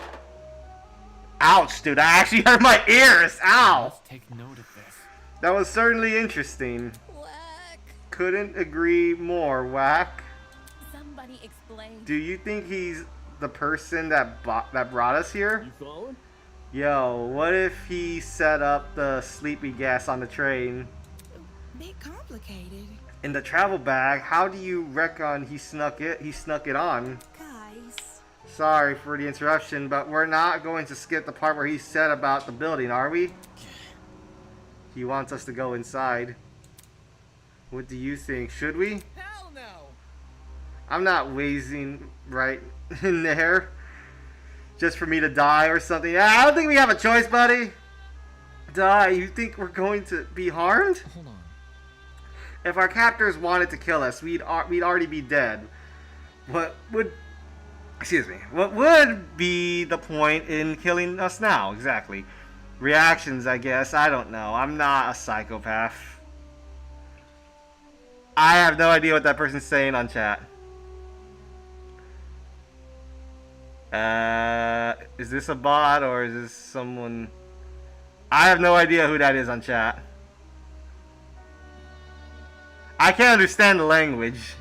Ouch, dude, I actually hurt my ears! Ow! Let's take note of this. That was certainly interesting. Whack. Couldn't agree more, Whack. Somebody explain. Do you think he's the person that brought us here? You following? Yo, what if he set up the sleepy gas on the train? Bit complicated. In the travel bag, how do you reckon he snuck it? He snuck it on. Guys. Sorry for the interruption, but we're not going to skip the part where he said about the building, are we? He wants us to go inside. What do you think? Should we? Hell no! I'm not wazing right in there just for me to die or something. I don't think we have a choice, buddy. Die? You think we're going to be harmed? Hold on. If our captors wanted to kill us, we'd already be dead. What would be the point in killing us now? Exactly. Reactions, I guess. I don't know. I'm not a psychopath. I have no idea what that person's saying on chat. Is this a bot or is this someone? I have no idea who that is on chat. I can't understand the language.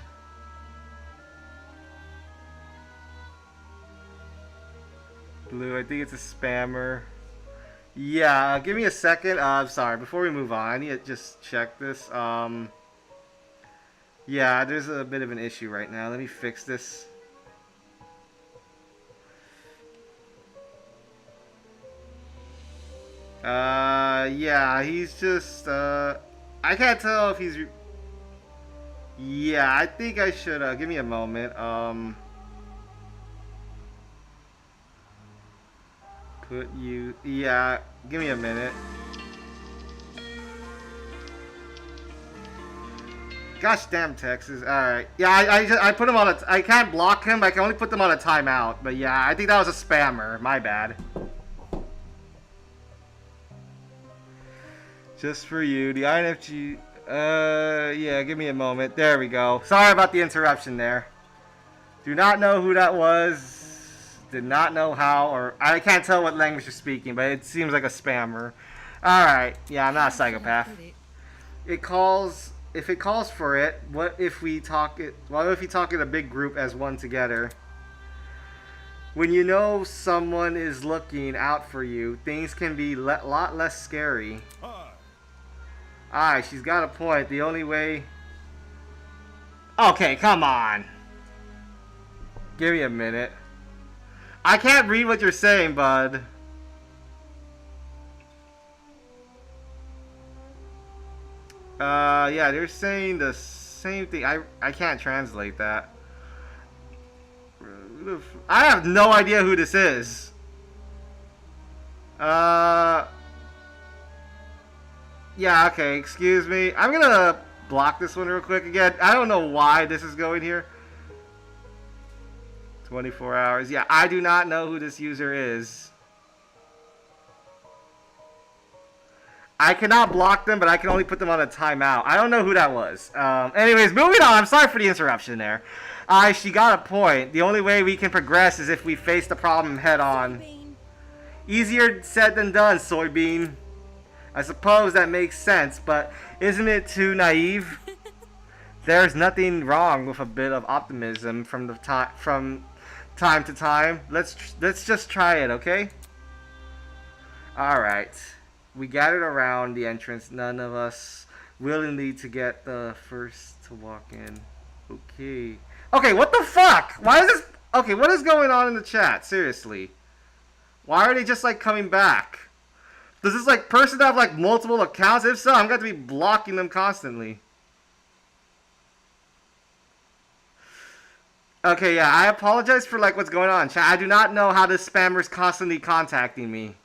Blue, I think it's a spammer. Yeah, give me a second. I'm sorry, before we move on, I need to just check this. Yeah, there's a bit of an issue right now. Let me fix this. Yeah, he's just, I can't tell if he's, yeah, I think I should, give me a moment, put you, yeah, give me a minute. Gosh damn, Texas. Alright. Yeah, I put him on a... I can't block him. I can only put them on a timeout. But yeah, I think that was a spammer. My bad. Just for you. The INFG... yeah, give me a moment. There we go. Sorry about the interruption there. Do not know who that was. Did not know how, or... I can't tell what language you're speaking, but it seems like a spammer. Alright. Yeah, I'm not a psychopath. It calls... If it calls for it, what if we talk it? What if we talk in a big group as one together? When you know someone is looking out for you, things can be a lot less scary. Aye, she's got a point. The only way... Okay, come on. Give me a minute. I can't read what you're saying, bud. Yeah, they're saying the same thing. I can't translate that. I have no idea who this is. Yeah, okay, excuse me. I'm gonna block this one real quick again. I don't know why this is going here. 24 hours. Yeah, I do not know who this user is. I cannot block them, but I can only put them on a timeout. I don't know who that was. Anyways, moving on. I'm sorry for the interruption there. She got a point. The only way we can progress is if we face the problem head on. Easier said than done, soybean. I suppose that makes sense, but isn't it too naive? There's nothing wrong with a bit of optimism from time to time. Let's just try it, okay? All right. We gathered around the entrance, none of us willingly to get the first to walk in. Okay. Okay, what the fuck? Why is this... Okay, what is going on in the chat? Seriously. Why are they just, like, coming back? Does this, like, person have, like, multiple accounts? If so, I'm going to be blocking them constantly. Okay, yeah, I apologize for, like, what's going on in chat. I do not know how this spammer is constantly contacting me.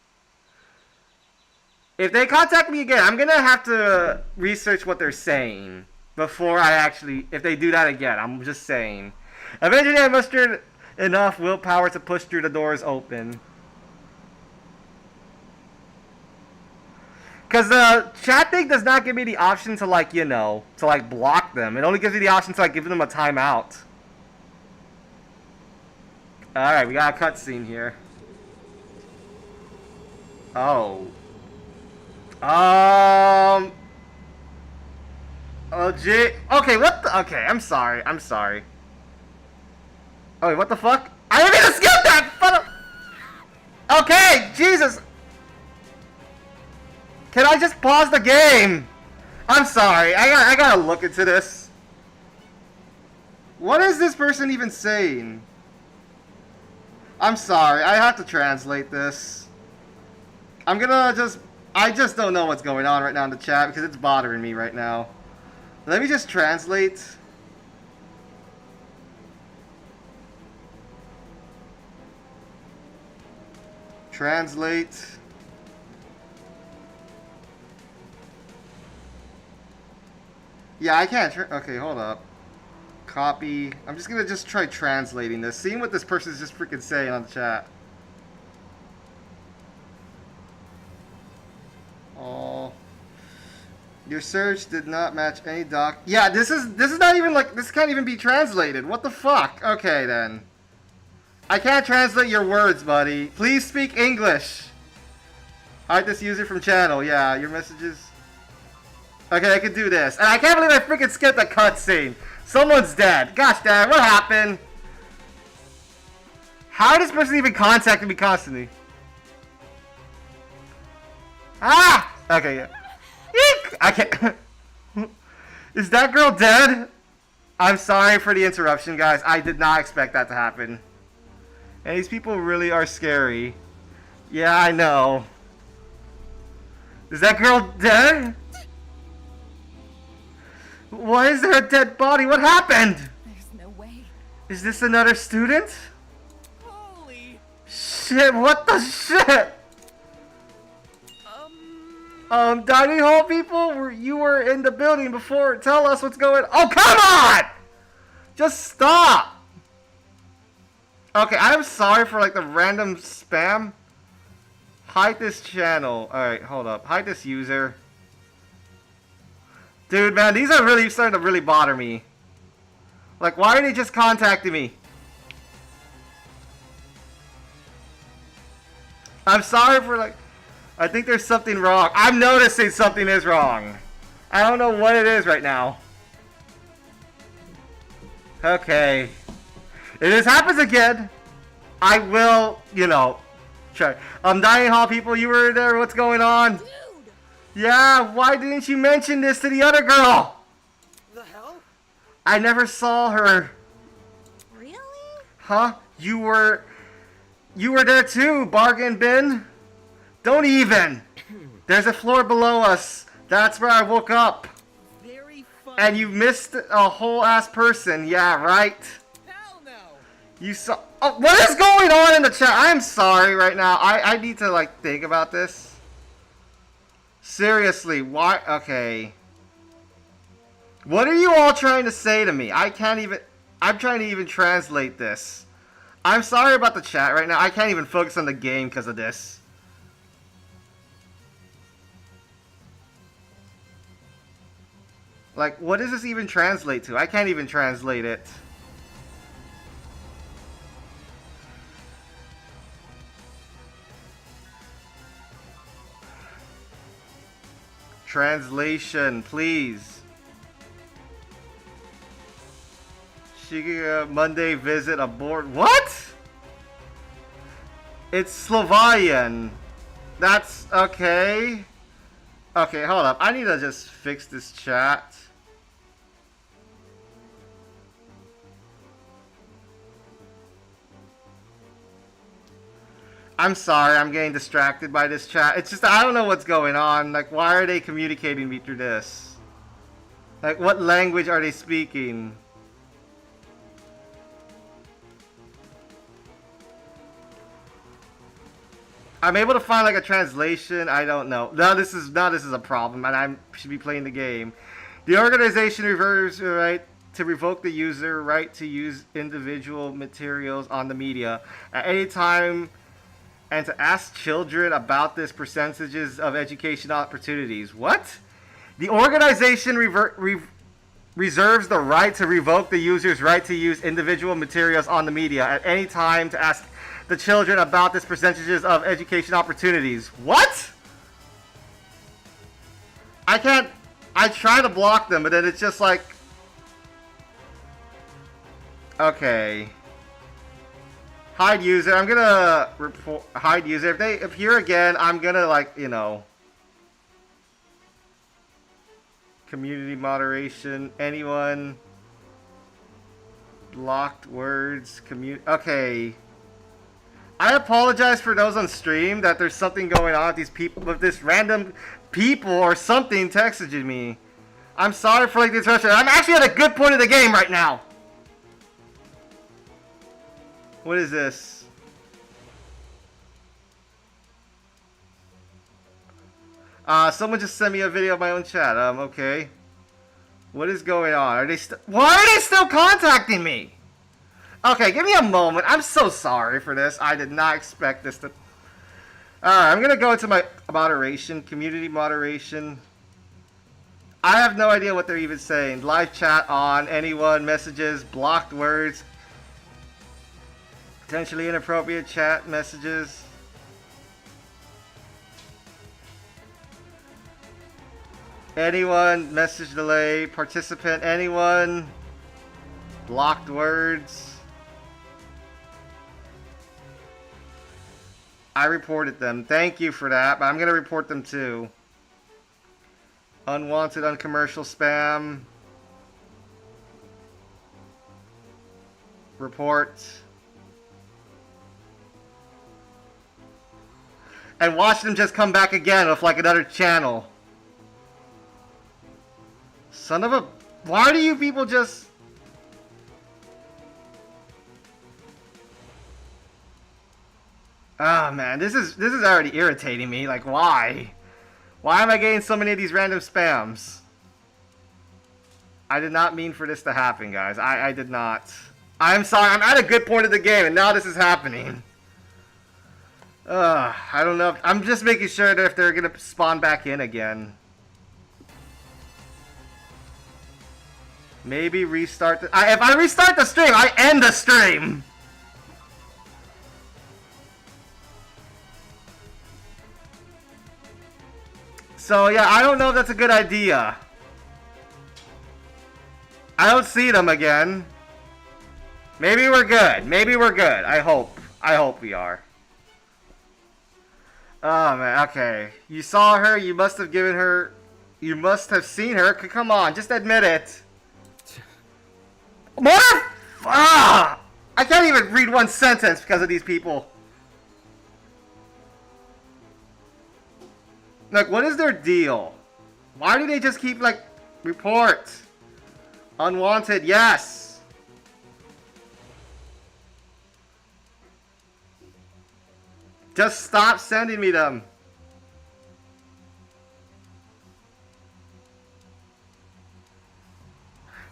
If they contact me again, I'm going to have to research what they're saying before I actually... If they do that again, I'm just saying. Eventually, I mustered enough willpower to push through the doors open. Because the chat thing does not give me the option to, like, you know, to, like, block them. It only gives me the option to, like, give them a timeout. Alright, we got a cutscene here. Oh. Oh, gee. Okay, what the... Okay, I'm sorry. I'm sorry. Oh, wait, what the fuck? I didn't mean to skip that! Okay, Jesus. Can I just pause the game? I'm sorry. I gotta look into this. What is this person even saying? I'm sorry. I have to translate this. I'm gonna just... I just don't know what's going on right now in the chat because it's bothering me right now. Let me just translate. Translate. Yeah, I can't. Okay, hold up. Copy. I'm just gonna try translating this, seeing what this person is just freaking saying on the chat. Oh, your search did not match any doc. Yeah, this is not even like, this can't even be translated. What the fuck? Okay then. I can't translate your words, buddy. Please speak English. Hide this user from channel. Yeah, your messages. Okay, I can do this. And I can't believe I freaking skipped the cutscene. Someone's dead. Gosh damn, what happened? How does this person even contact me constantly? Ah! Okay, yeah. Eek! I can't... Is that girl dead? I'm sorry for the interruption, guys. I did not expect that to happen. And these people really are scary. Yeah, I know. Is that girl dead? Why is there a dead body? What happened? There's no way. Is this another student? Holy... Shit, what the shit? Dining hall people, you were in the building before. Tell us what's going on. Oh, come on! Just stop! Okay, I'm sorry for like the random spam. Hide this channel. Alright, hold up. Hide this user. Dude, man, these are really starting to really bother me. Like, why are they just contacting me? I'm sorry for like... I think there's something wrong. I'm noticing something is wrong. I don't know what it is right now. Okay. If this happens again, I will, you know, try. Dining Hall people, you were there. What's going on? Dude! Yeah, why didn't you mention this to the other girl? The hell? I never saw her. Really? Huh? You were there too, bargain bin. Don't even. There's a floor below us. That's where I woke up. Very funny. And you missed a whole ass person. Yeah, right. Hell no. You saw. Oh, what is going on in the chat? I'm sorry right now. I need to like think about this. Seriously, why? Okay. What are you all trying to say to me? I can't even. I'm trying to even translate this. I'm sorry about the chat right now. I can't even focus on the game because of this. Like, what does this even translate to? I can't even translate it. Translation, please. Shigeru Monday visit aboard. What? It's Slovakian. That's okay. Okay, hold up. I need to just fix this chat. I'm sorry, I'm getting distracted by this chat. It's just, I don't know what's going on. Like, why are they communicating me through this? Like, what language are they speaking? I'm able to find like a translation. I don't know. No, this is a problem, and I should be playing the game. The organization reserves the right to revoke the user right to use individual materials on the media at any time, and to ask children about this percentages of education opportunities. What? The organization reserves the right to revoke the user's right to use individual materials on the media at any time to ask the children about this percentages of education opportunities. What? I can't. I try to block them, but then it's just like. Okay. Hide user. I'm gonna report hide user. If they appear again, I'm gonna like, you know. Community moderation. Anyone. Blocked words. Okay. I apologize for those on stream that there's something going on with these people, with this random people or something texting me. I'm sorry for like the interruption. I'm actually at a good point of the game right now. What is this? Someone just sent me a video of my own chat. Okay. What is going on? Are they why are they still contacting me? Okay, give me a moment. I'm so sorry for this. I did not expect this to... Alright, I'm going to go into my moderation, community moderation. I have no idea what they're even saying. Live chat on, anyone, messages, blocked words, potentially inappropriate chat messages. Anyone, message delay, participant, anyone, blocked words. I reported them. Thank you for that, but I'm going to report them too. Unwanted, uncommercial spam. Report. And watch them just come back again with like another channel. Son of a... Why do you people just... Ah, man, this is already irritating me. Like, why? Why am I getting so many of these random spams? I did not mean for this to happen, guys. I did not. I'm sorry. I'm at a good point of the game, and now this is happening. I don't know. I'm just making sure that if they're gonna spawn back in again. Maybe restart the... if I restart the stream, I end the stream! So, yeah, I don't know if that's a good idea. I don't see them again. Maybe we're good. Maybe we're good. I hope. I hope we are. Oh, man. Okay. You saw her. You must have given her... You must have seen her. Come on. Just admit it. What? Ah! I can't even read one sentence because of these people. Like, what is their deal? Why do they just keep, like, report? Unwanted, yes. Just stop sending me them.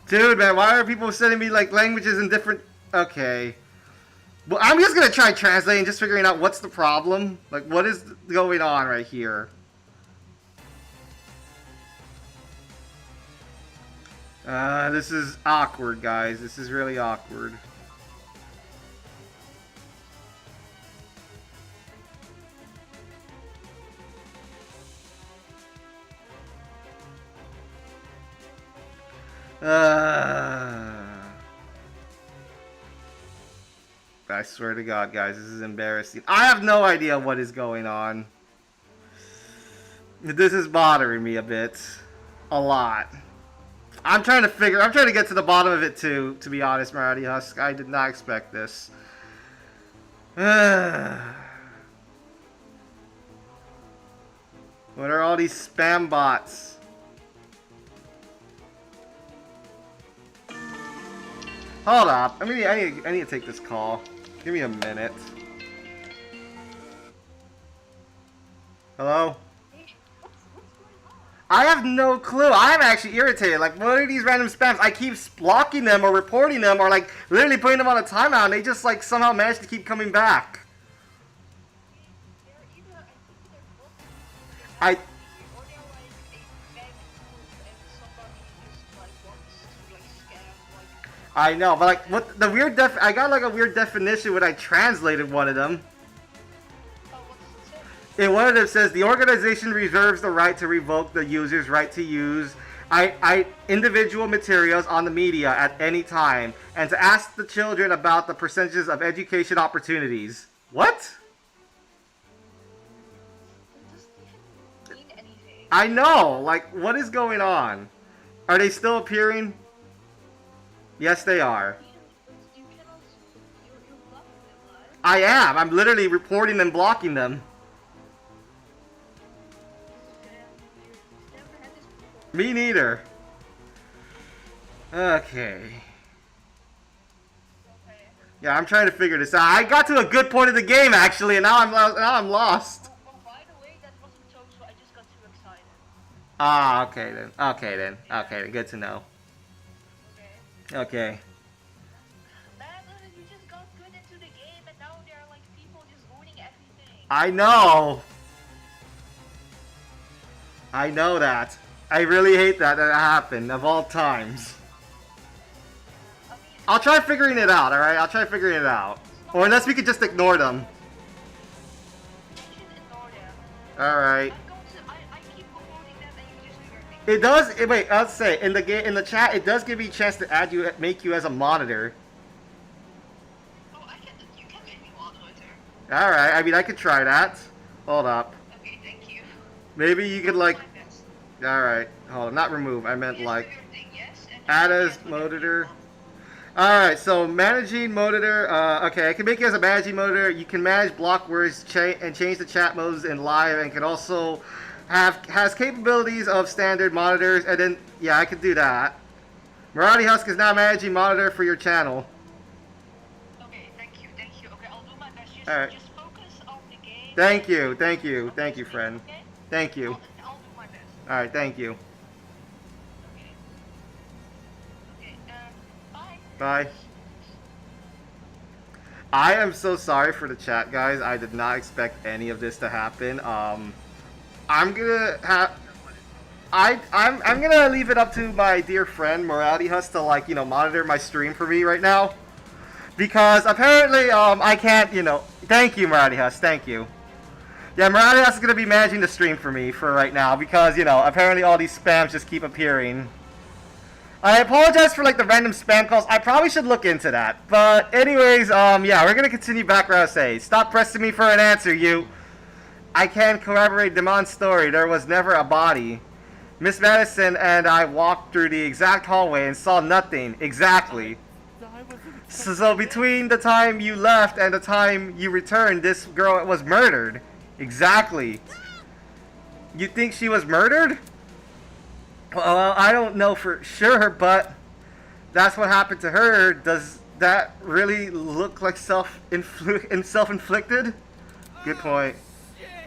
Dude, man, why are people sending me, like, languages in different... Okay. Well, I'm just gonna try translating, just figuring out what's the problem. Like, what is going on right here? This is awkward, guys. This is really awkward. I swear to God, guys, this is embarrassing. I have no idea what is going on. This is bothering me a bit. A lot. I'm trying to get to the bottom of it too, to be honest, Marady Husk. I did not expect this. What are all these spam bots? Hold up. I need to take this call. Give me a minute. Hello? I have no clue. I'm actually irritated. Like, what are these random spams? I keep blocking them or reporting them or, like, literally putting them on a timeout and they just, like, somehow manage to keep coming back. I know, but, like, what the weird I got, like, a weird definition when I translated one of them. In one of them says, the organization reserves the right to revoke the user's right to use individual materials on the media at any time, and to ask the children about the percentages of education opportunities. What? I know, like, what is going on? Are they still appearing? Yes, they are. I am. I'm literally reporting and blocking them. Me neither. Okay. Yeah, I'm trying to figure this out. I got to a good point of the game actually, and now I'm lost. Ah, okay then. Okay then. Okay, good to know. Okay. I know. I know that. I really hate that happened, of all times. I'll try figuring it out, alright? I'll try figuring it out. Or unless we could just ignore them. Alright. It does, wait, I'll say, in the chat, it does give me a chance to add you, make you as a monitor. You can make me moderator. Alright, I mean, I could try that. Hold up. Okay, thank you. Maybe you could, like... Alright, hold on, not remove, I meant, like... Add as monitor. Alright, so managing monitor, okay, I can make you as a managing monitor. You can manage block words and change the chat modes in live, and can also has capabilities of standard monitors, and then, yeah, I could do that. Marady Husk is now managing monitor for your channel. Okay, thank you. Okay, I'll do my best. Just focus on the game. Thank you, friend. Okay? Thank you. I'll do my best. Alright, thank you. Okay. Bye. I am so sorry for the chat, guys. I did not expect any of this to happen. I'm gonna have... I'm gonna leave it up to my dear friend Morality Hus to, like, you know, monitor my stream for me right now. Because apparently, I can't, you know... Thank you, Morality Hus. Thank you. Yeah, Morality Hus is gonna be managing the stream for me for right now. Because, you know, apparently all these spams just keep appearing. I apologize for, like, the random spam calls. I probably should look into that. But anyways, yeah, we're gonna continue background say. Stop pressing me for an answer, you. I can corroborate Demon's story. There was never a body. Miss Madison and I walked through the exact hallway and saw nothing. Exactly. So between the time you left and the time you returned, this girl was murdered. Exactly. You think she was murdered? Well, I don't know for sure, but that's what happened to her. Does that really look like self-inflicted? Good point.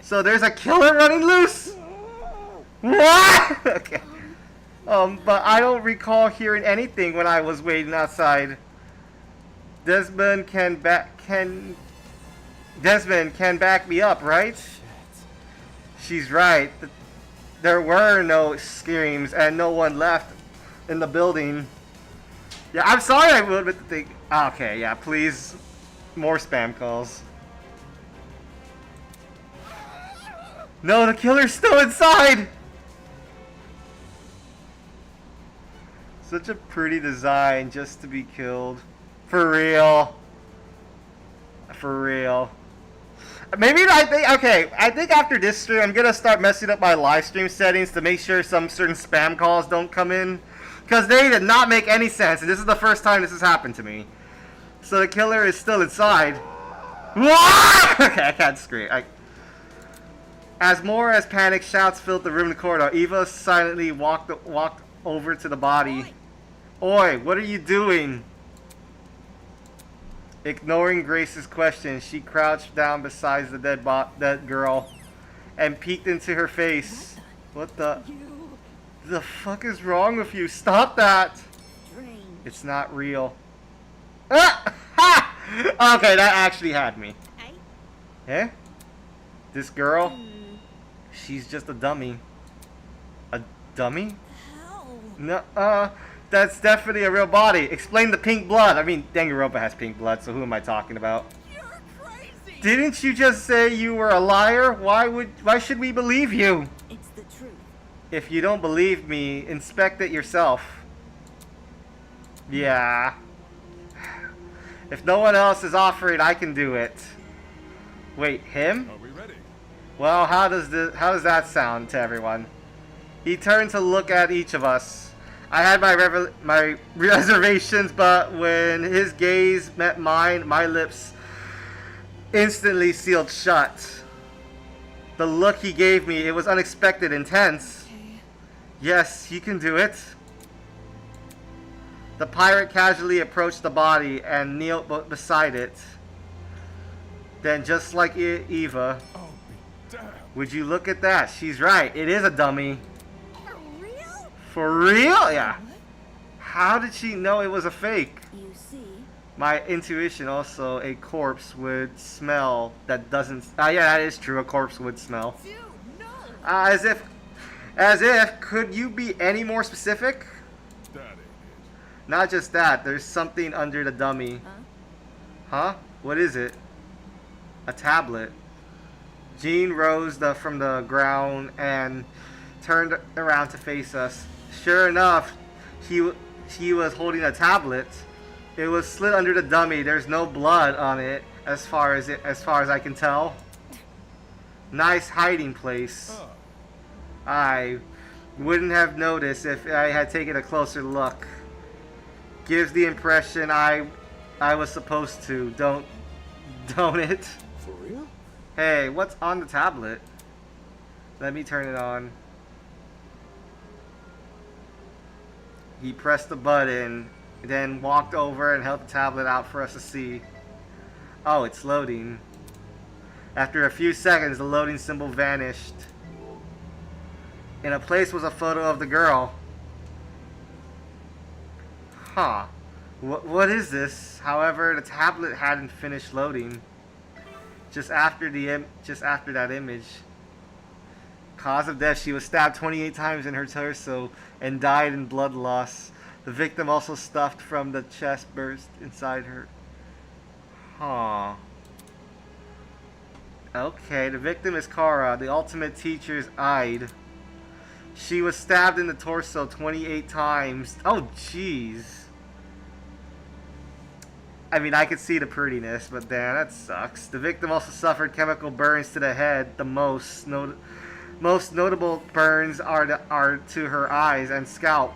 So there's a killer running loose? What? Okay. But I don't recall hearing anything when I was waiting outside. Desmond can back me up, right? She's right. There were no screams and no one left in the building. Yeah, I'm sorry I will admit the thing. Okay, yeah, please. More spam calls. No, the killer's still inside! Such a pretty design just to be killed. For real. For real. Maybe I think after this stream I'm gonna start messing up my live stream settings to make sure some certain spam calls don't come in, because they did not make any sense, and this is the first time this has happened to me. So the killer is still inside. What? Okay, I can't scream. As more as panic shouts filled the room in the corridor, Eva silently walked over to the body. Oi, what are you doing? Ignoring Grace's question, she crouched down beside the dead girl and peeked into her face. What the fuck is wrong with you? Stop that! It's not real. Ah! Ha! Okay, that actually had me. Eh? This girl? She's just a dummy. A dummy? No, that's definitely a real body. Explain the pink blood. I mean, Danganronpa has pink blood, so who am I talking about? You're crazy! Didn't you just say you were a liar? Why should we believe you? It's the truth. If you don't believe me, inspect it yourself. Yeah. If no one else is offering, I can do it. Wait, him? Are we ready? Well, how does that sound to everyone? He turned to look at each of us. I had my reservations, but when his gaze met mine, my lips instantly sealed shut. The look he gave me, it was unexpected, intense. Okay. Yes, you can do it. The pirate casually approached the body and kneeled beside it. Then, just like Eva, would you look at that? She's right. It is a dummy. For real? Yeah. How did she know it was a fake? You see. My intuition also, a corpse would smell that doesn't... yeah, that is true. A corpse would smell. Dude, no. As if, could you be any more specific? That ain't it. Not just that, there's something under the dummy. Huh? What is it? A tablet. Jean rose from the ground and turned around to face us. Sure enough, he was holding a tablet. It was slit under the dummy. There's no blood on it, as far as I can tell. Nice hiding place. I wouldn't have noticed if I had taken a closer look. Gives the impression I was supposed to. Don't it? For real? Hey, what's on the tablet? Let me turn it on. He pressed the button, then walked over and held the tablet out for us to see. Oh, it's loading. After a few seconds, the loading symbol vanished. In a place was a photo of the girl. Huh. What is this? However, the tablet hadn't finished loading. Just after that image. Cause of death: she was stabbed 28 times in her torso and died in blood loss. The victim also stuffed from the chest burst inside her. Huh. Okay, the victim is Kara, the ultimate teacher's Ide. She was stabbed in the torso 28 times. Oh, jeez. I mean, I could see the prettiness, but damn, that sucks. The victim also suffered chemical burns to the head. The most notable burns are to her eyes and scalp.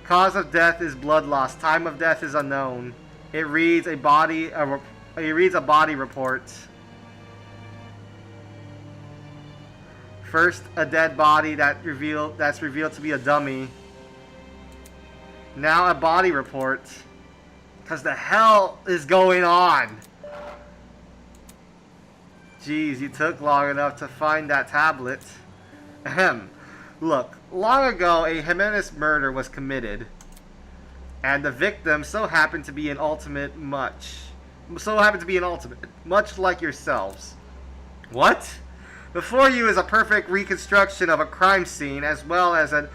Cause of death is blood loss. Time of death is unknown. It reads a body report. First, a dead body that's revealed to be a dummy. Now a body report. Cause the hell is going on? Jeez, you took long enough to find that tablet. Ahem. Look, long ago a heinous murder was committed. And the victim so happened to be an ultimate, much like yourselves. What? Before you is a perfect reconstruction of a crime scene, as well as an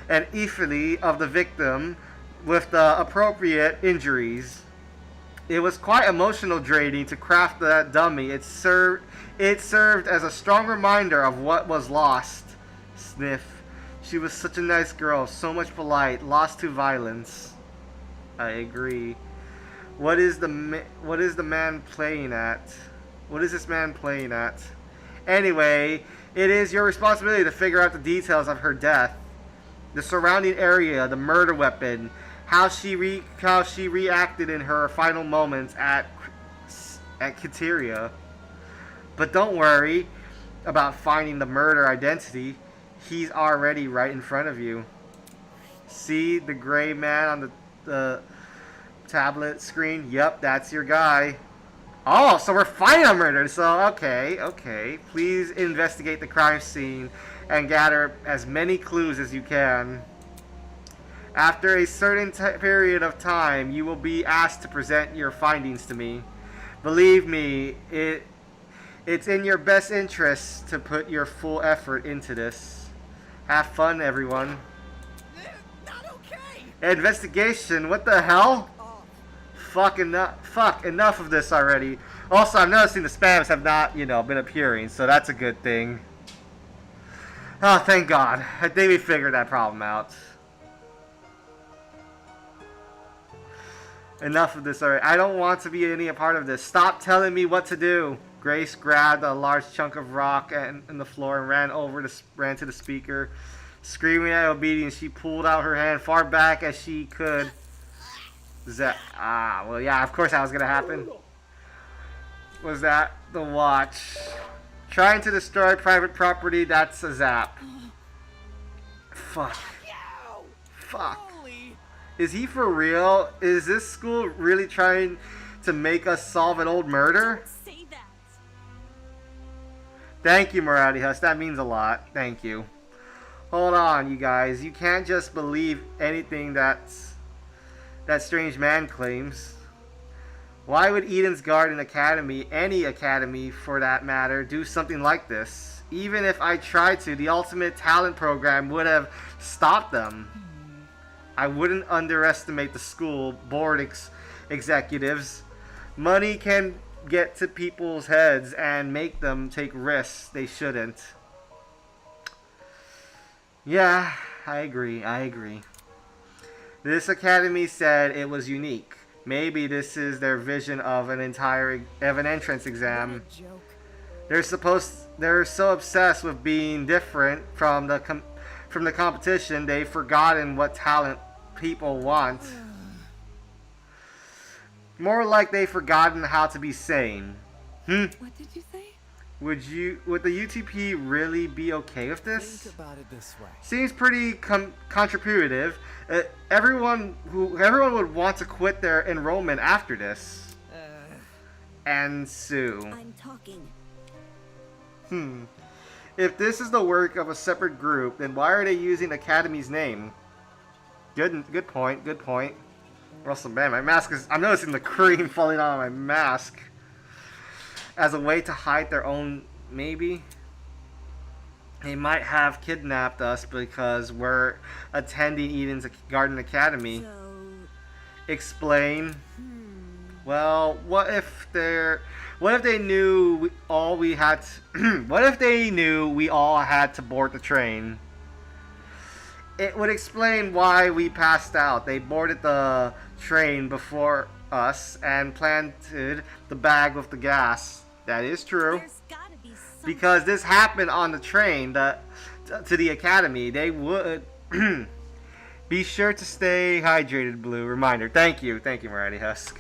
effigy of the victim with the appropriate injuries. It was quite emotional draining to craft that dummy. It served as a strong reminder of what was lost. Sniff. She was such a nice girl, so much polite, lost to violence. I agree. What is the man playing at? What is this man playing at? Anyway, it is your responsibility to figure out the details of her death, the surrounding area, the murder weapon, how she reacted in her final moments at Kateria. But don't worry about finding the murder identity. He's already right in front of you. See the gray man on the tablet screen? Yep, that's your guy. Oh, so we're finding a murder. So, okay. Please investigate the crime scene and gather as many clues as you can. After a certain period of time, you will be asked to present your findings to me. Believe me, it's in your best interest to put your full effort into this. Have fun, everyone. Not okay. Investigation? What the hell? Fuck, enough of this already. Also, I'm noticing the spams have not, been appearing, so that's a good thing. Oh, thank God. I think we figured that problem out. Enough of this already. I don't want to be any part of this. Stop telling me what to do. Grace grabbed a large chunk of rock in the floor and ran to the speaker. Screaming at obedience, she pulled out her hand far back as she could. Well, yeah, of course that was gonna happen. Was that the watch? Trying to destroy private property, that's a zap. Fuck. Is he for real? Is this school really trying to make us solve an old murder? Don't say that. Thank you, Morality Huss. That means a lot. Thank you. Hold on, you guys. You can't just believe anything that strange man claims. Why would Eden's Garden Academy, any academy for that matter, do something like this? Even if I tried to, the Ultimate Talent Program would have stopped them. I wouldn't underestimate the school board executives. Money can get to people's heads and make them take risks they shouldn't. Yeah, I agree. This academy said it was unique. Maybe this is their vision of an entrance exam. They're so obsessed with being different from the competition, they've forgotten what talent people want. More like they've forgotten how to be sane. What did you say? Would the UTP really be okay with this? Think about it this way. Seems pretty contributive. Everyone would want to quit their enrollment after this. And sue. I'm talking. If this is the work of a separate group, then why are they using Academy's name? Good point. Russell Band, my mask is... I'm noticing the cream falling out of my mask. As a way to hide their own... Maybe? They might have kidnapped us because we're attending Eden's Garden Academy. So... Explain. Well, what if they knew all we had to, what if they knew we all had to board the train? It would explain why we passed out. They boarded the train before us and planted the bag with the gas. That is true. Because this happened on the train to the academy. They would be sure to stay hydrated, Blue. Reminder. Thank you, Marathi Husk.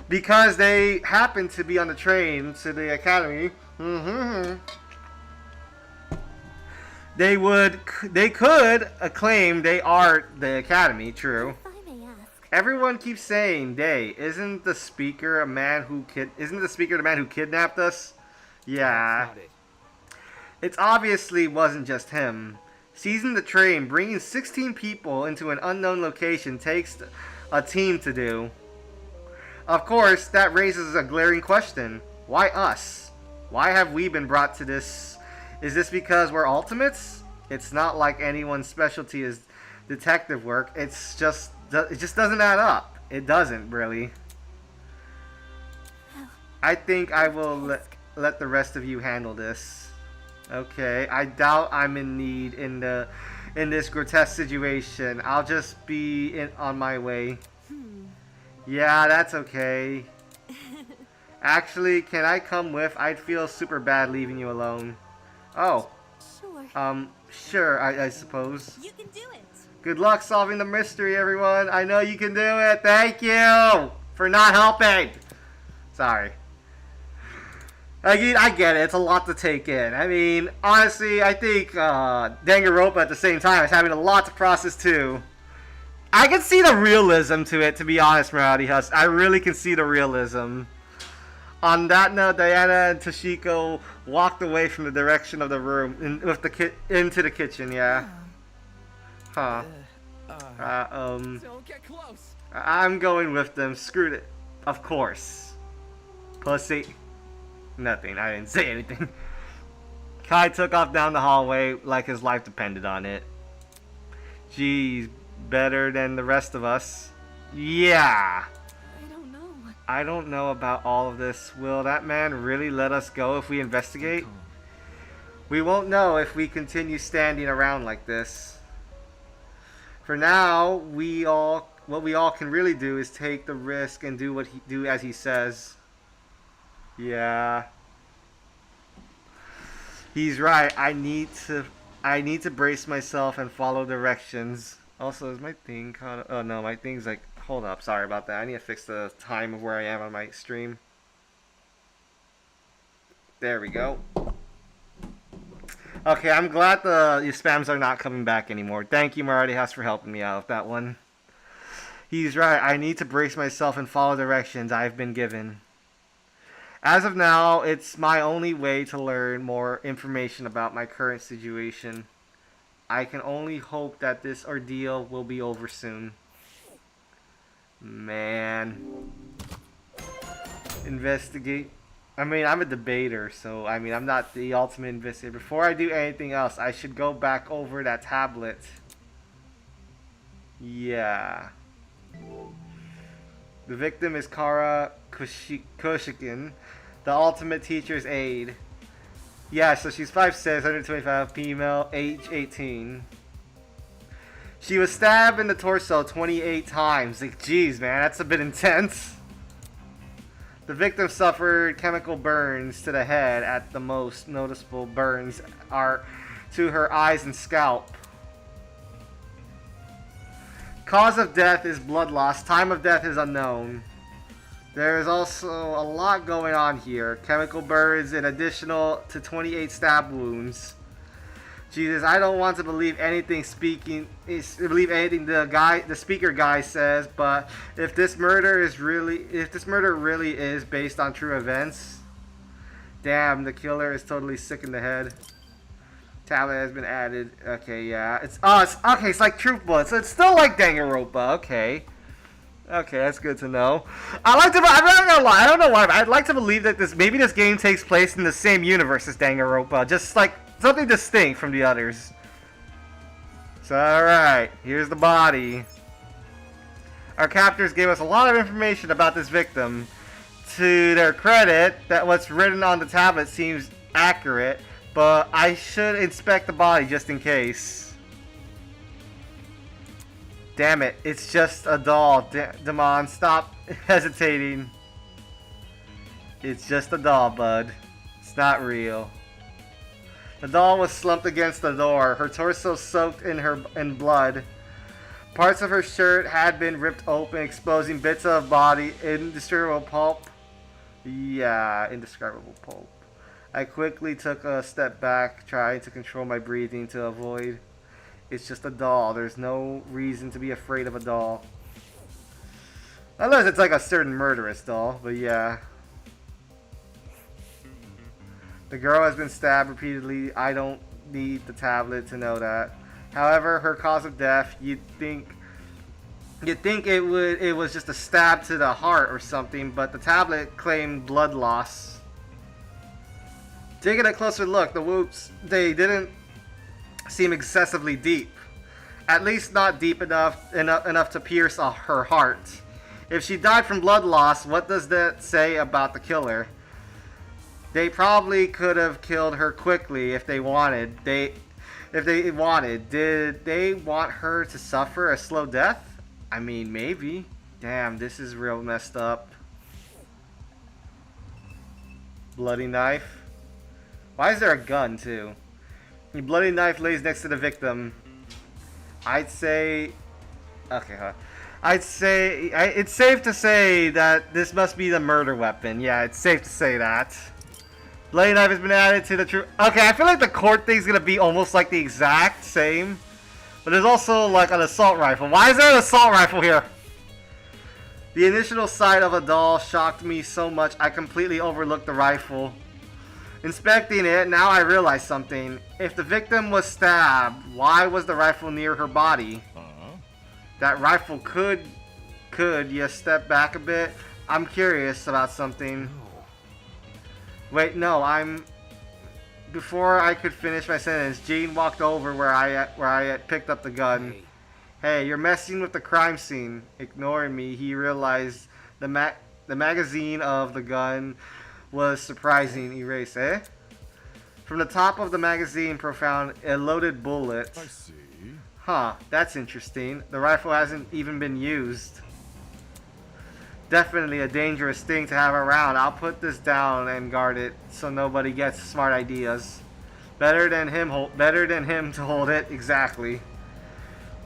Because they happened to be on the train to the academy, they could claim they are the academy. True. Everyone keeps saying they. Isn't the speaker the man who kidnapped us? Yeah. It obviously wasn't just him. Seizing the train, bringing 16 people into an unknown location takes a team to do. Of course, that raises a glaring question. Why us? Why have we been brought to this? Is this because we're ultimates? It's not like anyone's specialty is detective work. It just doesn't add up. It doesn't, really. I think I will let the rest of you handle this. Okay, I doubt I'm in need in this grotesque situation. I'll just be on my way. Yeah, that's okay. Actually, can I come with? I'd feel super bad leaving you alone. Oh. Sure. Sure, I suppose. You can do it. Good luck solving the mystery, everyone. I know you can do it. Thank you for not helping. Sorry. I get it. It's a lot to take in. I mean, honestly, I think Danganronpa at the same time is having a lot to process too. I can see the realism to it, to be honest, Marathi Husk. I really can see the realism. On that note, Diana and Toshiko walked away from the direction of the room into the kitchen. Yeah. Huh. Don't get close. I'm going with them. Screwed it. Of course. Pussy. Nothing. I didn't say anything. Kai took off down the hallway like his life depended on it. Jeez. Better than the rest of us. Yeah. I don't know about all of this. Will that man really let us go if we investigate? We won't know if we continue standing around like this. For now, what we all can really do is take the risk and do as he says. Yeah. He's right. I need to brace myself and follow directions. Also, is my thing caught? Oh no, my thing's like, hold up, sorry about that. I need to fix the time of where I am on my stream. There we go. Okay, I'm glad the spams are not coming back anymore. Thank you, Marathi House, for helping me out with that one. He's right. I need to brace myself and follow directions I've been given. As of now, it's my only way to learn more information about my current situation. I can only hope that this ordeal will be over soon. Man. Investigate. I mean, I'm a debater, so I mean, I'm not the ultimate investigator. Before I do anything else, I should go back over that tablet. Yeah. The victim is Kara Koshikin, the ultimate teacher's aide. Yeah, so she's 5'6", 125, female, age 18. She was stabbed in the torso 28 times. Like, jeez, man, that's a bit intense. The victim suffered chemical burns to the head. At the most noticeable burns are to her eyes and scalp. Cause of death is blood loss. Time of death is unknown. There is also a lot going on here. Chemical burns in additional to 28 stab wounds. Jesus, I don't want to believe anything the speaker guy says, but if this murder really is based on true events, damn, the killer is totally sick in the head. Tablet has been added. Okay, yeah. It's like Truth Blood, so it's still like Danganronpa. Okay. Okay, that's good to know. I'm not gonna lie, I don't know why, but I'd like to believe that maybe this game takes place in the same universe as Danganronpa, just like something distinct from the others. So, alright, here's the body. Our captors gave us a lot of information about this victim. To their credit, that what's written on the tablet seems accurate, but I should inspect the body just in case. Damn it, it's just a doll. Damon, stop hesitating. It's just a doll, bud. It's not real. The doll was slumped against the door, her torso soaked in blood. Parts of her shirt had been ripped open, exposing bits of body, indescribable pulp. Yeah, indescribable pulp. I quickly took a step back, trying to control my breathing to avoid. It's just a doll. There's no reason to be afraid of a doll. Unless it's like a certain murderous doll, but yeah. The girl has been stabbed repeatedly. I don't need the tablet to know that. However, her cause of death, you'd think it was just a stab to the heart or something, but the tablet claimed blood loss. Taking a closer look, the wounds, they didn't seem excessively deep. At least not deep enough to pierce her heart. If she died from blood loss, what does that say about the killer? They probably could have killed her quickly if they wanted. Did they want her to suffer a slow death? I mean, maybe. Damn, this is real messed up. Bloody knife. Why is there a gun, too? The bloody knife lays next to the victim. I'd say... Okay, huh? I'd say... it's safe to say that this must be the murder weapon. Yeah, it's safe to say that. Bloody knife has been added to the true... Okay, I feel like the court thing's gonna be almost like the exact same. But there's also like an assault rifle. Why is there an assault rifle here? The initial sight of a doll shocked me so much I completely overlooked the rifle. Inspecting it, now I realize something. If the victim was stabbed, why was the rifle near her body? That rifle could you step back a bit? I'm curious about something. Wait, no, Before I could finish my sentence, Gene walked over where I had picked up the gun. Hey, you're messing with the crime scene. Ignoring me, he realized the magazine of the gun was surprising. Erase, eh? From the top of the magazine, found a loaded bullet. I see. Huh, that's interesting. The rifle hasn't even been used. Definitely a dangerous thing to have around. I'll put this down and guard it so nobody gets smart ideas. Better than him to hold it. Exactly.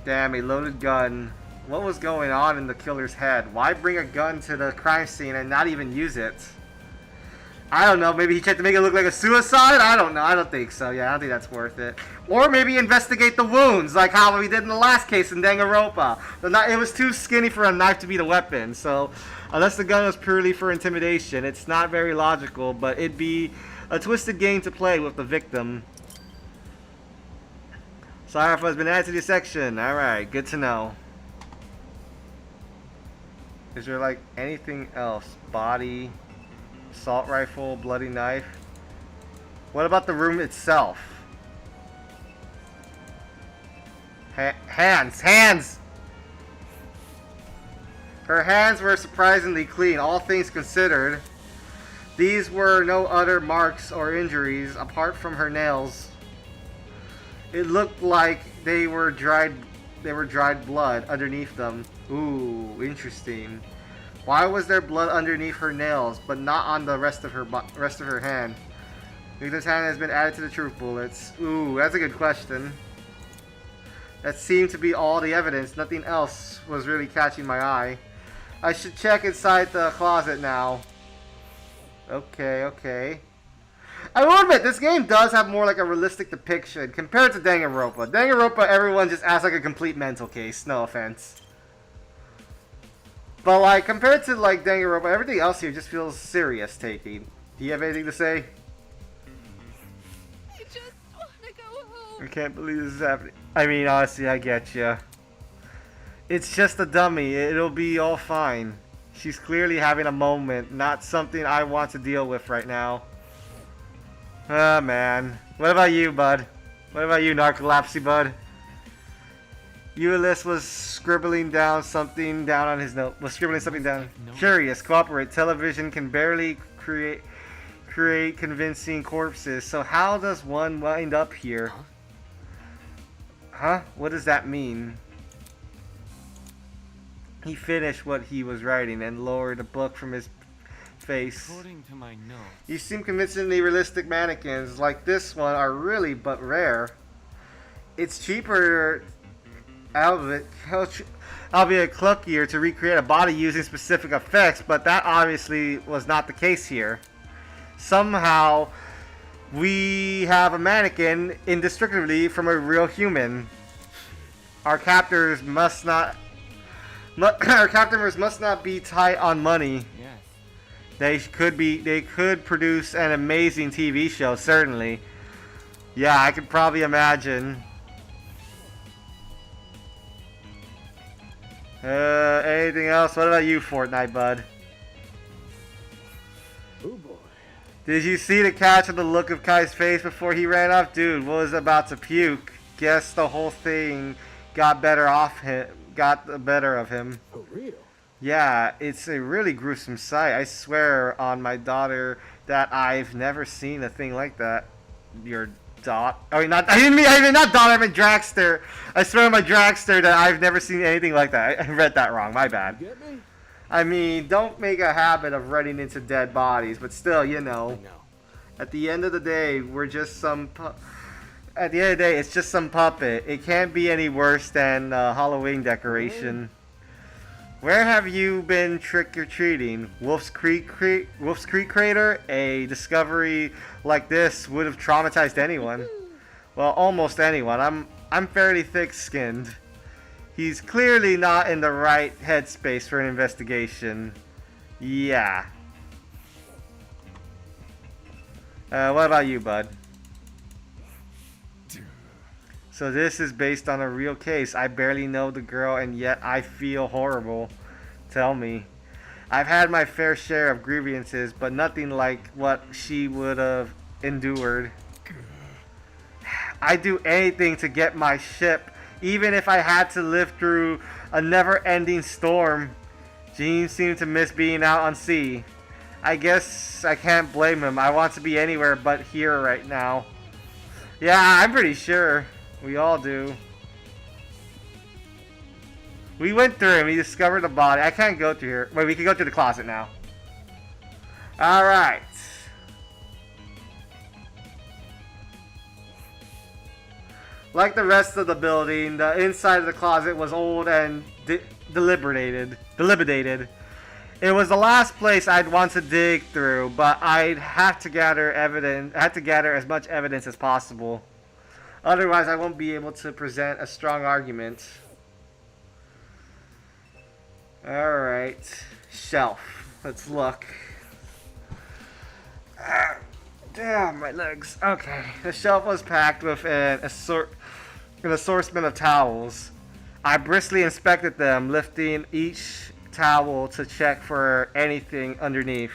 Damn, a loaded gun. What was going on in the killer's head? Why bring a gun to the crime scene and not even use it? I don't know. Maybe he tried to make it look like a suicide? I don't know. I don't think so. Yeah, I don't think that's worth it. Or maybe investigate the wounds, like how we did in the last case in Danganronpa. It was too skinny for a knife to be the weapon, so unless the gun was purely for intimidation, it's not very logical, but it'd be a twisted game to play with the victim. Sorry has been added to the section. Alright, good to know. Is there like anything else? Body, assault rifle, bloody knife. What about the room itself? Hands! Her hands were surprisingly clean, all things considered. These were no other marks or injuries apart from her nails. It looked like they were dried blood underneath them. Ooh, interesting. Why was there blood underneath her nails, but not on the rest of her hand? Victim's hand has been added to the truth bullets. Ooh, that's a good question. That seemed to be all the evidence. Nothing else was really catching my eye. I should check inside the closet now. Okay. I will admit, this game does have more like a realistic depiction compared to Danganronpa. Danganronpa, everyone just acts like a complete mental case. No offense. But like, compared to like Danganronpa, everything else here just feels serious taking. Do you have anything to say? I just want to go home. I can't believe this is happening. I mean, honestly, I get you. It's just a dummy. It'll be all fine. She's clearly having a moment, not something I want to deal with right now. Ah, man. What about you, bud? What about you, narcolepsy, bud? Ulysses was scribbling something down on his note. Curious, cooperate. Television can barely create convincing corpses. So how does one wind up here? Huh? What does that mean? He finished what he was writing and lowered the book from his face. According to my notes, You seem convincingly realistic mannequins like this one are really but rare. It's cheaper, albeit clunkier, to recreate a body using specific effects, but that obviously was not the case here. Somehow, we have a mannequin indistinguishably from a real human. Our captors must not be tight on money. yes. They could produce an amazing TV show, certainly. Yeah, I could probably imagine. Anything else? What about you, Fortnite, bud? Oh boy. Did you see the catch on the look of Kai's face before he ran off? Dude was about to puke. Guess the whole thing got the better of him. For real? Yeah, it's a really gruesome sight. I swear on my daughter that I've never seen a thing like that. Your dot? I mean, not daughter. I meant Dragster. I swear on my Dragster that I've never seen anything like that. I read that wrong. My bad. You get me? I mean, don't make a habit of running into dead bodies, but still, you know. At the end of the day, we're just some. At the end of the day, it's just some puppet. It can't be any worse than a Halloween decoration. Where have you been trick-or-treating? Wolf's Creek Crater? A discovery like this would have traumatized anyone. Well, almost anyone. I'm fairly thick-skinned. He's clearly not in the right headspace for an investigation. Yeah. What about you, bud? So this is based on a real case. I barely know the girl and yet I feel horrible. Tell me. I've had my fair share of grievances, but nothing like what she would have endured. I'd do anything to get my ship, even if I had to live through a never-ending storm. Gene seemed to miss being out on sea. I guess I can't blame him. I want to be anywhere but here right now. Yeah, I'm pretty sure. We all do. We went through him. We discovered the body. I can't go through here. Wait, we can go through the closet now. Alright. Like the rest of the building, the inside of the closet was old and dilapidated. It was the last place I'd want to dig through, but I'd have to gather as much evidence as possible. Otherwise, I won't be able to present a strong argument. Alright. Shelf. Let's look. Damn, my legs. Okay. The shelf was packed with an assortment of towels. I briskly inspected them, lifting each towel to check for anything underneath.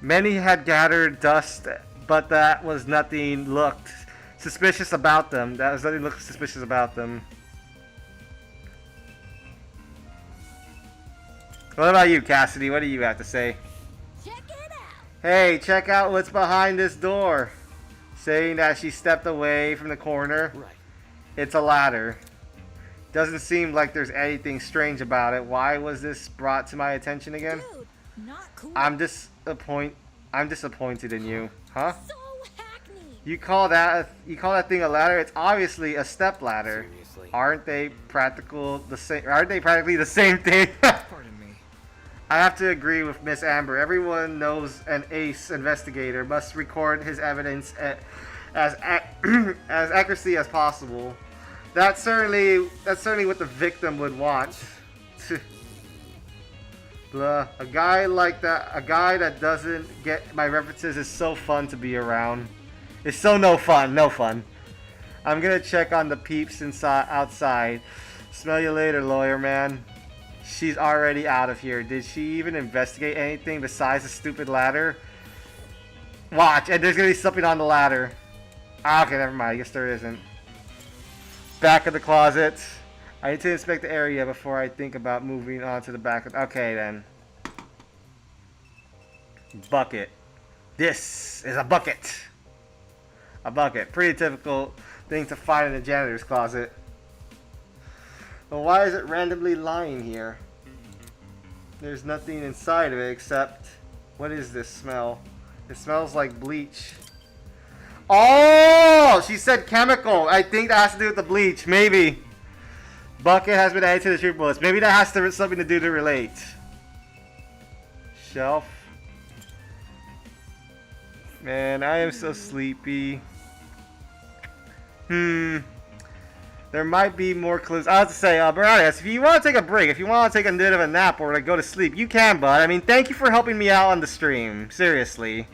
Many had gathered dust, but that was nothing looked suspicious about them. What about you, Cassidy? What do you have to say? Check it out. Hey, check out what's behind this door. Saying that she stepped away from the corner. Right. It's a ladder. Doesn't seem like there's anything strange about it. Why was this brought to my attention again? Dude, not cool. I'm disappointed in you. Huh? So hackneyed. You call that thing a ladder? It's obviously a step ladder. Seriously. Aren't they practically the same thing? Pardon me. I have to agree with Miss Amber. Everyone knows an ace investigator must record his evidence as accuracy as possible. That's certainly what the victim would want. Blah. A guy that doesn't get my references is so fun to be around. It's so no fun. I'm gonna check on the peeps outside. Smell you later, lawyer man. She's already out of here. Did she even investigate anything besides the stupid ladder? Watch, and there's gonna be something on the ladder. Ah, okay, never mind. I guess there isn't. Back of the closet. I need to inspect the area before I think about moving on to the back of... Okay, then. Bucket. This is a bucket. A bucket. Pretty typical thing to find in the janitor's closet. Well, why is it randomly lying here? There's nothing inside of it except... What is this smell? It smells like bleach. Oh! She said chemical. I think that has to do with the bleach. Maybe. Bucket has been added to the triple list. Maybe that has to something to do to relate. Shelf. Man, I am so sleepy. There might be more clues. I have to say, Baradius, if you want to take a break, if you want to take a bit of a nap or like go to sleep, you can, bud. I mean, thank you for helping me out on the stream. Seriously.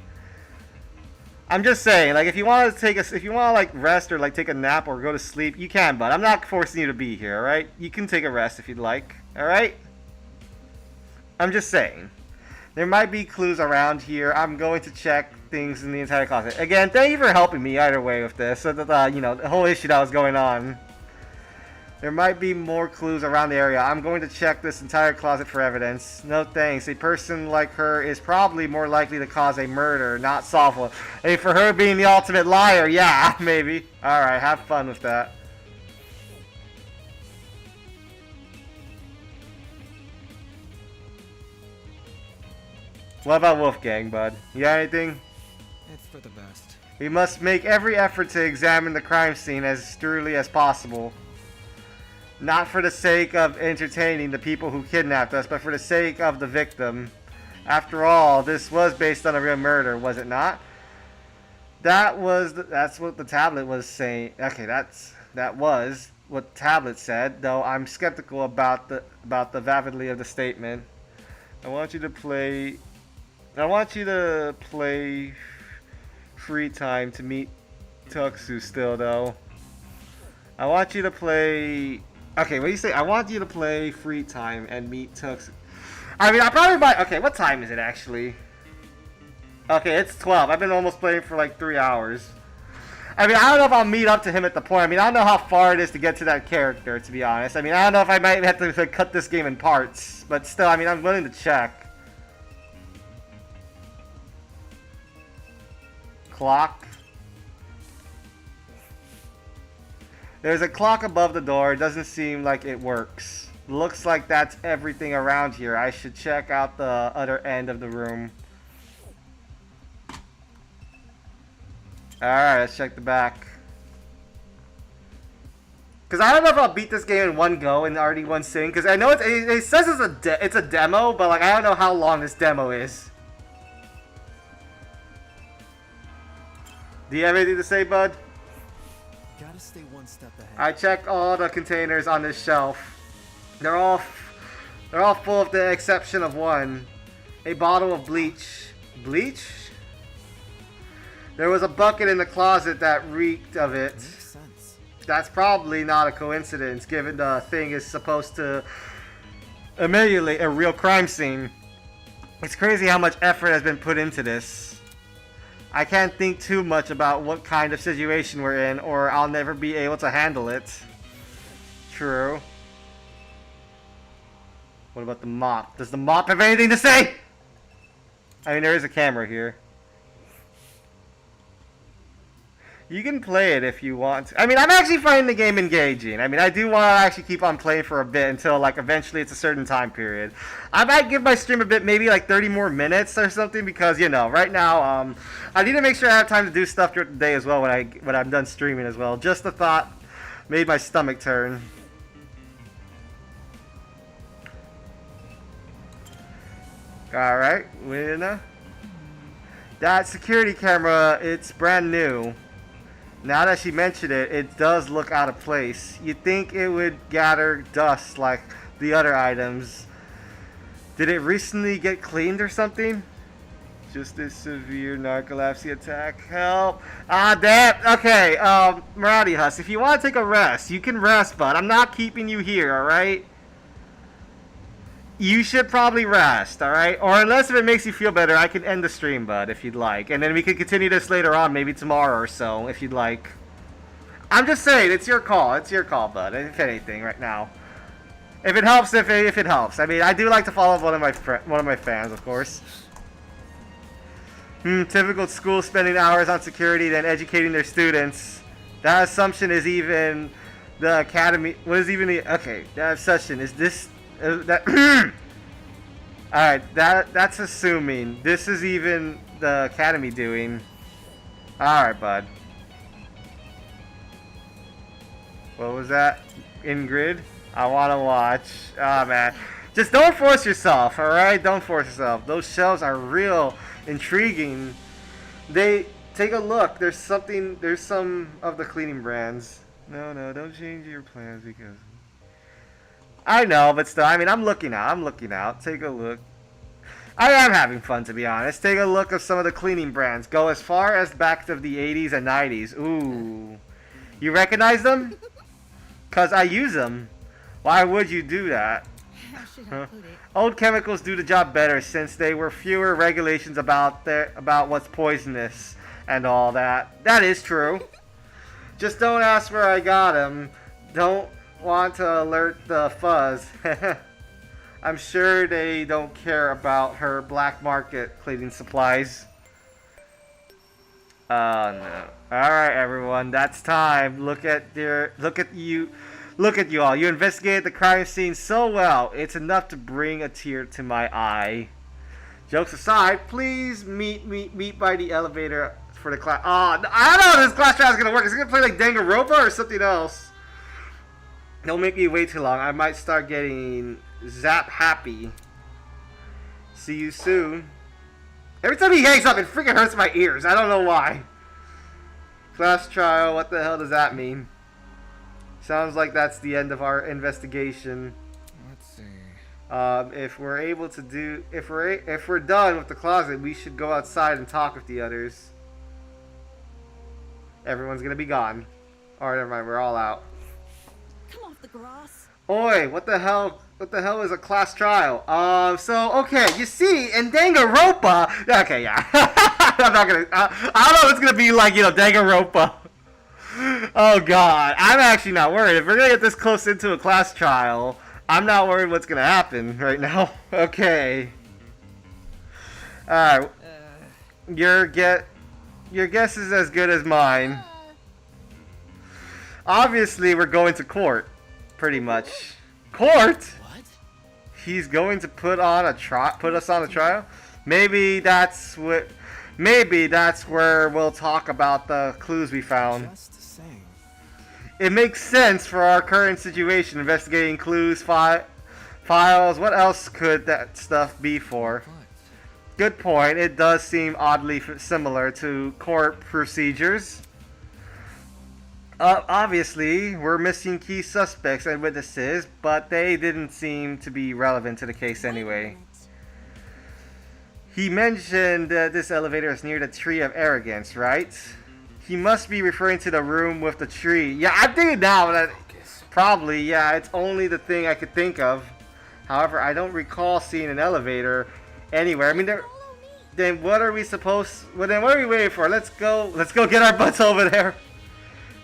I'm just saying, like, if you want to like rest or like take a nap or go to sleep, you can, but I'm not forcing you to be here, alright? You can take a rest if you'd like, alright? I'm just saying. There might be clues around here. I'm going to check things in the entire closet. Again, thank you for helping me either way with this, so that, you know, the whole issue that was going on. There might be more clues around the area. I'm going to check this entire closet for evidence. No thanks. A person like her is probably more likely to cause a murder, not solve one. Hey, for her being the ultimate liar, yeah, maybe. Alright, have fun with that. What about Wolfgang, bud? You got anything? It's for the best. We must make every effort to examine the crime scene as thoroughly as possible. Not for the sake of entertaining the people who kidnapped us, but for the sake of the victim. After all, this was based on a real murder, was it not? That's what the tablet was saying. Okay, that was what the tablet said, though I'm skeptical about the validity of the statement. I want you to play free time to meet Tuxu still, though. I want you to play... Okay, what do you say? I want you to play free time and meet Tuxu. I mean, I probably might... Okay, what time is it, actually? Okay, it's 12. I've been almost playing for like 3 hours. I mean, I don't know if I'll meet up to him at the point. I mean, I don't know how far it is to get to that character, to be honest. I mean, I don't know if I might have to cut this game in parts. But still, I mean, I'm willing to check. Clock. There's a clock above the door. It doesn't seem like it works. Looks like that's everything around here. I should check out the other end of the room. Alright, let's check the back. Because I don't know if I'll beat this game in one go in already one sitting. Because I know it says it's a demo, but like I don't know how long this demo is. Do you have anything to say, bud? Gotta stay one step ahead. I checked all the containers on this shelf. They're all full of the exception of one. A bottle of bleach. Bleach? There was a bucket in the closet that reeked of it. Makes sense. That's probably not a coincidence, given the thing is supposed to emulate a real crime scene. It's crazy how much effort has been put into this. I can't think too much about what kind of situation we're in, or I'll never be able to handle it. True. What about the mop? Does the mop have anything to say? I mean, there is a camera here. You can play it if you want to. I mean, I'm actually finding the game engaging. I mean, I do want to actually keep on playing for a bit until, like, eventually it's a certain time period. I might give my stream a bit, maybe like 30 more minutes or something, because, you know, right now, I need to make sure I have time to do stuff during the day as well when I'm done streaming as well. Just the thought made my stomach turn. Alright, winner. That security camera, it's brand new. Now that she mentioned it, it does look out of place. You'd think it would gather dust like the other items. Did it recently get cleaned or something? Just this severe narcolepsy attack. Help. Ah, damn. Okay, Marati Huss, if you want to take a rest, you can rest, but I'm not keeping you here, alright? You should probably rest, alright? Or unless if it makes you feel better, I can end the stream, bud, if you'd like. And then we can continue this later on, maybe tomorrow or so, if you'd like. I'm just saying, it's your call. It's your call, bud, if anything, right now. If it helps, if it helps. I mean, I do like to follow up one of my fans, of course. Typical school spending hours on security, then educating their students. That assumption is even the academy. What is even the... Okay, that assumption is this... that Alright, that's assuming. This is even the academy doing. Alright, bud. What was that? Ingrid? I want to watch. Ah, man. Just don't force yourself, alright? Don't force yourself. Those shelves are real intriguing. They... Take a look. There's some of the cleaning brands. No, don't change your plans because... I know, but still, I mean, I'm looking out. Take a look. I am having fun, to be honest. Take a look at some of the cleaning brands. Go as far as back to the 80s and 90s. Ooh. You recognize them? Because I use them. Why would you do that? Huh? Old chemicals do the job better since there were fewer regulations about what's poisonous and all that. That is true. Just don't ask where I got them. Don't want to alert the fuzz. I'm sure they don't care about her black market cleaning supplies. Oh no. Alright everyone, that's time. Look at you all. You investigated the crime scene so well. It's enough to bring a tear to my eye. Jokes aside, please meet by the elevator for the class. Oh, I don't know how this class trial is gonna work. Is it gonna play like Danganronpa or something else? Don't make me wait too long. I might start getting zap happy. See you soon. Every time he hangs up, it freaking hurts my ears. I don't know why. Class trial, what the hell does that mean? Sounds like that's the end of our investigation. Let's see. If we're done with the closet, we should go outside and talk with the others. Everyone's gonna be gone. Alright, never mind, we're all out. Come off the grass. Oi, what the hell is a class trial? So, okay, you see, in Danganronpa... Okay, yeah. I'm not gonna... I don't know if it's gonna be like, you know, Danganronpa. Oh, God. I'm actually not worried. If we're gonna get this close into a class trial, I'm not worried what's gonna happen right now. Okay. Alright. Your guess is as good as mine. Obviously, we're going to court. Pretty much. Court? What? He's going to put us on a trial? Maybe that's where we'll talk about the clues we found. Just the same. It makes sense for our current situation, investigating clues, files. What else could that stuff be for? Good point. It does seem oddly similar to court procedures. Obviously, we're missing key suspects and witnesses, but they didn't seem to be relevant to the case anyway. He mentioned that this elevator is near the Tree of Arrogance, right? He must be referring to the room with the tree. Yeah, I'm thinking now that probably, yeah, it's only the thing I could think of. However, I don't recall seeing an elevator anywhere. I mean, then what are we waiting for? Let's go get our butts over there.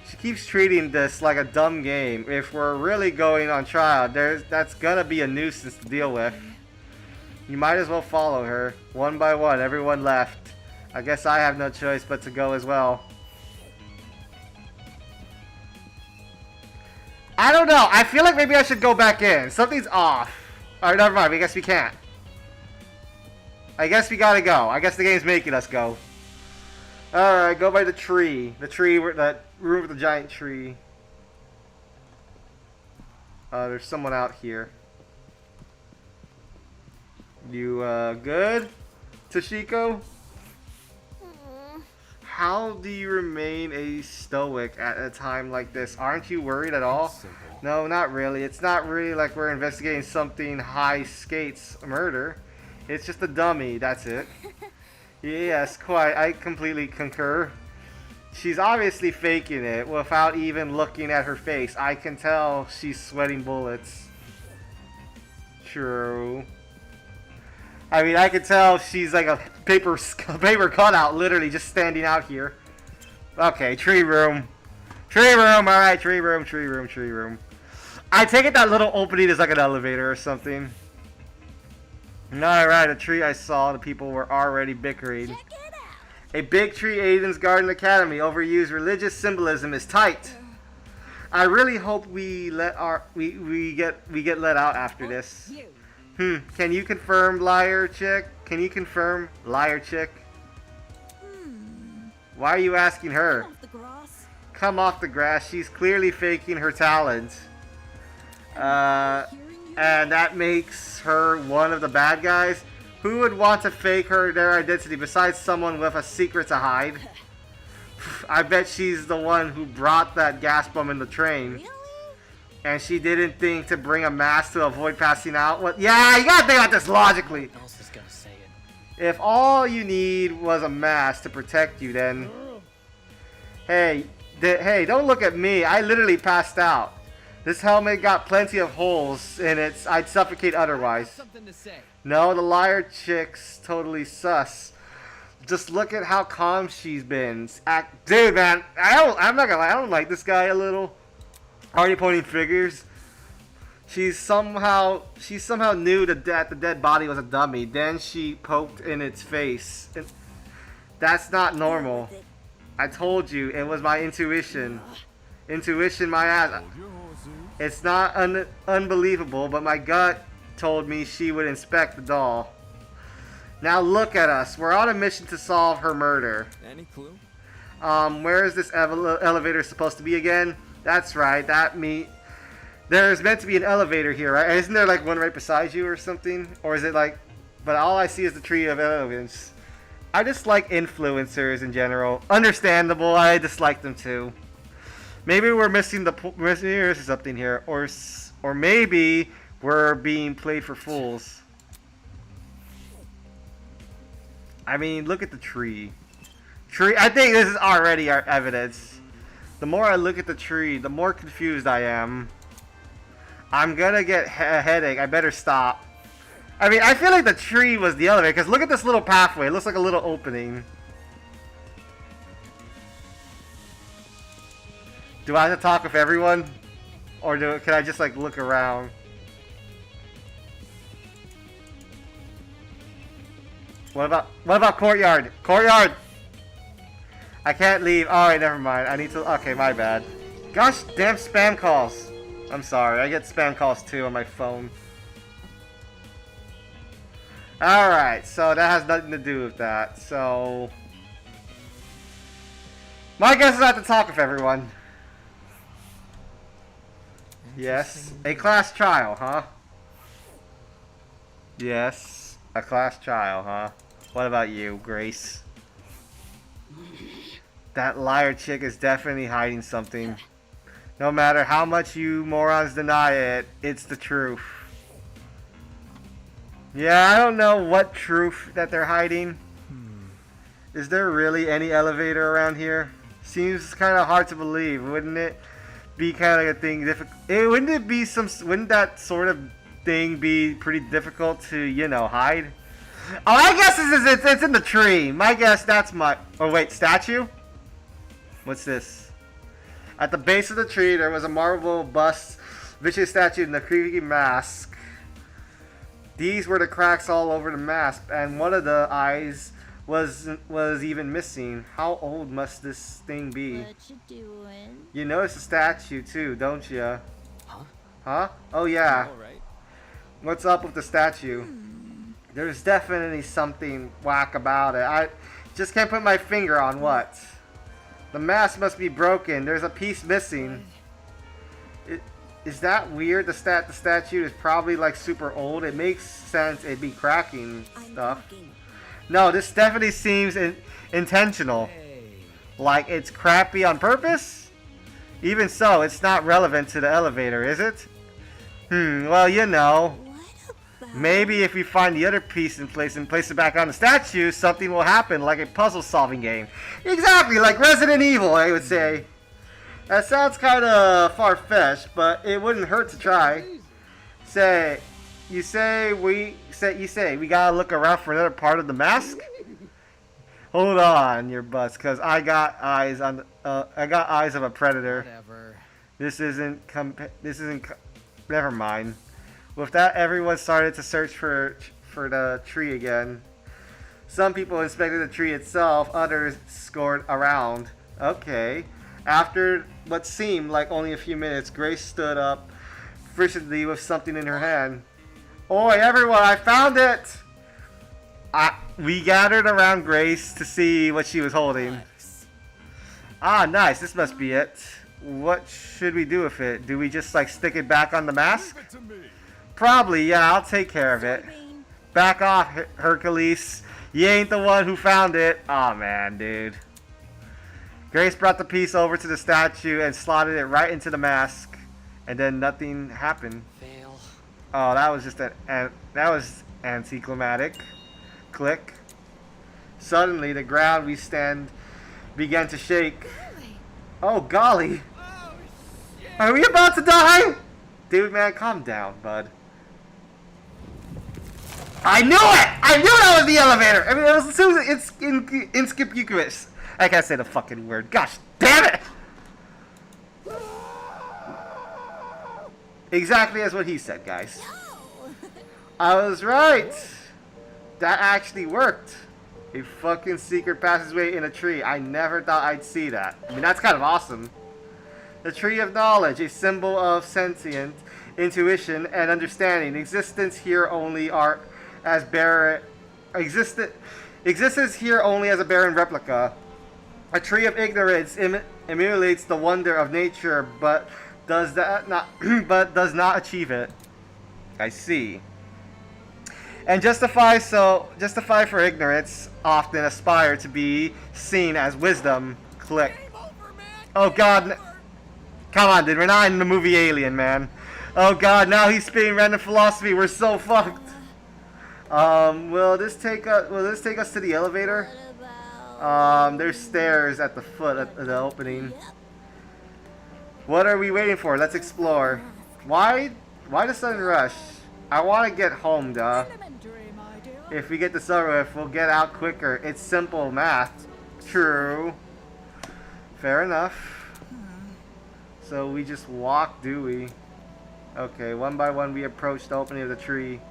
She keeps treating this like a dumb game. If we're really going on trial, that's gonna be a nuisance to deal with. You might as well follow her. One by one, everyone left. I guess I have no choice but to go as well. I don't know. I feel like maybe I should go back in. Something's off. Alright, never mind. I guess we can't. I guess we gotta go. I guess the game's making us go. Alright, go by the tree. That room with the giant tree. There's someone out here. You, good? Toshiko? How do you remain a stoic at a time like this? Aren't you worried at all? No, not really. It's not really like we're investigating something high skates murder. It's just a dummy, that's it. Yes, quite. I completely concur. She's obviously faking it without even looking at her face. I can tell she's sweating bullets. True. I mean, I can tell she's like a paper cutout, literally just standing out here. Okay, tree room. Tree room, alright, tree room, tree room, tree room. I take it that little opening is like an elevator or something. Alright, a tree I saw, the people were already bickering. A big tree Aiden's Garden Academy. Overused religious symbolism is tight. I really hope we let we get let out after this. Can you confirm, liar chick? Can you confirm, liar chick? Why are you asking her? Come off the grass. She's clearly faking her talent. And that makes her one of the bad guys. Who would want to fake their identity besides someone with a secret to hide? I bet she's the one who brought that gas bomb in the train. And she didn't think to bring a mask to avoid passing out. What? Yeah, you gotta think about this logically. Who else is gonna say it? If all you need was a mask to protect you, then... Hey, don't look at me. I literally passed out. This helmet got plenty of holes in it. I'd suffocate otherwise. Something to say. No, the liar chick's totally sus. Just look at how calm she's been. Dude, man, I'm not gonna lie. I don't like this guy a little. Already pointing fingers. She somehow knew that the dead body was a dummy. Then she poked in its face. That's not normal. I told you, it was my intuition. Intuition, my ass. It's not unbelievable, but my gut told me she would inspect the doll. Now look at us. We're on a mission to solve her murder. Any clue? Where is this elevator supposed to be again? That's right. There's meant to be an elevator here, right? Isn't there like one right beside you or something? Or is it like... But all I see is the tree of elegance. I dislike influencers in general. Understandable. I dislike them too. Maybe we're missing something here, or maybe we're being played for fools. I mean, look at the tree. I think this is already our evidence. The more I look at the tree, the more confused I am. I'm gonna get a headache. I better stop. I mean, I feel like the tree was the elevator, because look at this little pathway. It looks like a little opening. Do I have to talk with everyone? Or can I just like look around? What about courtyard? Courtyard! I can't leave. Alright, never mind. I need to... Okay, my bad. Gosh damn spam calls. I'm sorry. I get spam calls too on my phone. Alright, so that has nothing to do with that. So... my guess is I have to talk with everyone. Yes. A class trial, huh? Yes. A class trial, huh? What about you, Grace? That liar chick is definitely hiding something. No matter how much you morons deny it, it's the truth. Yeah, I don't know what truth that they're hiding. Is there really any elevator around here? Seems kind of hard to believe, wouldn't it? Be kind of like a thing difficult. Wouldn't that sort of thing be pretty difficult to, you know, hide? Oh, I guess it's in the tree. My guess that's my... Oh wait, statue? What's this? At the base of the tree there was a marble bust, vicious statue in the creepy mask. These were the cracks all over the mask, and one of the eyes was even missing. How old must this thing be? What you doing? You notice the statue too, don't you? Huh? Huh? Oh yeah. All right. What's up with the statue? There's definitely something whack about it. I just can't put my finger on what. The mask must be broken. There's a piece missing. Is that weird? The statue is probably like super old. It makes sense it'd be cracking stuff. No, this definitely seems intentional. Like it's crappy on purpose? Even so, it's not relevant to the elevator, is it? Well, you know. Maybe if we find the other piece in place and place it back on the statue, something will happen, like a puzzle-solving game. Exactly, like Resident Evil, I would say. That sounds kind of far-fetched, but it wouldn't hurt to try. You say we gotta look around for another part of the mask. Hold on, your butts, cause I got eyes on. I got eyes of a predator. Whatever. This isn't. Never mind. With that, everyone started to search for the tree again. Some people inspected the tree itself. Others scored around. Okay. After what seemed like only a few minutes, Grace stood up frigidly with something in her hand. Oi, everyone! I found it! We gathered around Grace to see what she was holding. Ah, nice. This must be it. What should we do with it? Do we just like stick it back on the mask? Probably, yeah. I'll take care of it. Back off, Hercules. You ain't the one who found it. Aw, man, dude. Grace brought the piece over to the statue and slotted it right into the mask. And then nothing happened. Fail. Oh, that was just that was anticlimactic. Click. Suddenly, the ground we stand began to shake. Oh, golly. Are we about to die? Dude, man, calm down, bud. I knew it! I knew that was the elevator! I mean, it was it's inconspicuous. I can't say the fucking word. Gosh damn it! Exactly as what he said, guys. I was right. That actually worked. A fucking secret passageway in a tree. I never thought I'd see that. I mean, that's kind of awesome. The tree of knowledge, a symbol of sentient intuition and understanding. Existence here only as barren. Existence here only as a barren replica. A tree of ignorance emulates the wonder of nature, but does not achieve it. I see. And justify for ignorance often aspire to be seen as wisdom. Click. Oh God. Come on, dude. We're not in the movie Alien, man. Oh God, now he's spitting random philosophy. We're so fucked. Will this take us to the elevator? There's stairs at the foot of the opening. What are we waiting for? Let's explore. Why the sudden rush? I want to get home, duh. If we get the sunroof, we'll get out quicker. It's simple math. True. Fair enough. So we just walk, do we? Okay, one by one we approached the opening of the tree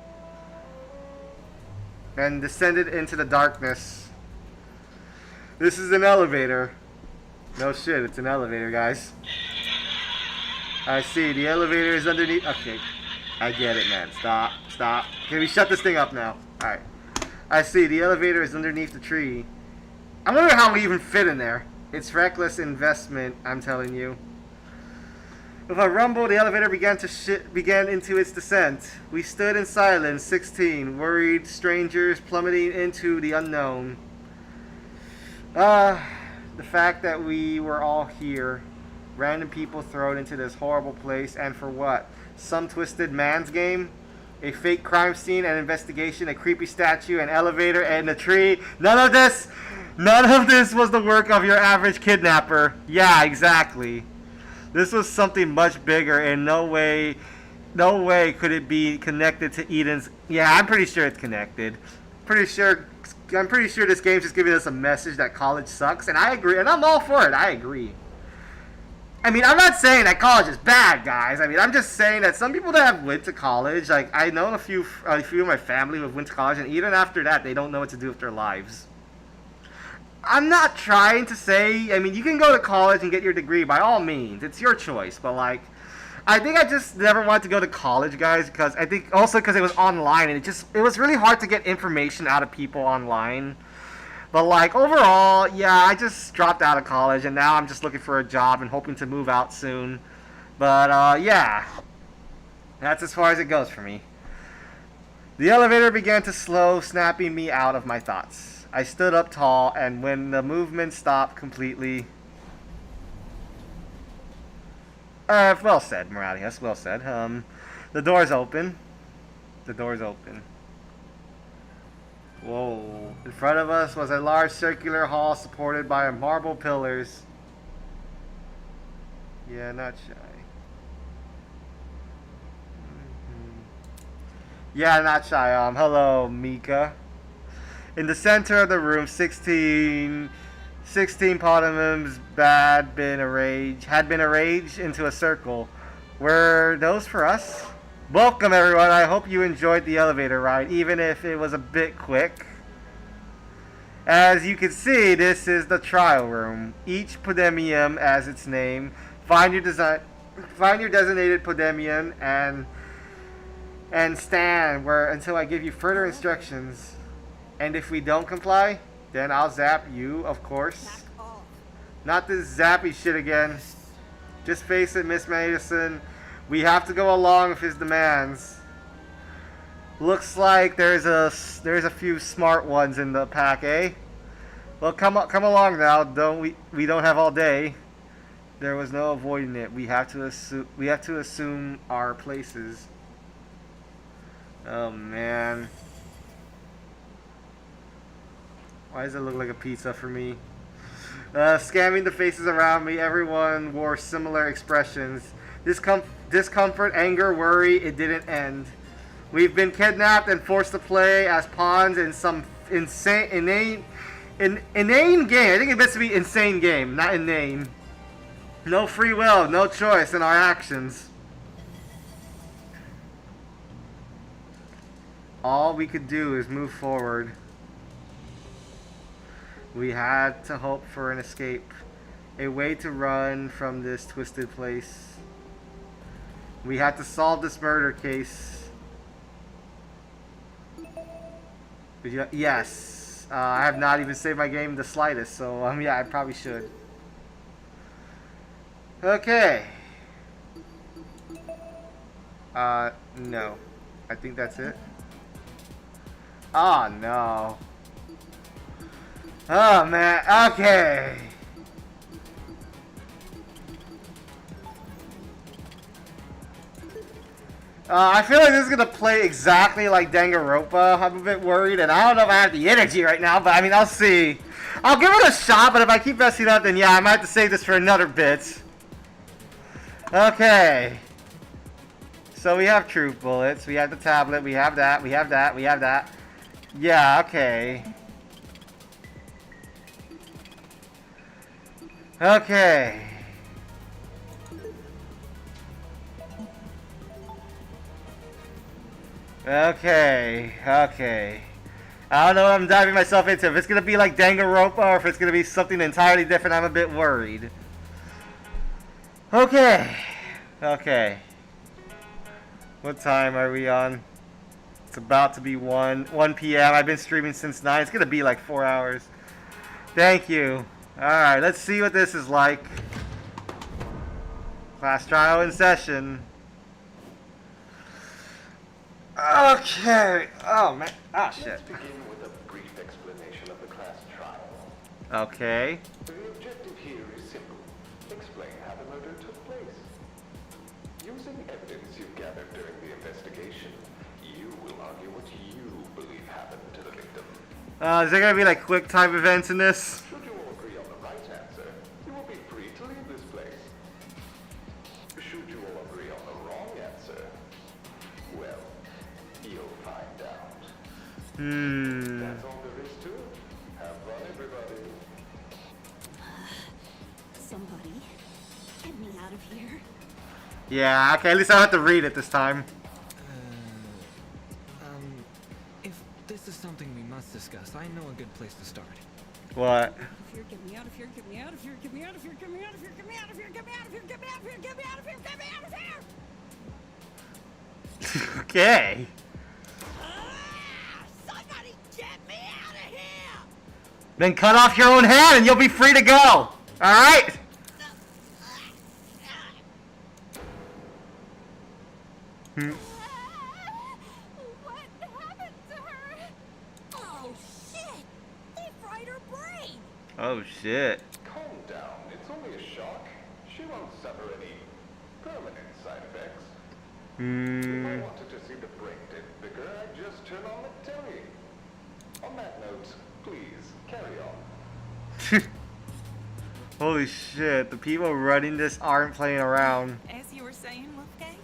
and descended into the darkness. This is an elevator. No shit, it's an elevator, guys. I see, the elevator is underneath. Okay, I get it, man. Stop. Can we shut this thing up now? Alright. I see, the elevator is underneath the tree. I wonder how we even fit in there. It's reckless investment, I'm telling you. With a rumble, the elevator began into its descent. We stood in silence, 16, worried strangers plummeting into the unknown. The fact that we were all here, random people thrown into this horrible place, and for what? Some twisted man's game? A fake crime scene, an investigation, a creepy statue, an elevator, and a tree. None of this was the work of your average kidnapper. Yeah, exactly. This was something much bigger, and no way could it be connected to Eden's. Yeah, I'm pretty sure it's connected. I'm pretty sure this game's just giving us a message that college sucks, and I agree, and I'm all for it. I agree. I mean, I'm not saying that college is bad, guys. I mean, I'm just saying that some people that have went to college, like I know a few of my family who have went to college, and even after that, they don't know what to do with their lives. I'm not trying to say, I mean, you can go to college and get your degree by all means. It's your choice. But, like, I think I just never wanted to go to college, guys, because I think also because it was online and it was really hard to get information out of people online. But, like, overall, yeah, I just dropped out of college and now I'm just looking for a job and hoping to move out soon. But, yeah, that's as far as it goes for me. The elevator began to slow, snapping me out of my thoughts. I stood up tall, and when the movement stopped completely... well said, Morales, well said. The door's open. The door's open. Whoa. In front of us was a large circular hall supported by marble pillars. Yeah, not shy. Yeah, not shy. Hello, Mika. In the center of the room, 16 potamums had been arranged into a circle. Were those for us? Welcome, everyone. I hope you enjoyed the elevator ride, even if it was a bit quick. As you can see, this is the trial room. Each podemium has its name. Find your designated podemium and stand where until I give you further instructions. And if we don't comply, then I'll zap you, of course. Not this zappy shit again. Just face it, Miss Madison. We have to go along with his demands. Looks like there's a few smart ones in the pack, eh? Well, come along now. We don't have all day. There was no avoiding it. We have to assume our places. Oh man. Why does it look like a pizza for me? Scanning the faces around me, everyone wore similar expressions. Discomfort, anger, worry, it didn't end. We've been kidnapped and forced to play as pawns in some inane game. I think it meant to be insane game, not inane. No free will, no choice in our actions. All we could do is move forward. We had to hope for an escape, a way to run from this twisted place. We had to solve this murder case. Yes. I have not even saved my game the slightest, so yeah, I probably should. Okay. No. I think that's it. Oh, no. Oh, man. Okay. I feel like this is going to play exactly like Danganronpa. I'm a bit worried, and I don't know if I have the energy right now, but I mean, I'll see. I'll give it a shot, but if I keep messing up, then yeah, I might have to save this for another bit. Okay. So we have truth bullets, we have the tablet, we have that, we have that, we have that. Yeah, okay. Okay. Okay. I don't know what I'm diving myself into. If it's going to be like Danganronpa or if it's going to be something entirely different, I'm a bit worried. Okay. What time are we on? It's about to be 1 p.m. I've been streaming since 9. It's going to be like 4 hours. Thank you. Alright, let's see what this is like. Class trial in session. Okay. Oh, man. Oh, shit. Let's begin with a brief explanation of the class trial. Okay. The objective here is simple. Explain how the murder took place. Using evidence you've gathered during the investigation, you will argue what you believe happened to the victim. Is there gonna be like quick time events in this? Should you all agree on the right answer, you will be free to leave this place. Should you all agree on the wrong answer, well, you'll find out. That's all there is to it. Have fun, everybody. Somebody, get me out of here. Yeah, okay, at least I don't have to read it this time. If this is something we must discuss, I know a good place to start. What? Get me out of here, get me out of here, get me out of here, get me out of here, get me out of here, get me out of here, get me out of here, get me out of here, get me out of here! Okay. Somebody get me out of here! Then cut off your own hand and you'll be free to go. Alright? What happened to her? Oh shit! They fried her brain! Oh shit. Calm down. It's only a shock. She won't suffer any permanent side effects. If I wanted to see the brain get bigger, turn on the telly. On that note, please carry on. Holy shit, the people running this aren't playing around. As you were saying, Wolfgang?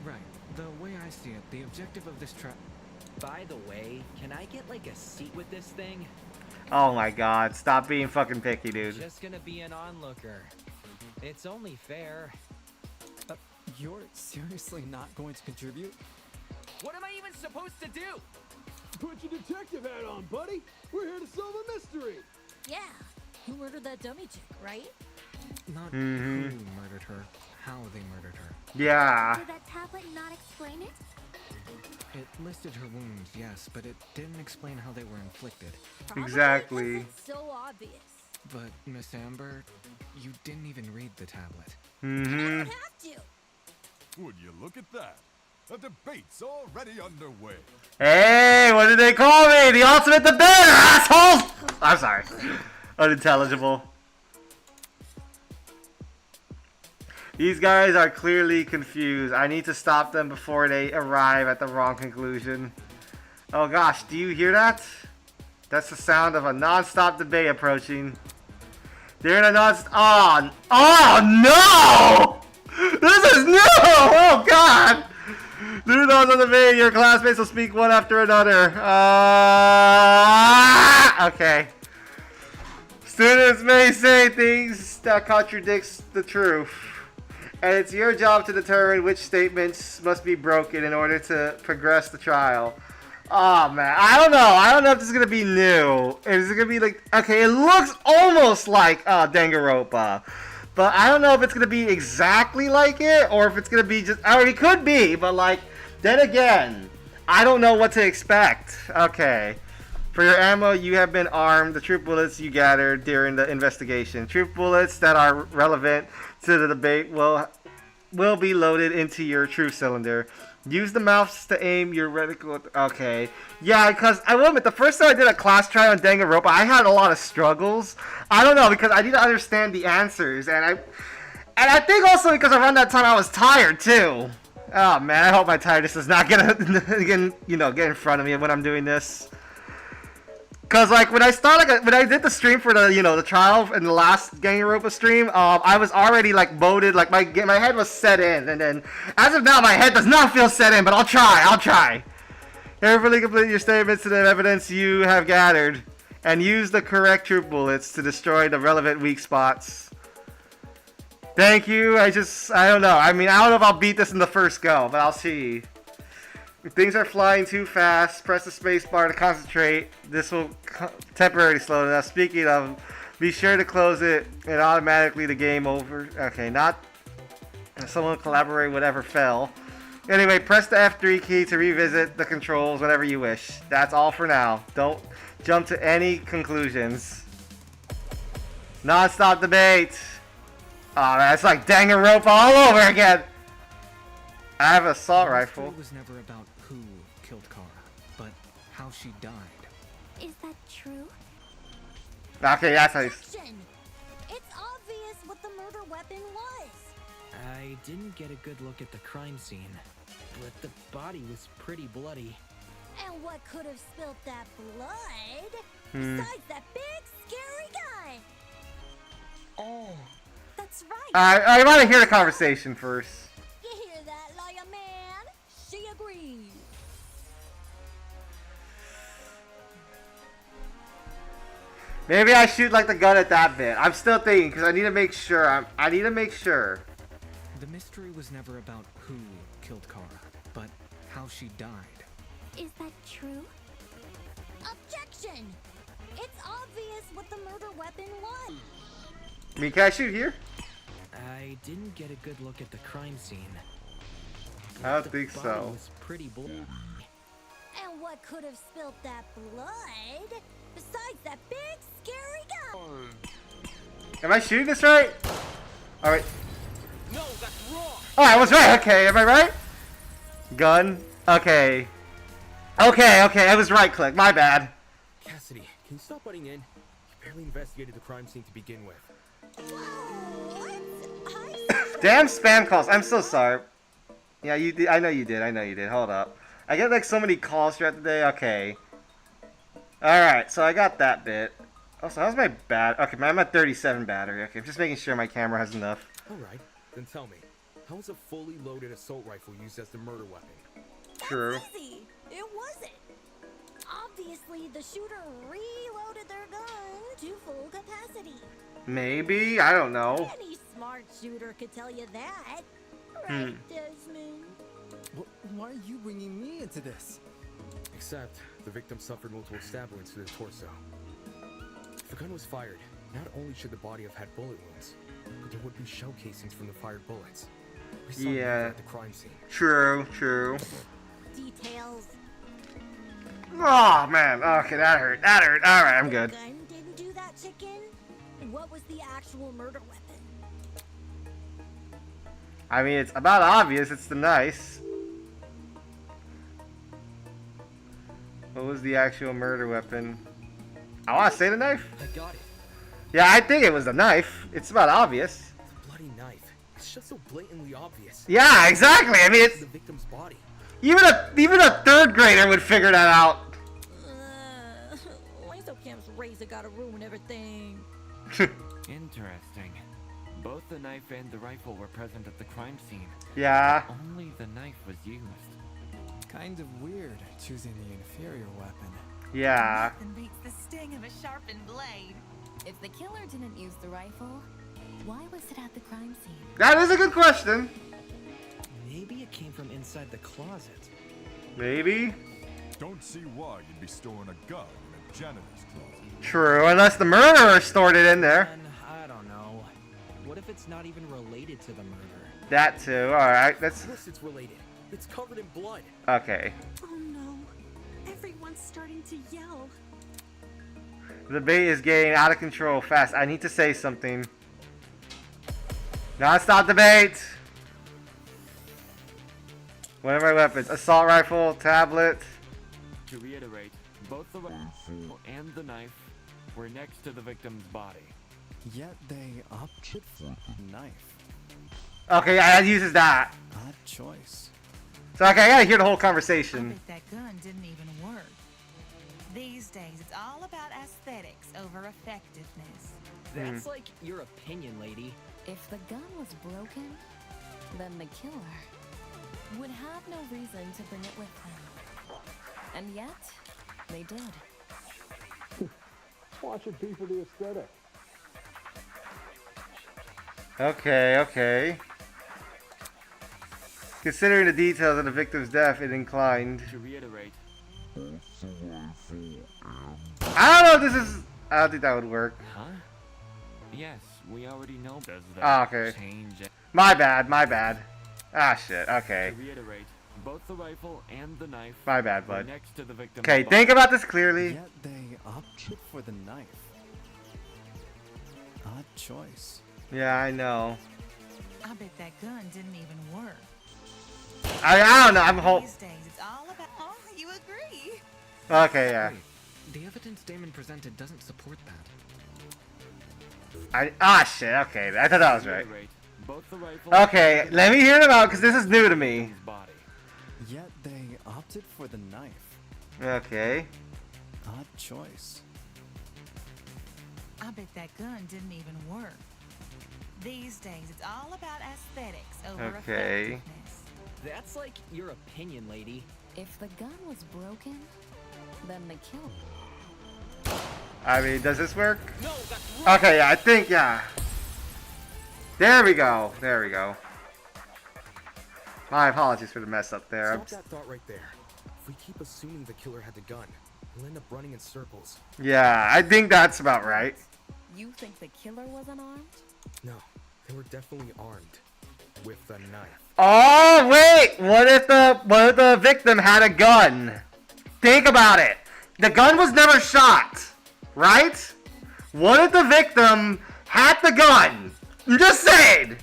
Right. The way I see it, the objective of this trap. By the way, can I get like a seat with this thing? Oh my god, stop being fucking picky, dude. Just gonna be an onlooker. It's only fair. You're seriously not going to contribute? What am I even supposed to do? Put your detective hat on, buddy. We're here to solve a mystery. Yeah. Who murdered that dummy chick, right? Not who murdered her, how they murdered her. Yeah. Did that tablet not explain it? It listed her wounds, yes, but it didn't explain how they were inflicted. Probably Exactly. 'cause it's so obvious. But, Miss Amber, you didn't even read the tablet. You don't have to. Would you look at that? The debate's already underway. Hey, what did they call me? The ultimate debater, assholes! I'm sorry. Unintelligible. These guys are clearly confused. I need to stop them before they arrive at the wrong conclusion. Oh gosh, do you hear that? That's the sound of a non-stop debate approaching. They're in a non-stop... Oh no! This is new! Oh god! They're not on the debate. Your classmates will speak one after another. Okay. Students may say things that contradicts the truth. And it's your job to determine which statements must be broken in order to progress the trial. Oh man, I don't know. I don't know if this is gonna be new. Is it gonna be like, okay, it looks almost like Danganronpa, but I don't know if it's gonna be exactly like it or if it's gonna be just. I mean, it could be, but like, then again, I don't know what to expect. Okay. For your ammo, you have been armed. The troop bullets you gathered during the investigation. Troop bullets that are relevant to the debate will be loaded into your troop cylinder. Use the mouse to aim your reticle. Okay. Yeah, because I will admit, the first time I did a class try on Danganronpa, I had a lot of struggles. I don't know, because I need to understand the answers. And I think also because around that time I was tired, too. Oh, man, I hope my tiredness is not gonna get in front of me when I'm doing this. Cause like when I did the stream for the the trial in the last Danganronpa stream, I was already like molded, like my head was set in, and then as of now my head does not feel set in, but I'll try. Carefully complete your statements to the evidence you have gathered, and use the correct troop bullets to destroy the relevant weak spots. Thank you. I don't know. I mean, I don't know if I'll beat this in the first go, but I'll see. If things are flying too fast, press the space bar to concentrate. This will temporarily slow it down. Speaking of, be sure to close it and automatically the game over. Okay, not someone collaborate whatever fell. Anyway, press the F3 key to revisit the controls whenever you wish. That's all for now. Don't jump to any conclusions. Non-stop debate. Oh man, it's like Danganronpa all over again. I have an assault rifle. It was never about who killed Kara, but how she died. Is that true? Okay, that's how you... It's obvious what the murder weapon was. I didn't get a good look at the crime scene, but the body was pretty bloody. And what could have spilled that blood? Besides that big, scary guy. Oh. That's right. I want to hear the conversation first. You hear that, liar man? She agrees. Maybe I shoot like the gun at that bit. I'm still thinking because I need to make sure. I need to make sure. The mystery was never about who killed Kara, but how she died. Is that true? Objection! It's obvious what the murder weapon was. I mean, can I shoot here? I didn't get a good look at the crime scene. I don't think so. Was pretty bloody. And what could have spilled that blood? Besides that big, scary guy. Am I shooting this right? All right. No, that's wrong. Oh, I was right. Okay, am I right? Gun. Okay. Okay. I was right click. My bad. Cassidy, can you stop butting in? You barely investigated the crime scene to begin with. Damn spam calls. I'm so sorry. Yeah, you did. I know you did. Hold up. I get like so many calls throughout the day. Okay. Alright, so I got that bit. Also, how's my okay, I'm at 37 battery. Okay, I'm just making sure my camera has enough. Alright, then tell me, how is a fully loaded assault rifle used as the murder weapon? True. That's easy. It wasn't. Obviously, the shooter reloaded their gun to full capacity. Maybe? I don't know. Any smart shooter could tell you that. Right, Desmond? Why are you bringing me into this? Except, the victim suffered multiple stab wounds to the torso. If the gun was fired, not only should the body have had bullet wounds, but there would be shell casings from the fired bullets. We saw yeah. at the crime scene. True, true. Details. Oh man, okay, that hurt. That hurt. Alright, I'm good. The gun didn't do that, chicken. What was the actual murder weapon? I mean, it's about obvious. It's the knife. What was the actual murder weapon? I want to say the knife. I got it. Yeah, I think it was the knife. It's about obvious. The bloody knife. It's just so blatantly obvious. Yeah, exactly. I mean, it's the victim's body. Even a third grader would figure that out. Camp's razor gotta ruin everything. Interesting. Both the knife and the rifle were present at the crime scene. Yeah. Only the knife was used. Kind of weird choosing the inferior weapon. Yeah. Nothing beats the sting of a sharpened blade. If the killer didn't use the rifle, why was it at the crime scene? That is a good question. Maybe it came from inside the closet. Maybe. Don't see why you'd be storing a gun in a janitor's closet. True, unless the murderer stored it in there. I don't know. What if it's not even related to the murder? That too. Alright, that's... Of course it's related. It's covered in blood. Okay. Oh no. Everyone's starting to yell. The debate is getting out of control fast. I need to say something. Non-stop debate. What are my weapons? Assault rifle, tablet. To reiterate, both the rifle and the knife were next to the victim's body. Yet they opted for the knife. Okay, that uses that. Odd choice. So okay, I gotta hear the whole I conversation. bet that gun didn't even work. These days, it's all about aesthetics over effectiveness. That's like your opinion, lady. If the gun was broken, then the killer would have no reason to bring it with them. And yet, they did. Watching P for the aesthetic. Okay, okay. Considering the details of the victim's death, it inclined. To reiterate. I don't know if this is... I don't think that would work. Huh? Yes, we already know. Does that okay. Change it? My bad, my bad. Ah, shit, okay. To reiterate, both the rifle and the knife my bad, bud. Next to the victim's okay, body. think about this clearly. Yet they opted for the knife. Odd choice. Yeah, I know. I bet that gun didn't even work. I don't know, I'm hoping. These days, it's all about... Oh, you agree? Okay, yeah. Wait, the evidence Damon presented doesn't support that. Shit, okay, I thought that was right. Both the rifle Okay, let me hear them out, because this is new to me. Yet they opted for the knife. Okay. Odd choice. I bet that gun didn't even work. These days, it's all about aesthetics over okay. effectiveness. That's like your opinion, lady. If the gun was broken, then the killer. I mean, does this work? No, that's wrong. Okay, yeah, I think, yeah. There we go. There we go. My apologies for the mess up there. Stop that thought right there. If we keep assuming the killer had the gun, we'll end up running in circles. Yeah, I think that's about right. You think the killer was unarmed? No, they were definitely armed. With a knife. Oh, wait! What if the victim had a gun? Think about it. The gun was never shot, right? What if the victim had the gun? I'm just saying!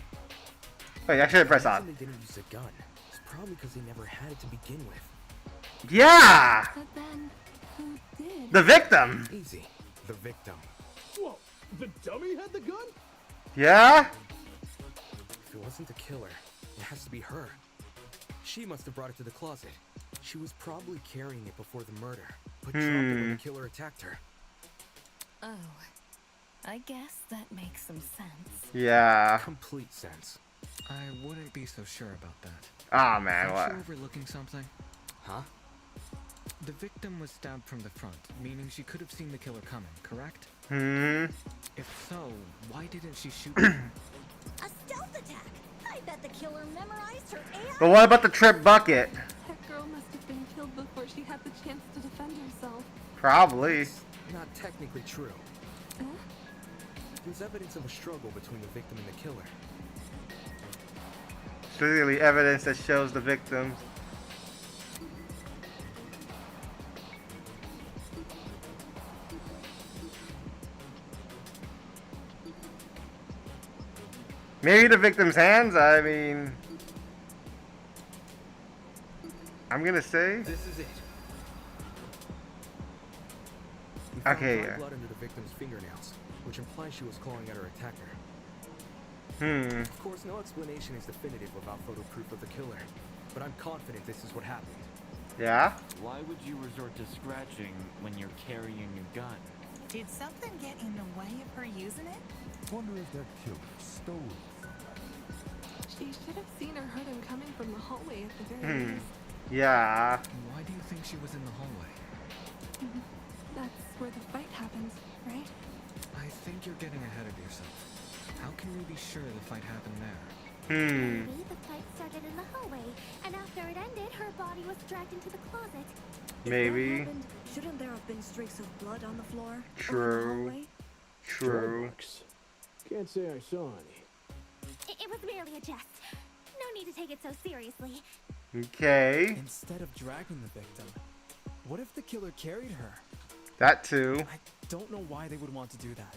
Wait, I should have pressed on. They didn't use a gun. It's probably because they never had it to begin with. Yeah! But then, who did? The victim! Easy. The victim. Whoa, the dummy had the gun? Yeah? If it wasn't the killer, it has to be her. She must have brought it to the closet. She was probably carrying it before the murder, but dropped it when the killer attacked her. Oh, I guess that makes some sense. Yeah. Complete sense. I wouldn't be so sure about that. Ah, man, Aren't what? you overlooking something? Huh? The victim was stabbed from the front, meaning she could have seen the killer coming, correct? If so, why didn't she shoot him? A stealth attack. I bet the killer memorized her AI. But what about the trip bucket? That girl must have been killed before she had the chance to defend herself. Probably. Not technically true. There's evidence of a struggle between the victim and the killer. Clearly evidence that shows the victim. Maybe the victim's hands? I mean... I'm gonna say... This is it. Okay, Dry yeah. blood under the victim's fingernails, which implies she was clawing at her attacker. Of course, no explanation is definitive without photo proof of the killer, but I'm confident this is what happened. Yeah? Why would you resort to scratching when you're carrying a gun? Did something get in the way of her using it? Wonder if that killer stole it from her. She should have seen or heard him coming from the hallway at the very least. Yeah. Why do you think she was in the hallway? That's where the fight happens, right? I think you're getting ahead of yourself. How can we be sure the fight happened there? Maybe the fight started in the hallway, and after it ended, her body was dragged into the closet. Maybe. Shouldn't there have been streaks of blood on the floor? True. True. Can't say I saw any. It was merely a jest. No need to take it so seriously. Okay. Instead of dragging the victim, what if the killer carried her? That too. I don't know why they would want to do that,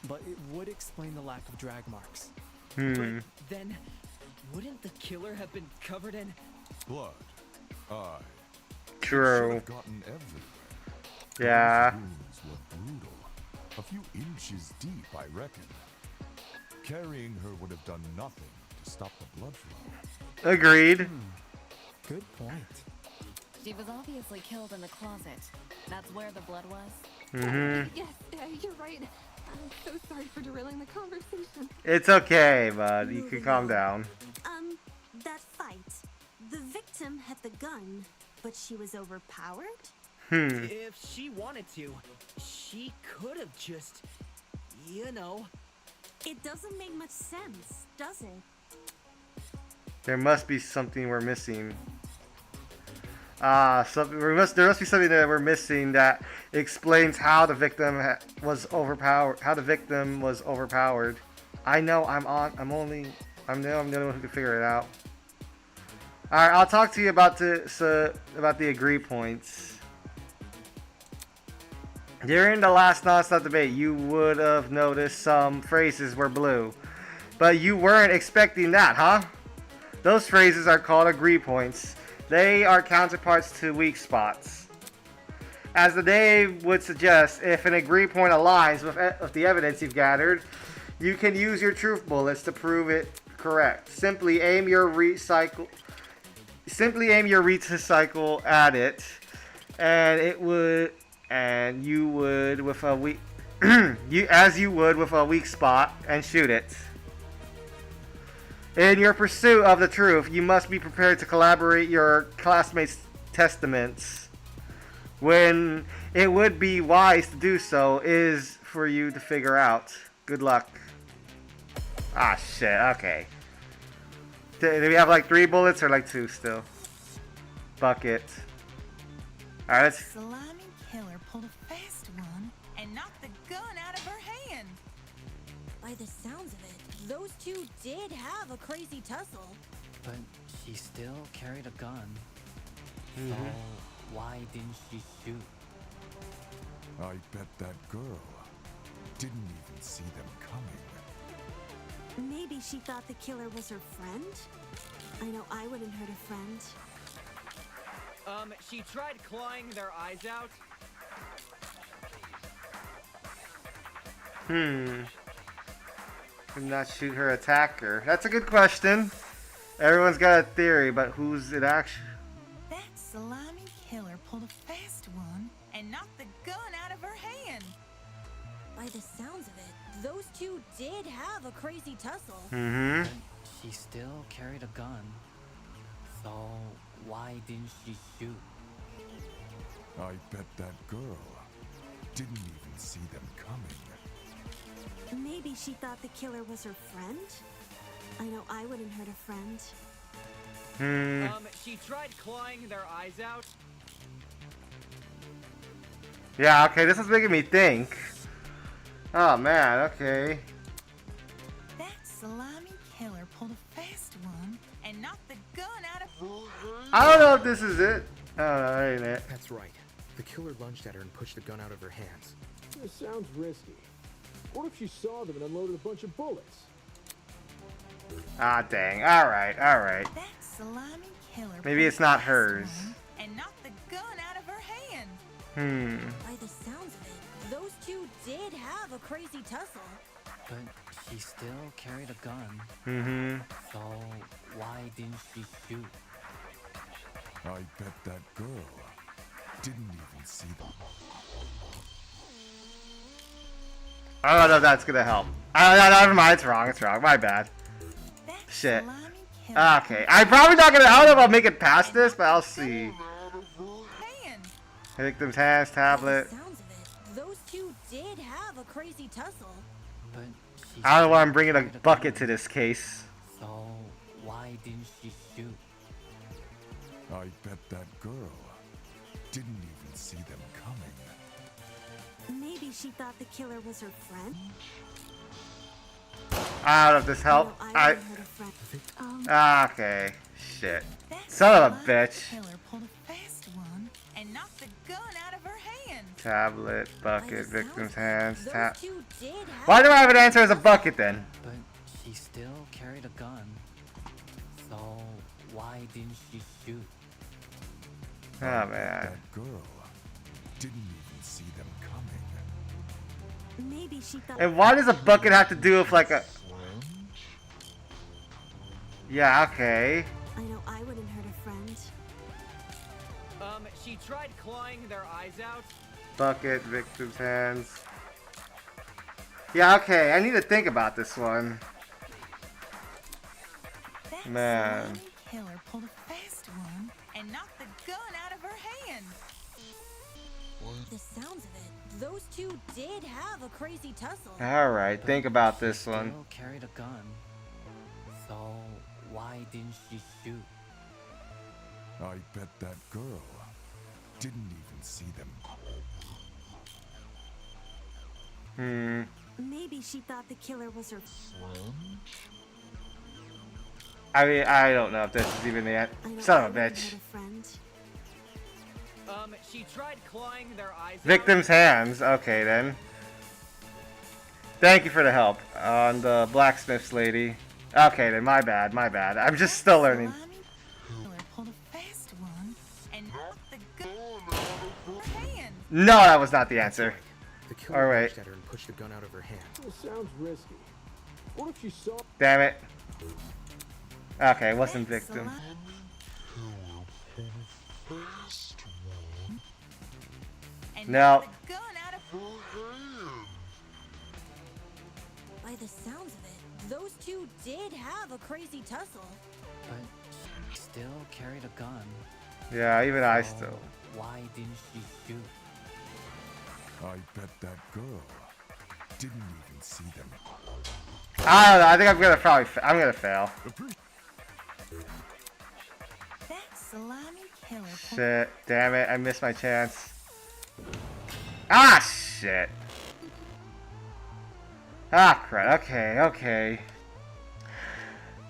but it would explain the lack of drag marks. But then, wouldn't the killer have been covered in blood? Aye. True. Have gotten everywhere. Yeah. Those wounds were brutal. A few inches deep, I reckon. Carrying her would have done nothing to stop the blood flow. Agreed. Good point. She was obviously killed in the closet. That's where the blood was? Yes, you're right. I'm so sorry for derailing the conversation. It's okay, bud. You can calm down. That fight. The victim had the gun, but she was overpowered? If she wanted to, she could have just, you know. It doesn't make much sense, does it? There must be something we're missing. There must be something that we're missing that explains how the victim was overpowered. How the victim was overpowered. I know I'm the only one who can figure it out. All right, I'll talk to you about the agree points. During the last non-stop debate, you would have noticed some phrases were blue, but you weren't expecting that, huh? Those phrases are called agree points. They are counterparts to weak spots. As the name would suggest, if an agree point aligns with the evidence you've gathered, you can use your truth bullets to prove it correct. Simply aim your recycle at it, and you would with a weak as you would with a weak spot, and shoot it. In your pursuit of the truth, you must be prepared to collaborate your classmates' testaments. When it would be wise to do so is for you to figure out. Good luck. Ah, shit. Okay. Do we have like 3 bullets or like 2 still? Bucket. Alright, let's... Slimy killer pulled a fast one and knocked the gun out of her hand. By the sounds of it, those two did have a crazy tussle. But she still carried a gun. So why didn't she shoot? I bet that girl didn't even see them coming. Maybe she thought the killer was her friend? I know I wouldn't hurt a friend. She tried clawing their eyes out. Could not shoot her attacker. That's a good question. Everyone's got a theory, but who's it actually? That slimy killer pulled a fast one and knocked the gun out of her hand. By the sounds of it, those two did have a crazy tussle. But she still carried a gun. So why didn't she shoot? I bet that girl didn't even see them coming. Maybe she thought the killer was her friend? I know I wouldn't hurt a friend. She tried clawing their eyes out. Yeah, okay, this is making me think. Oh man, okay. That slimy killer pulled a fast one and knocked the gun out of I don't know if this is it. I don't know, that ain't it. That's right. The killer lunged at her and pushed the gun out of her hands. This sounds risky. What if she saw them and unloaded a bunch of bullets? Ah, dang. Alright, alright. that slimy killer. Maybe it's not hers. And knocked the gun out of her hand. By the sounds of it, those two did have a crazy tussle. But she still carried a gun. So why didn't she shoot? I bet that girl didn't even see them. I don't know if that's gonna help. Never mind, it's wrong, my bad. Shit. Okay, I'm probably not gonna, I don't know if I'll make it past this, but I'll see. Victim's hands, tablet. By the sounds of it, those two did have a crazy tussle. But she I don't know why I'm bringing a bucket to this case. So why didn't she shoot? I bet that girl didn't even see them coming. Maybe she thought the killer was her friend? I don't know if this helped. I wouldn't hurt a friend. Okay. Shit. Son of a bitch. Killer pulled a fast one and knocked the gun out of her hand. Tablet, bucket, victim's hands, Those two did have Why do I have an answer as a bucket then? But she still carried a gun. So why didn't she shoot? Oh man. That girl didn't even see them coming. Maybe she thought. And why does a bucket have to do with like a... Yeah, okay. I know I wouldn't hurt a friend. She tried clawing their eyes out. Bucket, victim's hands. Yeah, okay. I need to think about this one. That Man. slimy killer pulled a fast one and knocked the gun out of her hand. the sounds of it, those two did have a crazy tussle. Alright, think about this Still one. carried a gun. So why didn't she shoot? I bet that girl didn't even see them. Maybe she thought the killer was her friend. I mean, I don't know if this is even the son of a bitch. She tried clawing their eyes out. Victim's hands. Okay, then. Thank you for the help on the blacksmith's lady. Okay, then. My bad. My bad. I'm just still learning. No, that was not the answer. The killer All right. lunged at her and pushed the gun out of her hand. This sounds risky. What if she saw? Damn it. Okay, it wasn't victim. No. By the sounds of it, those two did have a crazy tussle. But she still carried a gun. Yeah, even I So still. why didn't she shoot? I bet that girl didn't even see them. I don't know. I think I'm gonna I'm gonna fail. That slimy killer pulled Shit. Damn it. I missed my chance. Ah, shit. Ah, crap. Okay, okay.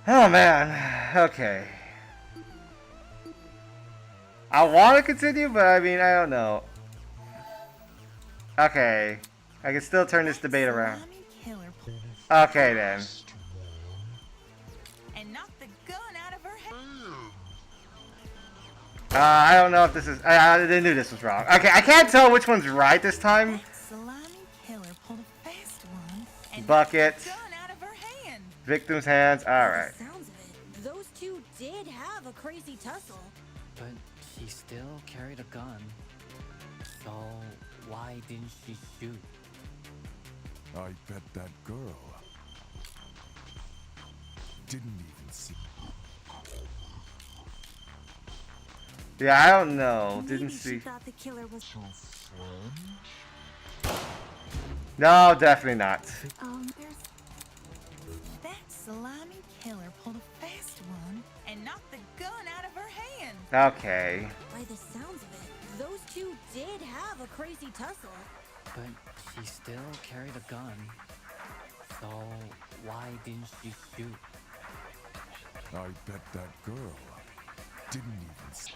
Oh, man. Okay. I want to continue, but I mean, I don't know. Okay. I can still turn this debate around. Okay, then. and knocked the gun out of her hand. I don't know if this is... I knew this was wrong. Okay, I can't tell which one's right this time. Slimy killer pulled a fast one and Bucket. knocked the gun out of her hand. Victim's hands. Alright. Sounds of it, those two crazy tussle. But she still carried a gun. So why didn't she shoot? I bet that girl didn't even see. Yeah, I don't know. Maybe Didn't she see. thought the killer was No, definitely not. There's... That slimy killer pulled a fast one and knocked the gun out of her hand. Okay. By the sounds of it, those two did have a crazy tussle. But she still carried a gun. So why didn't she shoot? I bet that girl didn't even see.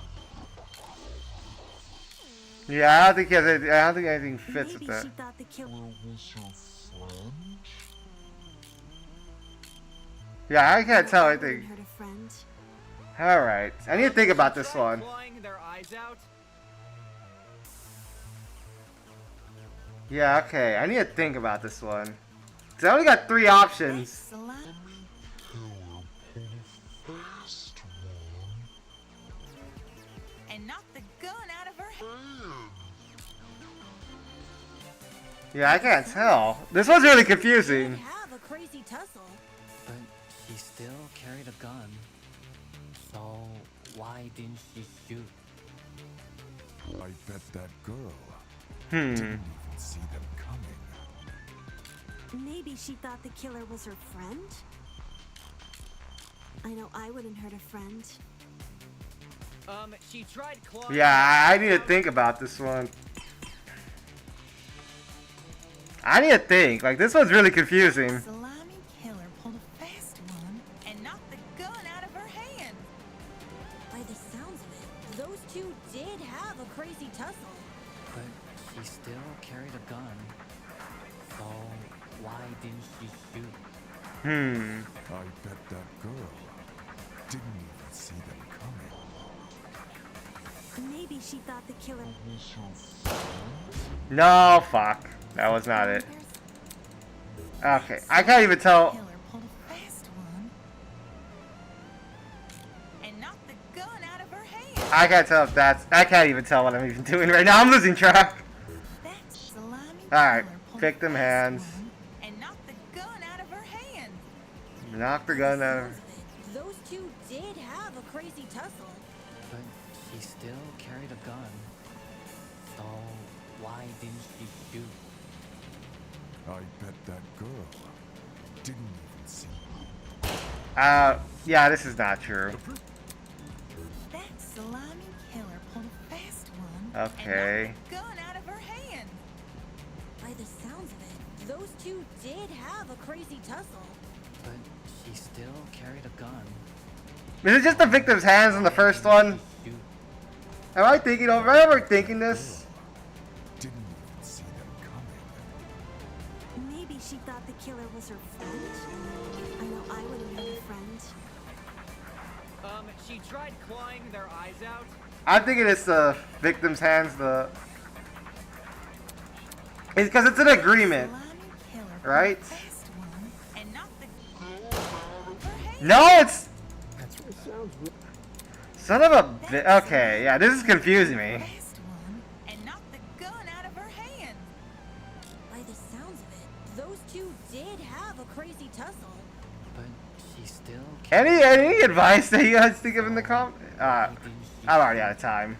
Yeah, I don't think I don't think anything fits Maybe with that. she thought the killer was your friend? Yeah, I can't tell anything. hurt a friend. Alright, I need to think about this one. Clawing their eyes out. Yeah, okay, I need to think about this one. 'Cause I only got 3 options. And knocked the gun out of her hand. Yeah, I can't tell. This one's really confusing. Have a crazy tussle. But she still carried a gun. So why didn't she shoot? I bet that girl Hmm. didn't even see them coming. Maybe she thought the killer was her friend. I know I wouldn't hurt a friend. She tried clawing. Yeah, I need to think about this one. I need to think. Like, this one's really confusing. Slimy killer pulled a fast one and knocked the gun out of her hand. By the sounds of it, those two did have a crazy tussle. But she still carried a gun. So why didn't she shoot? I bet that girl didn't even see them coming. Maybe she thought the killer Was your friend? No, fuck. That was not it. Okay, I can't even tell. Killer pulled a fast one and knocked the gun out of her hand. I can't tell if that's. I can't even tell what I'm even doing right now. I'm losing track. That slimy Alright, killer pulled pick a them fast hands. one and knocked the gun out of her hand. Knock the gun out. Those two did have a crazy tussle. But she still carried a gun. So why didn't she shoot? I bet that girl didn't even see. Yeah, this is not true. That slimy killer pulled a fast one Okay. and knocked the gun out of her hand. By the sounds of it, those two did have a crazy tussle. But she still carried a gun. Is it just the victim's hands on the first one? Shoot. Am I thinking over? Am I overthinking this? Didn't even see them coming. Maybe she thought the killer was her friend. I know I wouldn't hurt a friend. She tried clawing their eyes out. I'm thinking it's the victim's hands. It's because it's an agreement, right? No, it's. Son of a bit. Okay, yeah, this is confusing me. And knocked the gun out of her hand. By the sounds of it, those two did have a crazy tussle. But she still Any advice that you guys think of in the comment? I'm already out of time.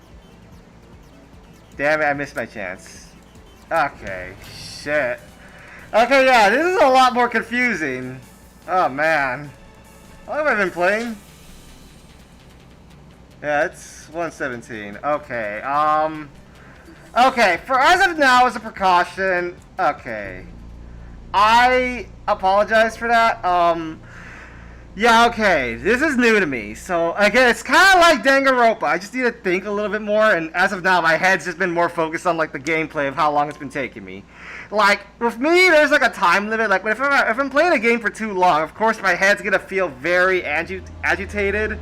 Damn it, I missed my chance. Okay, shit. Okay, yeah, this is a lot more confusing. Oh man. How long have I been playing? Yeah, it's 117. Okay, okay, for as of now, as a precaution, okay. I apologize for that. Yeah, okay, this is new to me. So, again, it's kind of like Danganronpa. I just need to think a little bit more, and as of now, my head's just been more focused on, like, the gameplay of how long it's been taking me. Like, with me, there's, like, a time limit. Like, if I'm playing a game for too long, of course, my head's gonna feel very agitated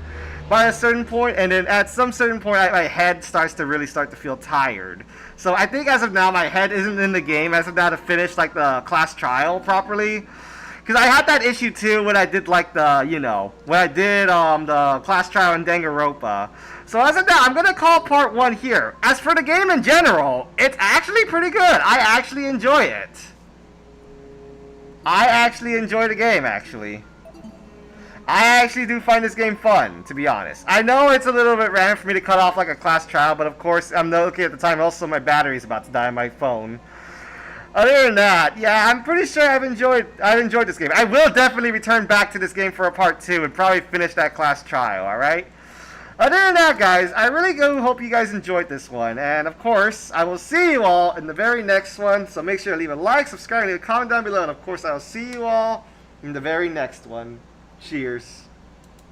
by a certain point, and then at some certain point, my head starts to feel tired. So, I think as of now, my head isn't in the game as of now to finish, like, the class trial properly. Because I had that issue too when I did like the, you know, when I did the class trial in Danganronpa. So as of now, I'm going to call part 1 here. As for the game in general, it's actually pretty good. I actually enjoy it. I actually enjoy the game, actually. I actually do find this game fun, to be honest. I know it's a little bit random for me to cut off like a class trial, but of course, I'm not looking at the time. Also, my battery's about to die on my phone. Other than that, yeah, I'm pretty sure I've enjoyed this game. I will definitely return back to this game for a part 2 and probably finish that class trial, alright? Other than that, guys, I really do hope you guys enjoyed this one. And, of course, I will see you all in the very next one. So make sure to leave a like, subscribe, and leave a comment down below. And, of course, I will see you all in the very next one. Cheers.